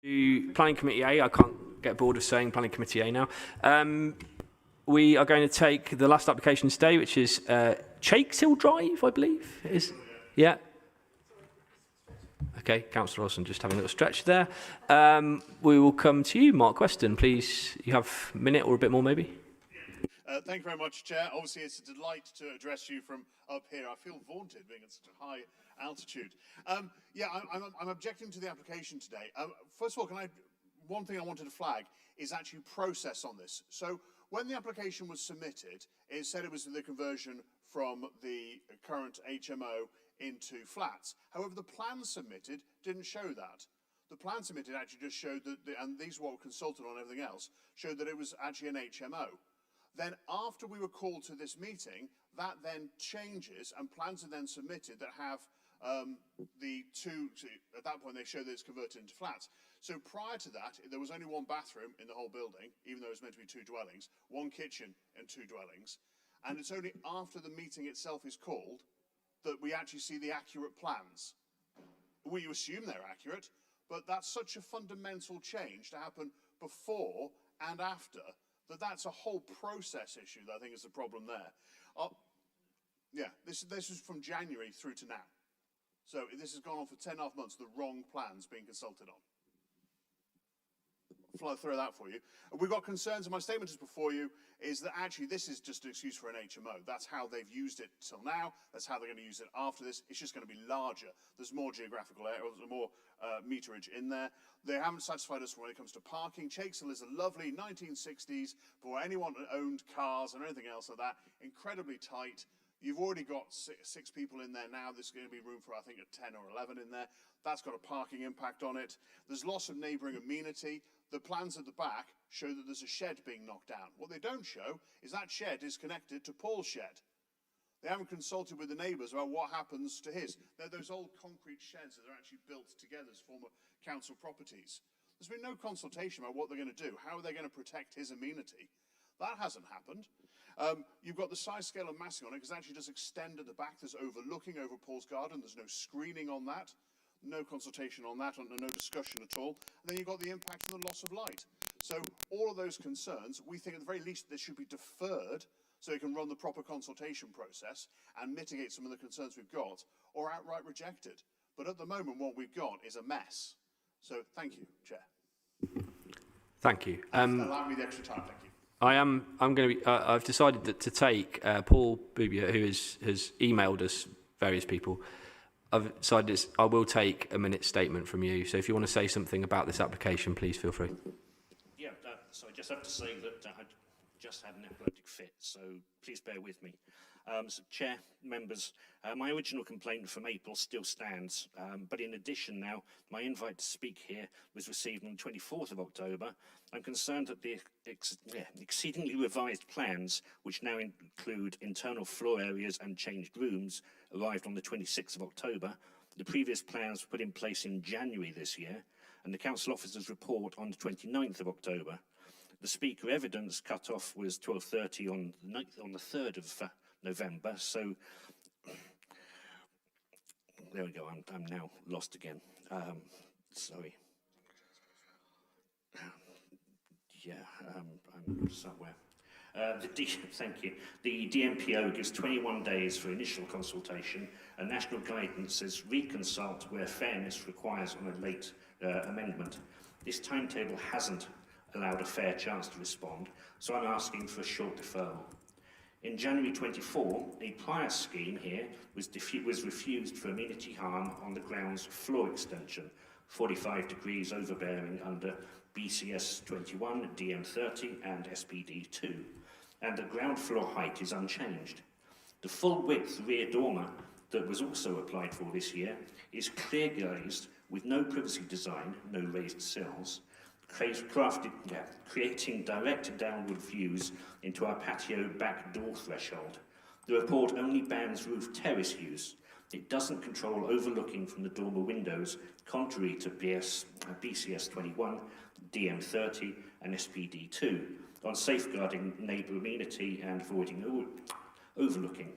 Planning Committee A, I can't get bored of saying Planning Committee A now. We are going to take the last application today, which is Chakeshill Drive, I believe. Yeah. Okay, Councillor Olsen just having a little stretch there. We will come to you, Mark Weston. Please, you have a minute or a bit more, maybe. Thank you very much, Chair. Obviously, it's a delight to address you from up here. I feel vaunted being at such a high altitude. I'm objecting to the application today. First of all, one thing I wanted to flag is actually process on this. So when the application was submitted, it said it was the conversion from the current HMO into flats. However, the plan submitted didn't show that. The plan submitted actually just showed that, and these were consulted on everything else, showed that it was actually an HMO. Then after we were called to this meeting, that then changes and plans are then submitted that have at that point they show that it's converted into flats. So prior to that, there was only one bathroom in the whole building, even though it was meant to be 2 dwellings, 1 kitchen and 2 dwellings. And it's only after the meeting itself is called that we actually see the accurate plans. We assume they're accurate, but that's such a fundamental change to happen before and after that's a whole process issue that I think is the problem there. This is from January through to now. So this has gone on for 10.5 months, the wrong plans being consulted on. I'll throw that for you. We've got concerns, and my statement is before you, is that actually this is just an excuse for an HMO. That's how they've used it till now. That's how they're going to use it after this. It's just going to be larger. There's more geographical area, there's more meterage in there. They haven't satisfied us when it comes to parking. Chakeshill is a lovely 1960s for anyone who owned cars and anything else like that. Incredibly tight. You've already got 6 people in there now. There's going to be room for, I think, 10 or 11 in there. That's got a parking impact on it. There's loss of neighbouring amenity. The plans at the back show that there's a shed being knocked down. What they don't show is that shed is connected to Paul's shed. They haven't consulted with the neighbours about what happens to his. They're those old concrete sheds that are actually built together as former council properties. There's been no consultation about what they're going to do. How are they going to protect his amenity? That hasn't happened. You've got the size, scale and massing on it because it actually does extend at the back. There's overlooking over Paul's garden. There's no screening on that. No consultation on that, no discussion at all. And then you've got the impact of the loss of light. So all of those concerns, we think at the very least they should be deferred so you can run the proper consultation process and mitigate some of the concerns we've got, or outright rejected. But at the moment, what we've got is a mess. So thank you, Chair. Thank you. Allow me the extra time, thank you. I'm going to be, I've decided to take Paul Boubier, who has emailed us, various people. I've decided I will take a minute statement from you. So if you want to say something about this application, please feel free. Yeah, so I just have to say that I just had an epileptic fit, so please bear with me. So Chair, members, my original complaint from April still stands, but in addition now, my invite to speak here was received on the 24th of October. I'm concerned that the exceedingly revised plans, which now include internal floor areas and changed rooms, arrived on the 26th of October. The previous plans were put in place in January this year, and the Council Officer's report on the 29th of October. The speaker evidence cut-off was 12:30 on the 3rd of November, so there we go, I'm now lost again. Sorry. I'm somewhere. Thank you. The DMPO gives 21 days for initial consultation, and national guidance says reconsult where fairness requires on a late amendment. This timetable hasn't allowed a fair chance to respond, so I'm asking for a short deferral. In January 24, a prior scheme here was refused for amenity harm on the grounds floor extension, 45 degrees overbearing under BCS 21, DM 30 and SPD 2, and the ground floor height is unchanged. The full width rear dormer that was also applied for this year is clear glazed with no privacy design, no raised sills, creating direct downward views into our patio back door threshold. The report only bans roof terrace use. It doesn't control overlooking from the dormer windows, contrary to BCS 21, DM 30 and SPD 2, on safeguarding neighbour amenity and avoiding overlooking.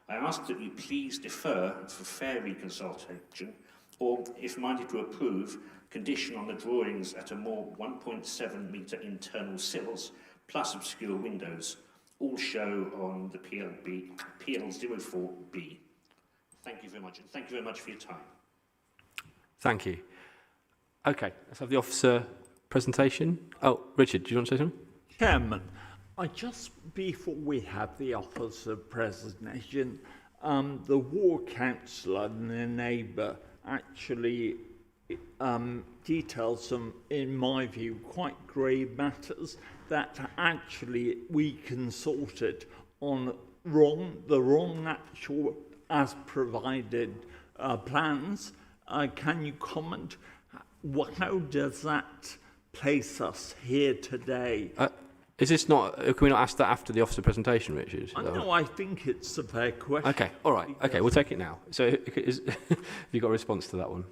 I ask that you please defer for fair reconsultation or, if minded to approve, condition on the drawings at a more 1.7 metre internal sills plus obscure windows, all show on the PL04B. Thank you very much, and thank you very much for your time. Thank you. Okay, let's have the officer presentation. Oh, Richard, do you want to say something? Chairman, before we have the officer presentation, the ward councillor and the neighbour actually details some, in my view, quite grave matters that actually we consulted on the wrong actual as provided plans. Can you comment? How does that place us here today? Is this not? Can we not ask that after the officer presentation, Richard? No, I think it's a fair question. Okay, all right. Okay, we'll take it now. So, have you got a response to that one?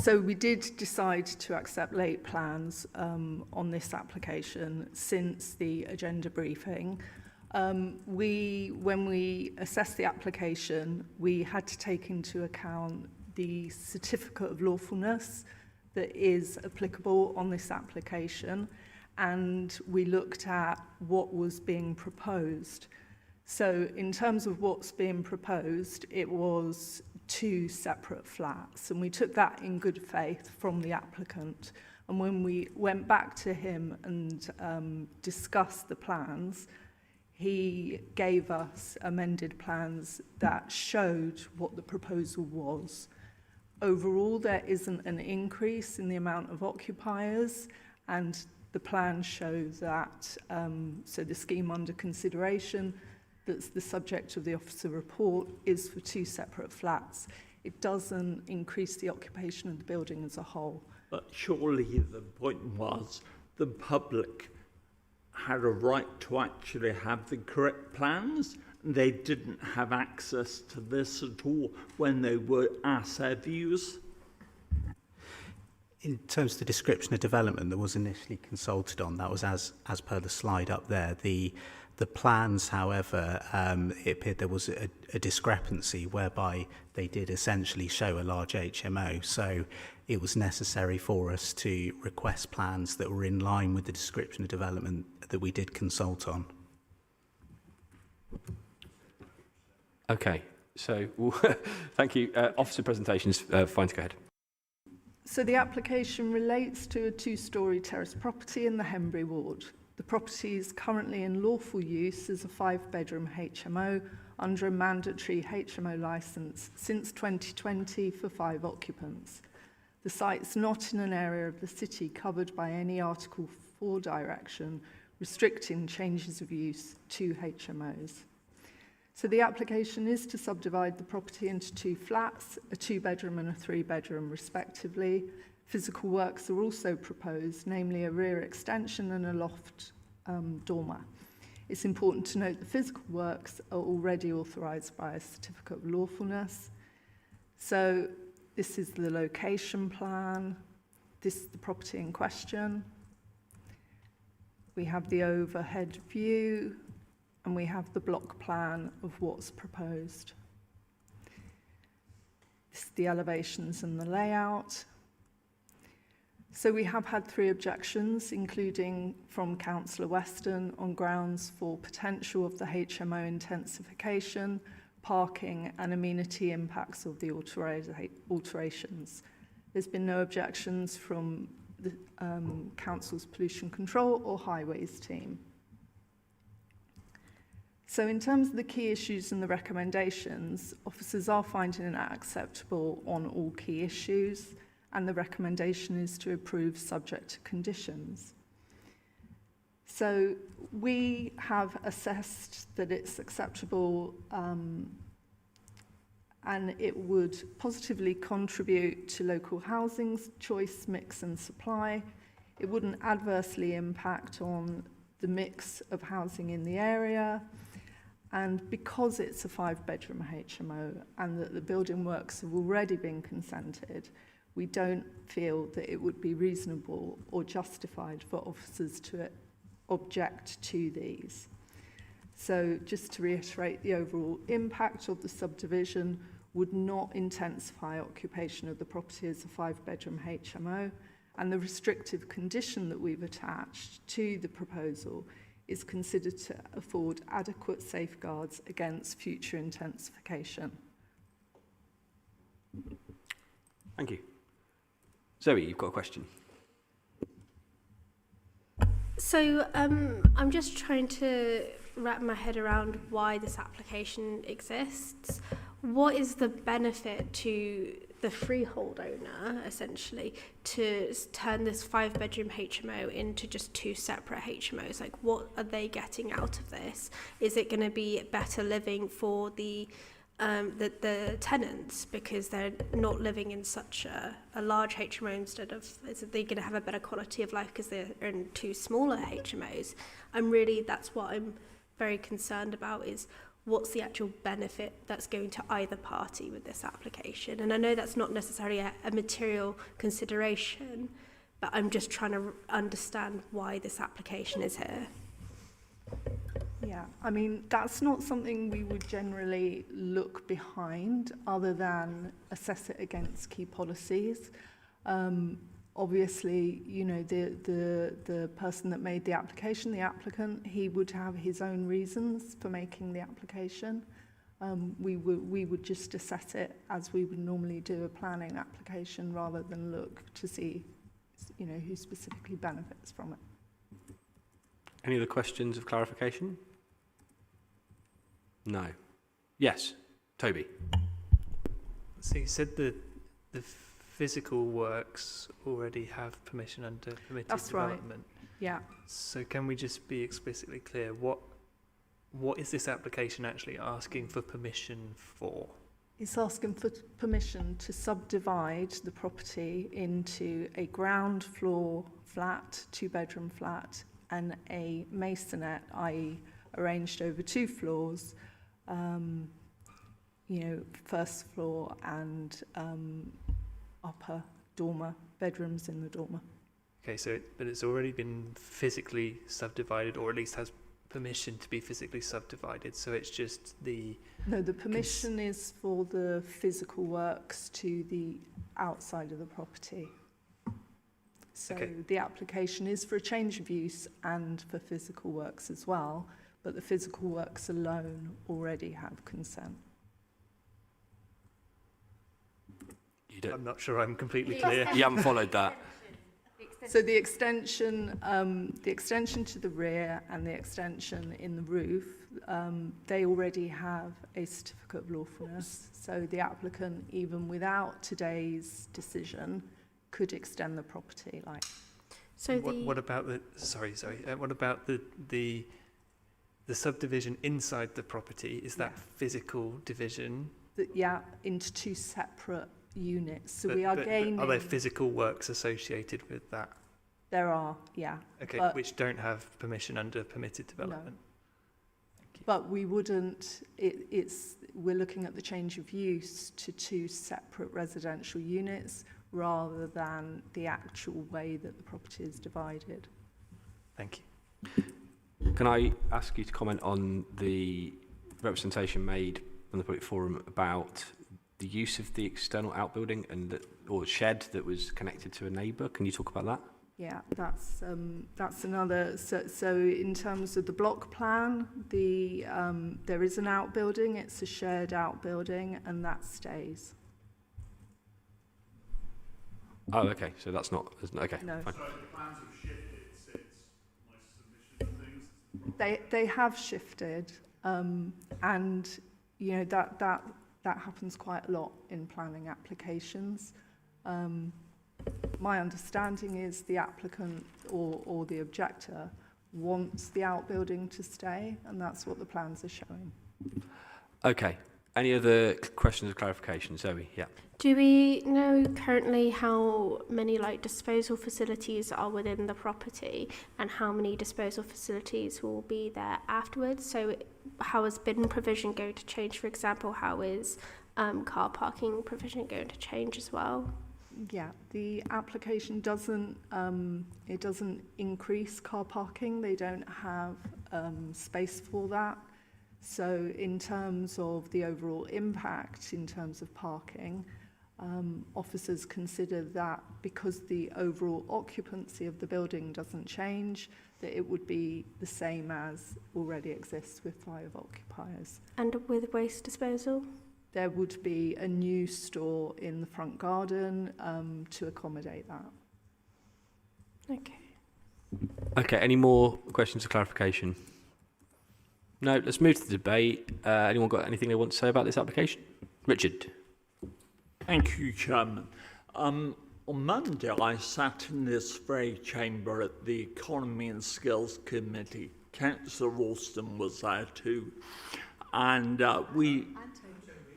So we did decide to accept late plans on this application since the agenda briefing. When we assessed the application, we had to take into account the certificate of lawfulness that is applicable on this application, and we looked at what was being proposed. So in terms of what's being proposed, it was 2 separate flats, and we took that in good faith from the applicant. And when we went back to him and discussed the plans, he gave us amended plans that showed what the proposal was. Overall, there isn't an increase in the amount of occupiers, and the plans show that, so the scheme under consideration, that's the subject of the officer report, is for 2 separate flats. It doesn't increase the occupation of the building as a whole. But surely the point was the public had a right to actually have the correct plans. They didn't have access to this at all when they were asked their views. In terms of the description of development that was initially consulted on, that was as per the slide up there. The plans, however, it appeared there was a discrepancy whereby they did essentially show a large HMO. So it was necessary for us to request plans that were in line with the description of development that we did consult on. Okay, so thank you. Officer presentations, fine to go ahead. So the application relates to a 2-storey terrace property in the Henbury ward. The property is currently in lawful use as a 5-bedroom HMO under a mandatory HMO licence since 2020 for 5 occupants. The site's not in an area of the city covered by any Article 4 direction restricting changes of use to HMOs. So the application is to subdivide the property into 2 flats, a 2-bedroom and a 3-bedroom respectively. Physical works are also proposed, namely a rear extension and a loft dormer. It's important to note the physical works are already authorised by a certificate of lawfulness. So this is the location plan. This is the property in question. We have the overhead view, and we have the block plan of what's proposed. This is the elevations and the layout. So we have had 3 objections, including from Councillor Weston on grounds for potential of the HMO intensification, parking and amenity impacts of the alterations. There's been no objections from the Council's pollution control or highways team. So in terms of the key issues and the recommendations, officers are finding it acceptable on all key issues, and the recommendation is to approve subject to conditions. So we have assessed that it's acceptable and it would positively contribute to local housing's choice, mix and supply. It wouldn't adversely impact on the mix of housing in the area. And because it's a 5-bedroom HMO and that the building works have already been consented, we don't feel that it would be reasonable or justified for officers to object to these. So just to reiterate, the overall impact of the subdivision would not intensify occupation of the property as a 5-bedroom HMO, and the restrictive condition that we've attached to the proposal is considered to afford adequate safeguards against future intensification. Thank you. Zoe, you've got a question. So I'm just trying to wrap my head around why this application exists. What is the benefit to the freehold owner, essentially, to turn this 5-bedroom HMO into just 2 separate HMOs? Like, what are they getting out of this? Is it going to be better living for the tenants because they're not living in such a large HMO instead of, is they going to have a better quality of life because they're in 2 smaller HMOs? That's what I'm very concerned about, is what's the actual benefit that's going to either party with this application? And I know that's not necessarily a material consideration, but I'm just trying to understand why this application is here. Yeah, I mean, that's not something we would generally look behind other than assess it against key policies. Obviously, you know, the person that made the application, the applicant, he would have his own reasons for making the application. We would just assess it as we would normally do a planning application rather than look to see, you know, who specifically benefits from it. Any other questions of clarification? No. Yes, Toby. So you said the physical works already have permission under permitted development. Right. Yeah. So can we just be explicitly clear, what is this application actually asking for permission for? It's asking for permission to subdivide the property into a ground floor flat, 2-bedroom flat, and a masonette, i.e. arranged over 2 floors, you know, first floor and upper dormer, bedrooms in the dormer. Okay, so but it's already been physically subdivided, or at least has permission to be physically subdivided, so it's just the... No, the permission is for the physical works to the outside of the property. So okay. The application is for a change of use and for physical works as well, but the physical works alone already have consent. I'm not sure I'm completely clear. You haven't followed that. So the extension to the rear and the extension in the roof, they already have a certificate of lawfulness. So the applicant, even without today's decision, could extend the property. Like. So what about the what about the subdivision inside the property? Is that physical division? Yeah, into 2 separate units. So we are gaining... Are there physical works associated with that? There are, yeah. Okay, which don't have permission under permitted development. No. But we wouldn't... we're looking at the change of use to 2 separate residential units rather than the actual way that the property is divided. Thank you. Can I ask you to comment on the representation made on the public forum about the use of the external outbuilding or shed that was connected to a neighbour? Can you talk about that? Yeah, that's another. So in terms of the block plan, there is an outbuilding. It's a shared outbuilding, and that stays. Oh, okay. So that's not okay. No. Fine. So the plans have shifted since my submission of things. They have shifted, and you know that happens quite a lot in planning applications. My understanding is the applicant or the objector wants the outbuilding to stay, and that's what the plans are showing. Okay. Any other questions of clarification? Zoe, yeah. Do we know currently how many disposal facilities are within the property and how many disposal facilities will be there afterwards? So how is bin provision going to change, for example? How is car parking provision going to change as well? Yeah, the application doesn't increase car parking. They don't have space for that. So in terms of the overall impact, in terms of parking, officers consider that because the overall occupancy of the building doesn't change, that it would be the same as already exists with 5 occupiers. And with waste disposal? There would be a new store in the front garden to accommodate that. Okay. Okay, any more questions or clarification? No, let's move to the debate. Anyone got anything they want to say about this application? Richard. Thank you, Chairman. On Monday, I sat in this very chamber at the Economy and Skills Committee. Councillor Ralston was there too. And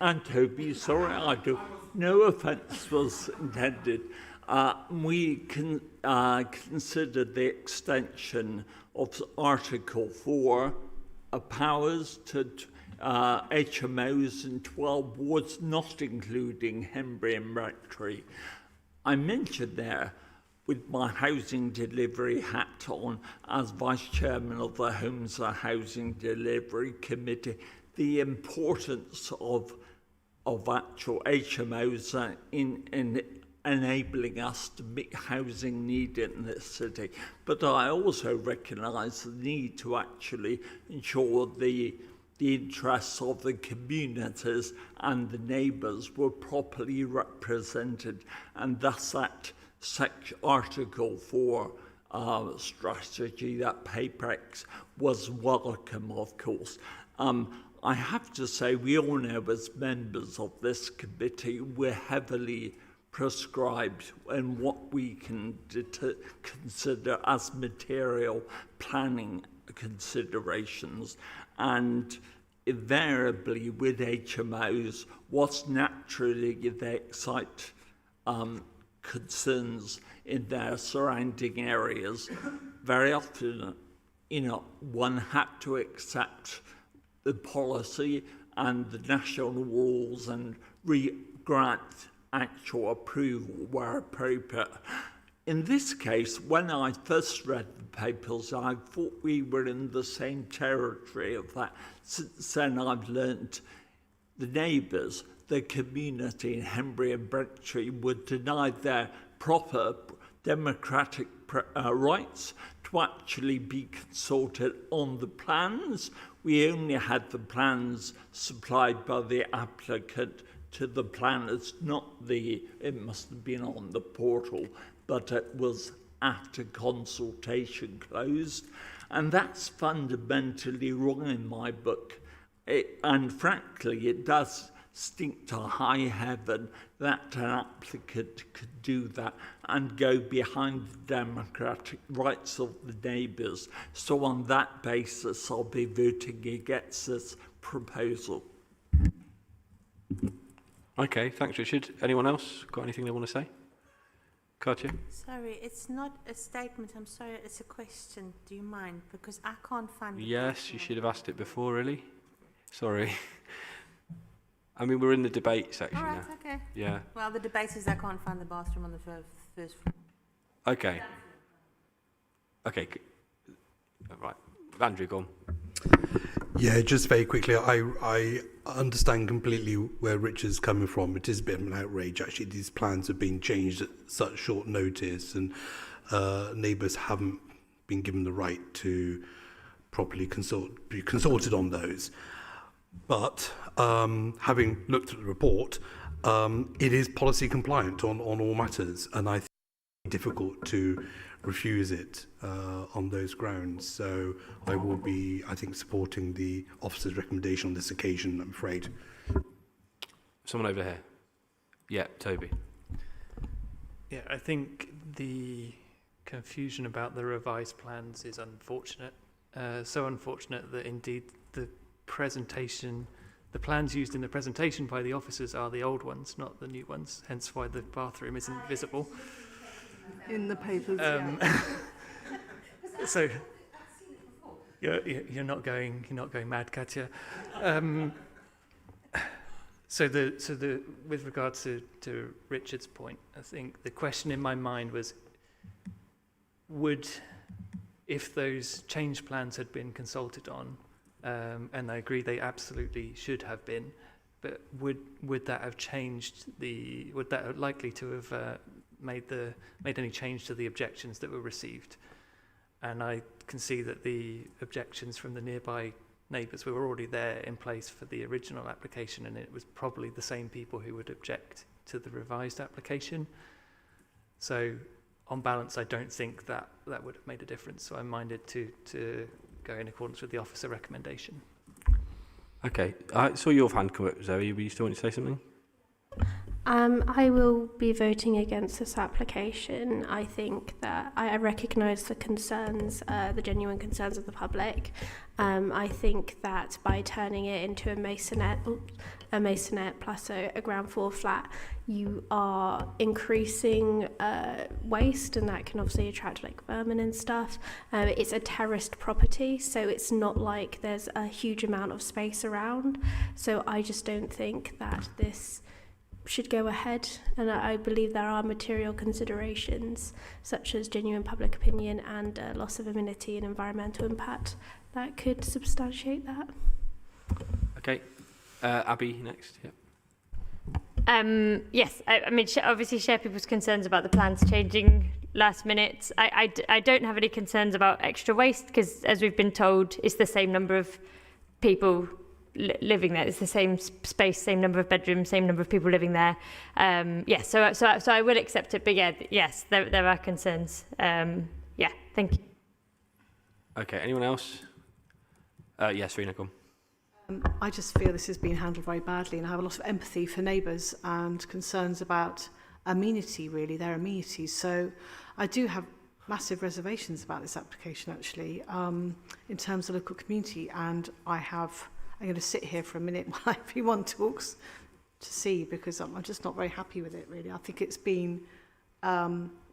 and Toby, sorry, I do. No offence was intended. We considered the extension of Article 4 powers to HMOs in 12 wards, not including Henbury and Rectory. I mentioned there, with my housing delivery hat on as Vice Chairman of the Homes and Housing Delivery Committee, the importance of actual HMOs in enabling us to meet housing need in this city. But I also recognise the need to actually ensure the interests of the communities and the neighbours were properly represented, and thus that Article 4 strategy, that paper-X, was welcome, of course. I have to say, we all know as members of this committee, we're heavily prescribed in what we can consider as material planning considerations. And invariably with HMOs, what's naturally they excite concerns in their surrounding areas. Very often, one had to accept the policy and the national rules and grant actual approval where appropriate. In this case, when I first read the papers, I thought we were in the same territory of that. Since then, I've learnt the neighbours, the community in Henbury and Rectory were denied their proper democratic rights to actually be consulted on the plans. We only had the plans supplied by the applicant to the planners, it must have been on the portal, but it was after consultation closed. And that's fundamentally wrong in my book. And frankly, it does stink to high heaven that an applicant could do that and go behind the democratic rights of the neighbours. So on that basis, I'll be voting against this proposal. Okay, thanks, Richard. Anyone else got anything they want to say? Katya? Sorry, it's not a statement. I'm sorry, it's a question. Do you mind? Because I can't find the Yes, you should have asked it before, really. Sorry. I mean, we're in the debate section All right, now. okay. Yeah. Well, the debate is I can't find the bathroom on the first floor. Okay. Okay. Right. Andrew, go on. Yeah, just very quickly, I understand completely where Richard's coming from. It is a bit of an outrage, actually. These plans have been changed at such short notice, and neighbours haven't been given the right to properly be consulted on those. But having looked at the report, it is policy compliant on all matters, and I think it's difficult to refuse it on those grounds. So I will be, I think, supporting the officer's recommendation on this occasion, I'm afraid. Someone over here. Yeah, Toby. Yeah, I think the confusion about the revised plans is unfortunate. So unfortunate that indeed the plans used in the presentation by the officers are the old ones, not the new ones, hence why the bathroom isn't visible. In the papers, So you're not going mad, Katya. So with regard to Richard's point, I think the question in my mind was, if those change plans had been consulted on, and I agree they absolutely should have been. But would that have changed would that have likely to have made any change to the objections that were received? And I can see that the objections from the nearby neighbours were already there in place for the original application, and it was probably the same people who would object to the revised application. So on balance, I don't think that would have made a difference. So I'm minded to go in accordance with the officer recommendation. Okay, I saw your hand come up, Zoe. Were you still want to say something? I will be voting against this application. I think that I recognise the concerns, the genuine concerns of the public. I think that by turning it into a masonette plus a ground floor flat, you are increasing waste, and that can obviously attract like vermin and stuff. It's a terraced property, so it's not like there's a huge amount of space around. So I just don't think that this should go ahead, and I believe there are material considerations such as genuine public opinion and loss of amenity and environmental impact that could substantiate that. Okay, Abby next. Yep. Yes, I mean, obviously share people's concerns about the plans changing last minute. I don't have any concerns about extra waste because, as we've been told, it's the same number of people living there. It's the same space, same number of bedrooms, same number of people living there. Yes, so I will accept it. But yeah, yes, there are concerns. Yeah, thank you. Okay, anyone else? Yes, Rena, come. I just feel this has been handled very badly, and I have a lot of empathy for neighbours and concerns about amenity, really, their amenities. So I do have massive reservations about this application, actually, in terms of local community, and I'm going to sit here for a minute while everyone talks to see, because I'm just not very happy with it, really. I think it's been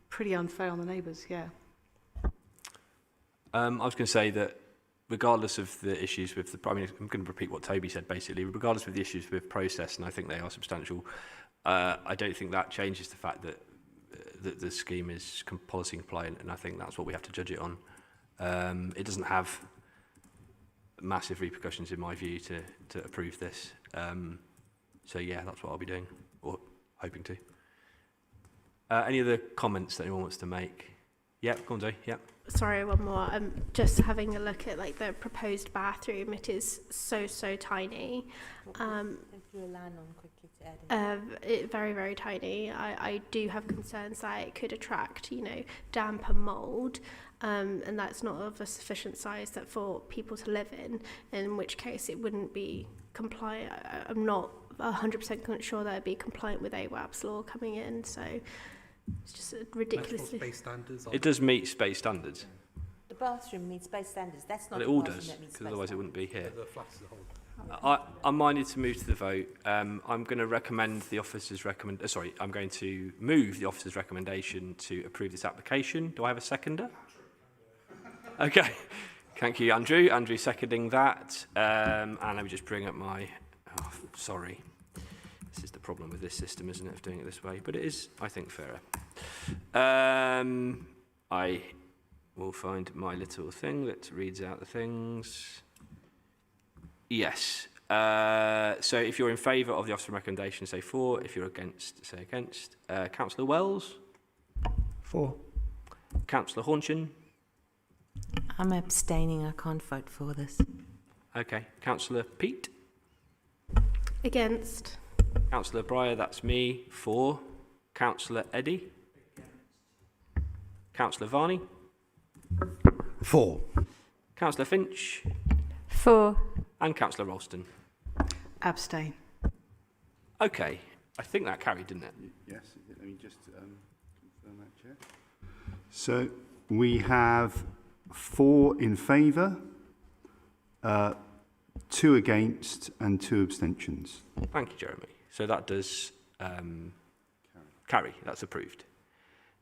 pretty unfair on the neighbours, yeah. I was going to say that regardless of the issues with the, I mean, I'm going to repeat what Toby said, basically, regardless of the issues with process, and I think they are substantial, I don't think that changes the fact that the scheme is policy compliant, and I think that's what we have to judge it on. It doesn't have massive repercussions, in my view, to approve this. So yeah, that's what I'll be doing, or hoping to. Any other comments that anyone wants to make? Yeah, go on, Zoe. Yeah. Sorry, one more. Just having a look at like the proposed bathroom. It is so tiny. Very, very tiny. I do have concerns that it could attract, damp and mould, and that's not of a sufficient size that for people to live in which case it wouldn't be compliant. I'm not 100% sure that it'd be compliant with AWAB's law coming in, so it's just ridiculously... Space standards. It does meet space standards. The bathroom meets space standards. That's not. Well, it all does, because otherwise it wouldn't be here. I'm minded to move to the vote. I'm going to recommend the officer's I'm going to move the officer's recommendation to approve this application. Do I have a seconder? Okay. Thank you, Andrew. Andrew seconding that. And let me just bring up my... Oh, sorry. This is the problem with this system, isn't it, of doing it this way? But it is, I think, fairer. I will find my little thing that reads out the things. Yes. So if you're in favour of the officer's recommendation, say for. If you're against, say against. Councillor Wells? For. Councillor Hornchin? I'm abstaining. I can't vote for this. Okay. Councillor Peat? Against. Councillor Breyer, that's me. For. Councillor Eddy? Councillor Varney? For. Councillor Finch? For. And Councillor Ralston? Abstain. Okay. I think that carried, didn't it? Yes. Let me just confirm that, Chair. So we have 4 in favour, 2 against and 2 abstentions. Thank you, Jeremy. So that does carry. That's approved.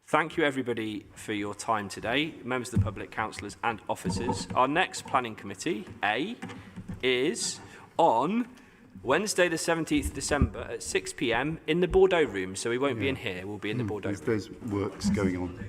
Thank you, everybody, for your time today, members of the public, councillors and officers. Our next planning committee, A, is on Wednesday the 17th of December at 6 p.m. in the Bordeaux room. So we won't be in here, we'll be in the Bordeaux room. There's works going on.